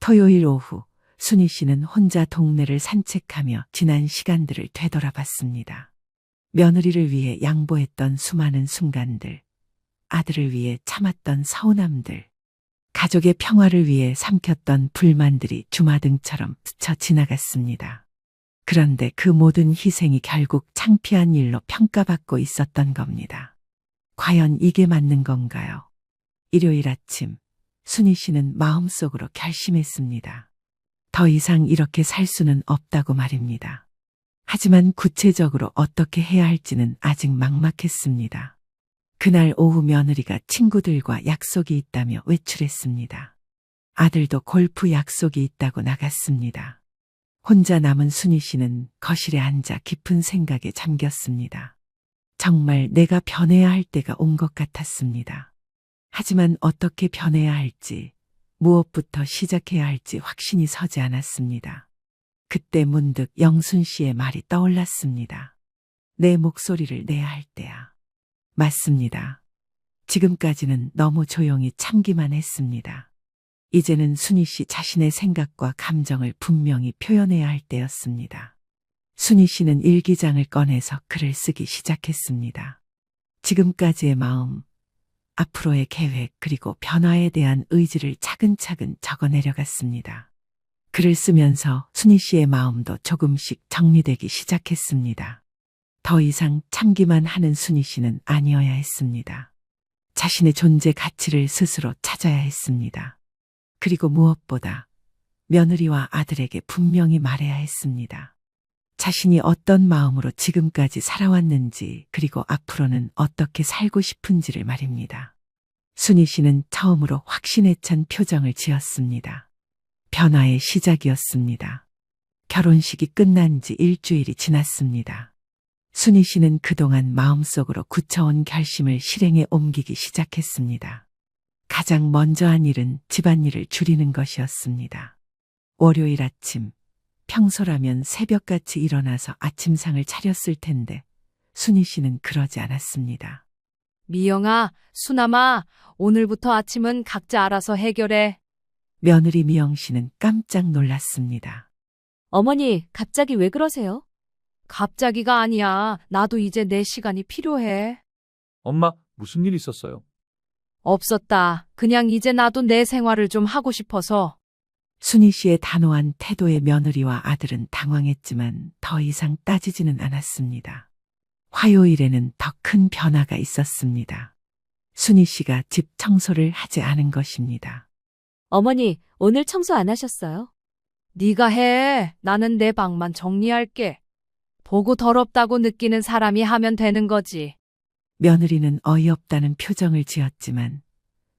토요일 오후, 순희 씨는 혼자 동네를 산책하며 지난 시간들을 되돌아봤습니다. 며느리를 위해 양보했던 수많은 순간들, 아들을 위해 참았던 서운함들, 가족의 평화를 위해 삼켰던 불만들이 주마등처럼 스쳐 지나갔습니다. 그런데 그 모든 희생이 결국 창피한 일로 평가받고 있었던 겁니다. 과연 이게 맞는 건가요? 일요일 아침, 순희 씨는 마음속으로 결심했습니다. 더 이상 이렇게 살 수는 없다고 말입니다. 하지만 구체적으로 어떻게 해야 할지는 아직 막막했습니다. 그날 오후 며느리가 친구들과 약속이 있다며 외출했습니다. 아들도 골프 약속이 있다고 나갔습니다. 혼자 남은 순희 씨는 거실에 앉아 깊은 생각에 잠겼습니다. 정말 내가 변해야 할 때가 온 것 같았습니다. 하지만 어떻게 변해야 할지, 무엇부터 시작해야 할지 확신이 서지 않았습니다. 그때 문득 영순 씨의 말이 떠올랐습니다. 내 목소리를 내야 할 때야. 맞습니다. 지금까지는 너무 조용히 참기만 했습니다. 이제는 순희 씨 자신의 생각과 감정을 분명히 표현해야 할 때였습니다. 순희 씨는 일기장을 꺼내서 글을 쓰기 시작했습니다. 지금까지의 마음, 앞으로의 계획, 그리고 변화에 대한 의지를 차근차근 적어 내려갔습니다. 글을 쓰면서 순희 씨의 마음도 조금씩 정리되기 시작했습니다. 더 이상 참기만 하는 순희 씨는 아니어야 했습니다. 자신의 존재 가치를 스스로 찾아야 했습니다. 그리고 무엇보다 며느리와 아들에게 분명히 말해야 했습니다. 자신이 어떤 마음으로 지금까지 살아왔는지, 그리고 앞으로는 어떻게 살고 싶은지를 말입니다. 순희 씨는 처음으로 확신에 찬 표정을 지었습니다. 변화의 시작이었습니다. 결혼식이 끝난 지 일주일이 지났습니다. 순희 씨는 그동안 마음속으로 굳혀온 결심을 실행에 옮기기 시작했습니다. 가장 먼저 한 일은 집안일을 줄이는 것이었습니다. 월요일 아침, 평소라면 새벽같이 일어나서 아침상을 차렸을 텐데 순희 씨는 그러지 않았습니다. 미영아, 수남아, 오늘부터 아침은 각자 알아서 해결해. 며느리 미영 씨는 깜짝 놀랐습니다. 어머니, 갑자기 왜 그러세요? 갑자기가 아니야. 나도 이제 내 시간이 필요해. 엄마, 무슨 일 있었어요? 없었다. 그냥 이제 나도 내 생활을 좀 하고 싶어서. 순희 씨의 단호한 태도에 며느리와 아들은 당황했지만 더 이상 따지지는 않았습니다. 화요일에는 더 큰 변화가 있었습니다. 순희 씨가 집 청소를 하지 않은 것입니다. 어머니, 오늘 청소 안 하셨어요? 네가 해. 나는 내 방만 정리할게. 보고 더럽다고 느끼는 사람이 하면 되는 거지. 며느리는 어이없다는 표정을 지었지만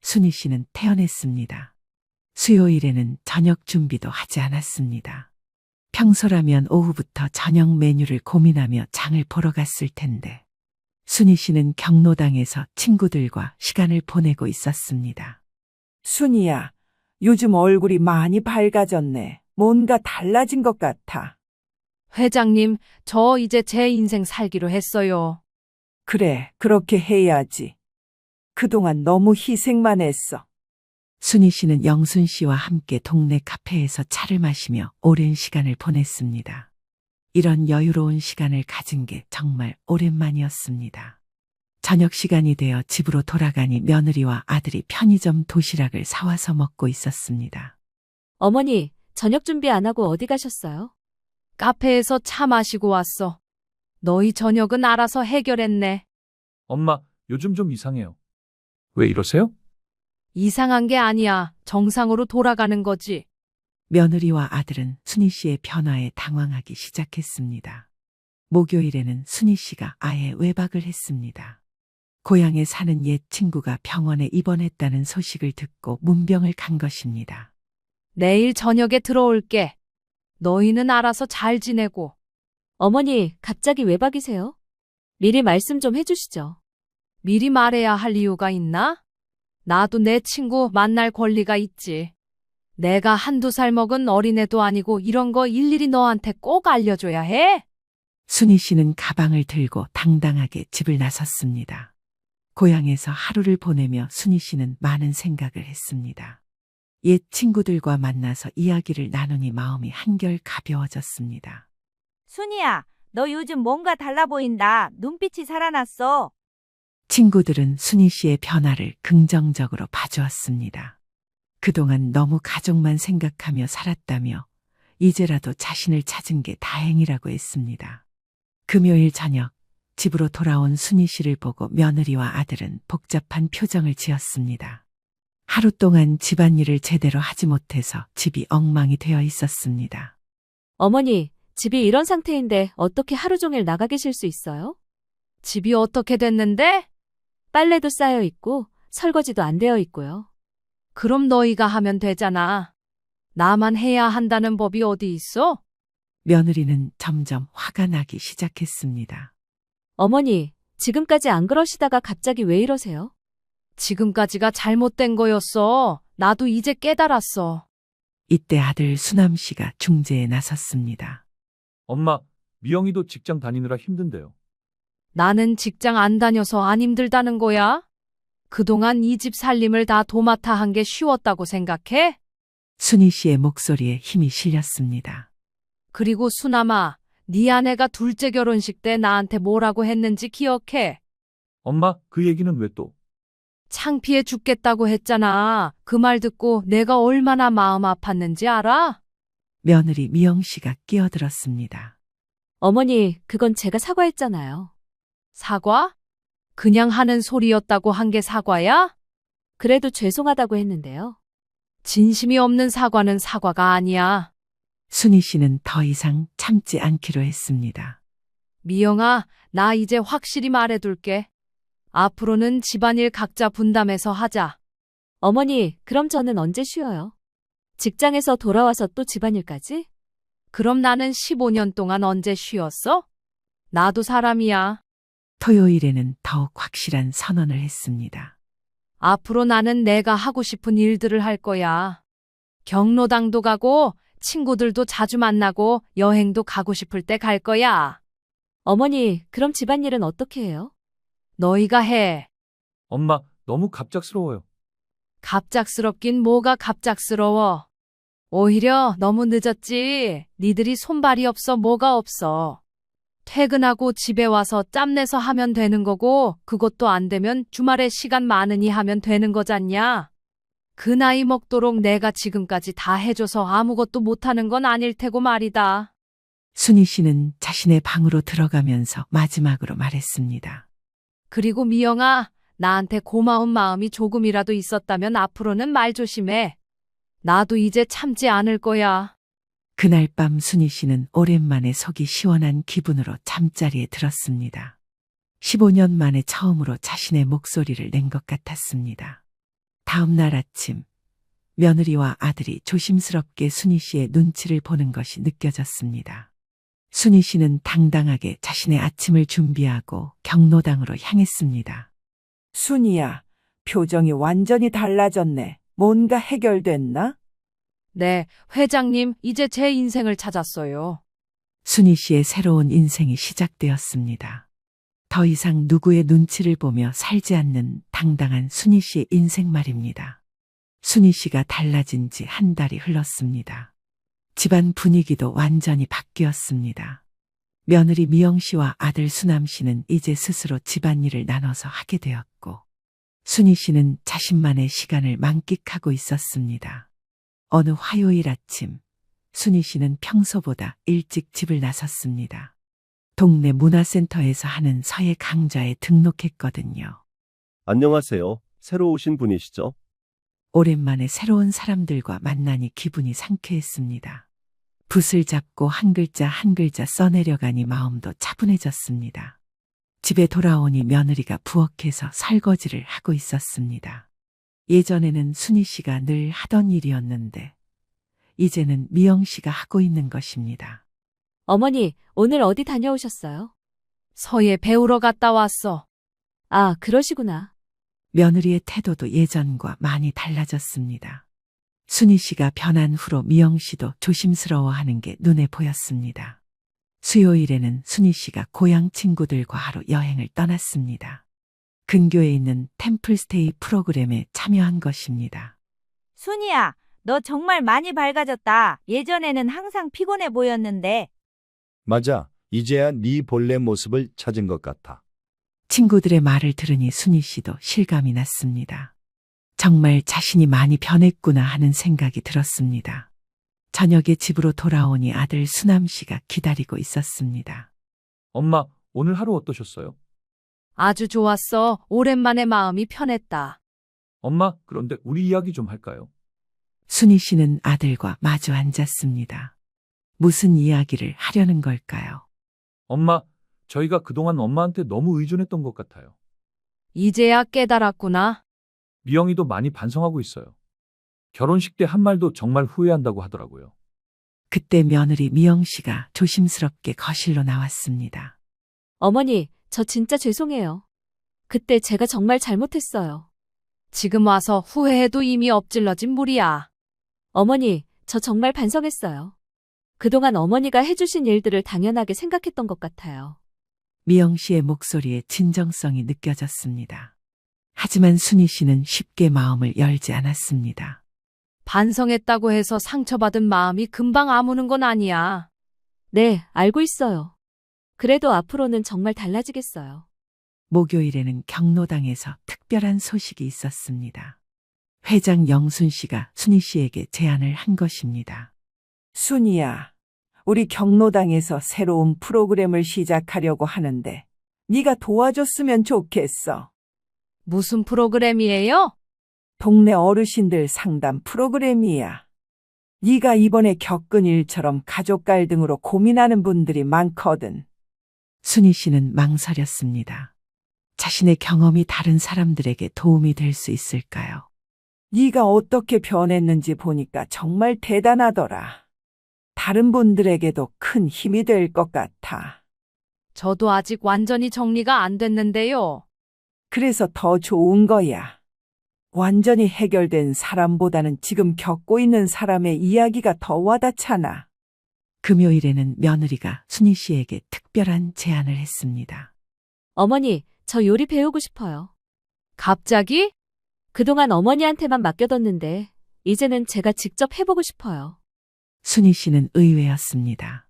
순희 씨는 태연했습니다. 수요일에는 저녁 준비도 하지 않았습니다. 평소라면 오후부터 저녁 메뉴를 고민하며 장을 보러 갔을 텐데 순희 씨는 경로당에서 친구들과 시간을 보내고 있었습니다. 순이야, 요즘 얼굴이 많이 밝아졌네. 뭔가 달라진 것 같아. 회장님, 저 이제 제 인생 살기로 했어요. 그래, 그렇게 해야지. 그동안 너무 희생만 했어. 순희 씨는 영순 씨와 함께 동네 카페에서 차를 마시며 오랜 시간을 보냈습니다. 이런 여유로운 시간을 가진 게 정말 오랜만이었습니다. 저녁 시간이 되어 집으로 돌아가니 며느리와 아들이 편의점 도시락을 사와서 먹고 있었습니다. 어머니, 저녁 준비 안 하고 어디 가셨어요? 카페에서 차 마시고 왔어. 너희 저녁은 알아서 해결했네. 엄마, 요즘 좀 이상해요. 왜 이러세요? 이상한 게 아니야. 정상으로 돌아가는 거지. 며느리와 아들은 순희 씨의 변화에 당황하기 시작했습니다. 목요일에는 순희 씨가 아예 외박을 했습니다. 고향에 사는 옛 친구가 병원에 입원했다는 소식을 듣고 문병을 간 것입니다. 내일 저녁에 들어올게. 너희는 알아서 잘 지내고. 어머니, 갑자기 외박이세요? 미리 말씀 좀 해주시죠. 미리 말해야 할 이유가 있나? 나도 내 친구 만날 권리가 있지. 내가 한두 살 먹은 어린애도 아니고 이런 거 일일이 너한테 꼭 알려줘야 해? 순희 씨는 가방을 들고 당당하게 집을 나섰습니다. 고향에서 하루를 보내며 순희 씨는 많은 생각을 했습니다. 옛 친구들과 만나서 이야기를 나누니 마음이 한결 가벼워졌습니다. 순이야, 너 요즘 뭔가 달라 보인다. 눈빛이 살아났어. 친구들은 순희 씨의 변화를 긍정적으로 봐주었습니다. 그동안 너무 가족만 생각하며 살았다며 이제라도 자신을 찾은 게 다행이라고 했습니다. 금요일 저녁 집으로 돌아온 순희 씨를 보고 며느리와 아들은 복잡한 표정을 지었습니다. 하루 동안 집안일을 제대로 하지 못해서 집이 엉망이 되어 있었습니다. 어머니, 집이 이런 상태인데 어떻게 하루 종일 나가 계실 수 있어요? 집이 어떻게 됐는데? 빨래도 쌓여 있고 설거지도 안 되어 있고요. 그럼 너희가 하면 되잖아. 나만 해야 한다는 법이 어디 있어? 며느리는 점점 화가 나기 시작했습니다. 어머니, 지금까지 안 그러시다가 갑자기 왜 이러세요? 지금까지가 잘못된 거였어. 나도 이제 깨달았어. 이때 아들 수남 씨가 중재에 나섰습니다. 엄마, 미영이도 직장 다니느라 힘든데요. 나는 직장 안 다녀서 안 힘들다는 거야? 그동안 이 집 살림을 다 도맡아 한 게 쉬웠다고 생각해? 순희 씨의 목소리에 힘이 실렸습니다. 그리고 수남아, 네 아내가 둘째 결혼식 때 나한테 뭐라고 했는지 기억해? 엄마, 그 얘기는 왜 또? 창피해 죽겠다고 했잖아. 그 말 듣고 내가 얼마나 마음 아팠는지 알아? 며느리 미영 씨가 끼어들었습니다. 어머니, 그건 제가 사과했잖아요. 사과? 그냥 하는 소리였다고 한 게 사과야? 그래도 죄송하다고 했는데요. 진심이 없는 사과는 사과가 아니야. 순희 씨는 더 이상 참지 않기로 했습니다. 미영아, 나 이제 확실히 말해둘게. 앞으로는 집안일 각자 분담해서 하자. 어머니, 그럼 저는 언제 쉬어요? 직장에서 돌아와서 또 집안일까지? 그럼 나는 15년 동안 언제 쉬었어? 나도 사람이야. 토요일에는 더욱 확실한 선언을 했습니다. 앞으로 나는 내가 하고 싶은 일들을 할 거야. 경로당도 가고 친구들도 자주 만나고 여행도 가고 싶을 때 갈 거야. 어머니, 그럼 집안일은 어떻게 해요? 너희가 해. 엄마, 너무 갑작스러워요. 갑작스럽긴 뭐가 갑작스러워. 오히려 너무 늦었지. 니들이 손발이 없어 뭐가 없어. 퇴근하고 집에 와서 짬내서 하면 되는 거고 그것도 안 되면 주말에 시간 많으니 하면 되는 거잖냐. 그 나이 먹도록 내가 지금까지 다 해줘서 아무것도 못하는 건 아닐 테고 말이다. 순희 씨는 자신의 방으로 들어가면서 마지막으로 말했습니다. 그리고 미영아, 나한테 고마운 마음이 조금이라도 있었다면 앞으로는 말 조심해. 나도 이제 참지 않을 거야. 그날 밤 순희 씨는 오랜만에 속이 시원한 기분으로 잠자리에 들었습니다. 15년 만에 처음으로 자신의 목소리를 낸 것 같았습니다. 다음 날 아침, 며느리와 아들이 조심스럽게 순희 씨의 눈치를 보는 것이 느껴졌습니다. 순희 씨는 당당하게 자신의 아침을 준비하고 경로당으로 향했습니다. 순이야, 표정이 완전히 달라졌네. 뭔가 해결됐나? 네, 회장님, 이제 제 인생을 찾았어요. 순희 씨의 새로운 인생이 시작되었습니다. 더 이상 누구의 눈치를 보며 살지 않는 당당한 순희 씨의 인생 말입니다. 순희 씨가 달라진 지 한 달이 흘렀습니다. 집안 분위기도 완전히 바뀌었습니다. 며느리 미영 씨와 아들 수남 씨는 이제 스스로 집안일을 나눠서 하게 되었고, 순희 씨는 자신만의 시간을 만끽하고 있었습니다. 어느 화요일 아침, 순희 씨는 평소보다 일찍 집을 나섰습니다. 동네 문화센터에서 하는 서예 강좌에 등록했거든요. 안녕하세요. 새로 오신 분이시죠? 오랜만에 새로운 사람들과 만나니 기분이 상쾌했습니다. 붓을 잡고 한 글자 한 글자 써내려가니 마음도 차분해졌습니다. 집에 돌아오니 며느리가 부엌에서 설거지를 하고 있었습니다. 예전에는 순희 씨가 늘 하던 일이었는데 이제는 미영 씨가 하고 있는 것입니다. 어머니, 오늘 어디 다녀오셨어요? 서예 배우러 갔다 왔어. 아, 그러시구나. 며느리의 태도도 예전과 많이 달라졌습니다. 순희 씨가 변한 후로 미영 씨도 조심스러워하는 게 눈에 보였습니다. 수요일에는 순희 씨가 고향 친구들과 하루 여행을 떠났습니다. 근교에 있는 템플스테이 프로그램에 참여한 것입니다. 순이야, 너 정말 많이 밝아졌다. 예전에는 항상 피곤해 보였는데. 맞아. 이제야 네 본래 모습을 찾은 것 같아. 친구들의 말을 들으니 순희 씨도 실감이 났습니다. 정말 자신이 많이 변했구나 하는 생각이 들었습니다. 저녁에 집으로 돌아오니 아들 수남 씨가 기다리고 있었습니다. 엄마, 오늘 하루 어떠셨어요? 아주 좋았어. 오랜만에 마음이 편했다. 엄마, 그런데 우리 이야기 좀 할까요? 순희 씨는 아들과 마주 앉았습니다. 무슨 이야기를 하려는 걸까요? 엄마, 저희가 그동안 엄마한테 너무 의존했던 것 같아요. 이제야 깨달았구나. 미영이도 많이 반성하고 있어요. 결혼식 때 한 말도 정말 후회한다고 하더라고요. 그때 며느리 미영 씨가 조심스럽게 거실로 나왔습니다. 어머니, 저 진짜 죄송해요. 그때 제가 정말 잘못했어요. 지금 와서 후회해도 이미 엎질러진 물이야. 어머니, 저 정말 반성했어요. 그동안 어머니가 해주신 일들을 당연하게 생각했던 것 같아요. 미영 씨의 목소리에 진정성이 느껴졌습니다. 하지만 순희 씨는 쉽게 마음을 열지 않았습니다. 반성했다고 해서 상처받은 마음이 금방 아무는 건 아니야. 네, 알고 있어요. 그래도 앞으로는 정말 달라지겠어요. 목요일에는 경로당에서 특별한 소식이 있었습니다. 회장 영순 씨가 순희 씨에게 제안을 한 것입니다. 순이야, 우리 경로당에서 새로운 프로그램을 시작하려고 하는데 네가 도와줬으면 좋겠어. 무슨 프로그램이에요? 동네 어르신들 상담 프로그램이야. 네가 이번에 겪은 일처럼 가족 갈등으로 고민하는 분들이 많거든. 순희 씨는 망설였습니다. 자신의 경험이 다른 사람들에게 도움이 될 수 있을까요? 네가 어떻게 변했는지 보니까 정말 대단하더라. 다른 분들에게도 큰 힘이 될 것 같아. 저도 아직 완전히 정리가 안 됐는데요. 그래서 더 좋은 거야. 완전히 해결된 사람보다는 지금 겪고 있는 사람의 이야기가 더 와닿잖아. 금요일에는 며느리가 순희 씨에게 특별한 제안을 했습니다. 어머니, 저 요리 배우고 싶어요. 갑자기? 그동안 어머니한테만 맡겨뒀는데 이제는 제가 직접 해보고 싶어요. 순희 씨는 의외였습니다.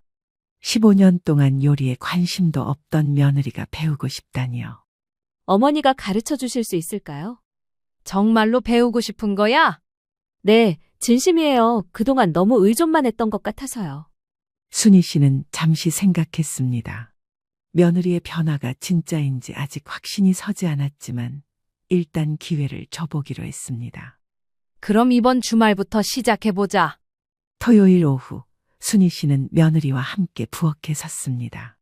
15년 동안 요리에 관심도 없던 며느리가 배우고 싶다니요. 어머니가 가르쳐 주실 수 있을까요? 정말로 배우고 싶은 거야? 네, 진심이에요. 그동안 너무 의존만 했던 것 같아서요. 순희 씨는 잠시 생각했습니다. 며느리의 변화가 진짜인지 아직 확신이 서지 않았지만 일단 기회를 줘보기로 했습니다. 그럼 이번 주말부터 시작해보자. 토요일 오후 순희 씨는 며느리와 함께 부엌에 섰습니다.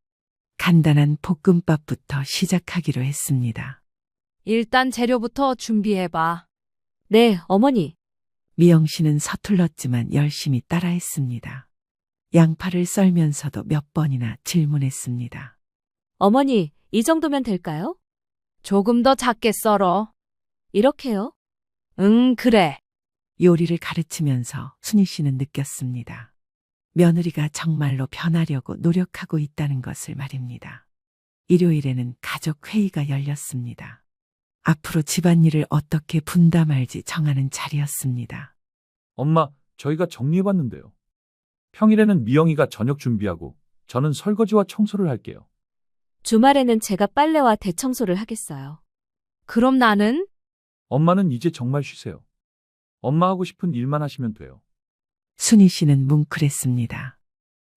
간단한 볶음밥부터 시작하기로 했습니다. 일단 재료부터 준비해봐. 네, 어머니. 미영 씨는 서툴렀지만 열심히 따라했습니다. 양파를 썰면서도 몇 번이나 질문했습니다. 어머니, 이 정도면 될까요? 조금 더 작게 썰어. 이렇게요? 응, 그래. 요리를 가르치면서 순희 씨는 느꼈습니다. 며느리가 정말로 변하려고 노력하고 있다는 것을 말입니다. 일요일에는 가족 회의가 열렸습니다. 앞으로 집안일을 어떻게 분담할지 정하는 자리였습니다. 엄마, 저희가 정리해봤는데요. 평일에는 미영이가 저녁 준비하고 저는 설거지와 청소를 할게요. 주말에는 제가 빨래와 대청소를 하겠어요. 그럼 나는? 엄마는 이제 정말 쉬세요. 엄마 하고 싶은 일만 하시면 돼요. 순희 씨는 뭉클했습니다.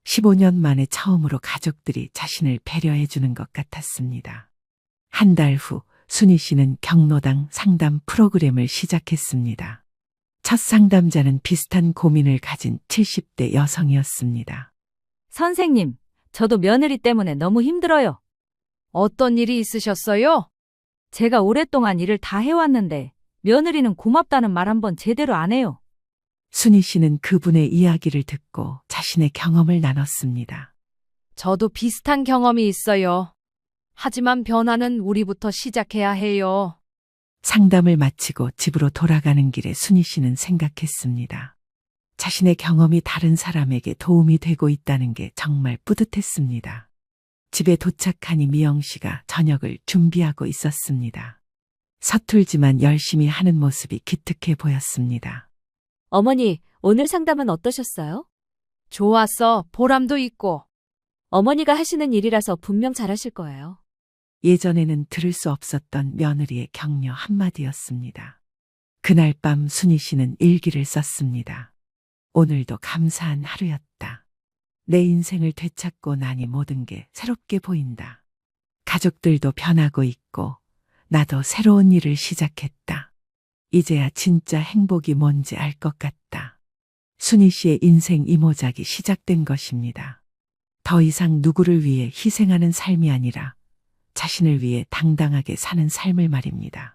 15년 만에 처음으로 가족들이 자신을 배려해 주는 것 같았습니다. 한 달 후 순희 씨는 경로당 상담 프로그램을 시작했습니다. 첫 상담자는 비슷한 고민을 가진 70대 여성이었습니다. 선생님, 저도 며느리 때문에 너무 힘들어요. 어떤 일이 있으셨어요? 제가 오랫동안 일을 다 해왔는데 며느리는 고맙다는 말 한 번 제대로 안 해요. 순희 씨는 그분의 이야기를 듣고 자신의 경험을 나눴습니다. 저도 비슷한 경험이 있어요. 하지만 변화는 우리부터 시작해야 해요. 상담을 마치고 집으로 돌아가는 길에 순희 씨는 생각했습니다. 자신의 경험이 다른 사람에게 도움이 되고 있다는 게 정말 뿌듯했습니다. 집에 도착하니 미영 씨가 저녁을 준비하고 있었습니다. 서툴지만 열심히 하는 모습이 기특해 보였습니다. 어머니, 오늘 상담은 어떠셨어요? 좋았어. 보람도 있고. 어머니가 하시는 일이라서 분명 잘하실 거예요. 예전에는 들을 수 없었던 며느리의 격려 한마디였습니다. 그날 밤 순희 씨는 일기를 썼습니다. 오늘도 감사한 하루였다. 내 인생을 되찾고 나니 모든 게 새롭게 보인다. 가족들도 변하고 있고 나도 새로운 일을 시작했다. 이제야 진짜 행복이 뭔지 알 것 같다. 순희 씨의 인생 이모작이 시작된 것입니다. 더 이상 누구를 위해 희생하는 삶이 아니라 자신을 위해 당당하게 사는 삶을 말입니다.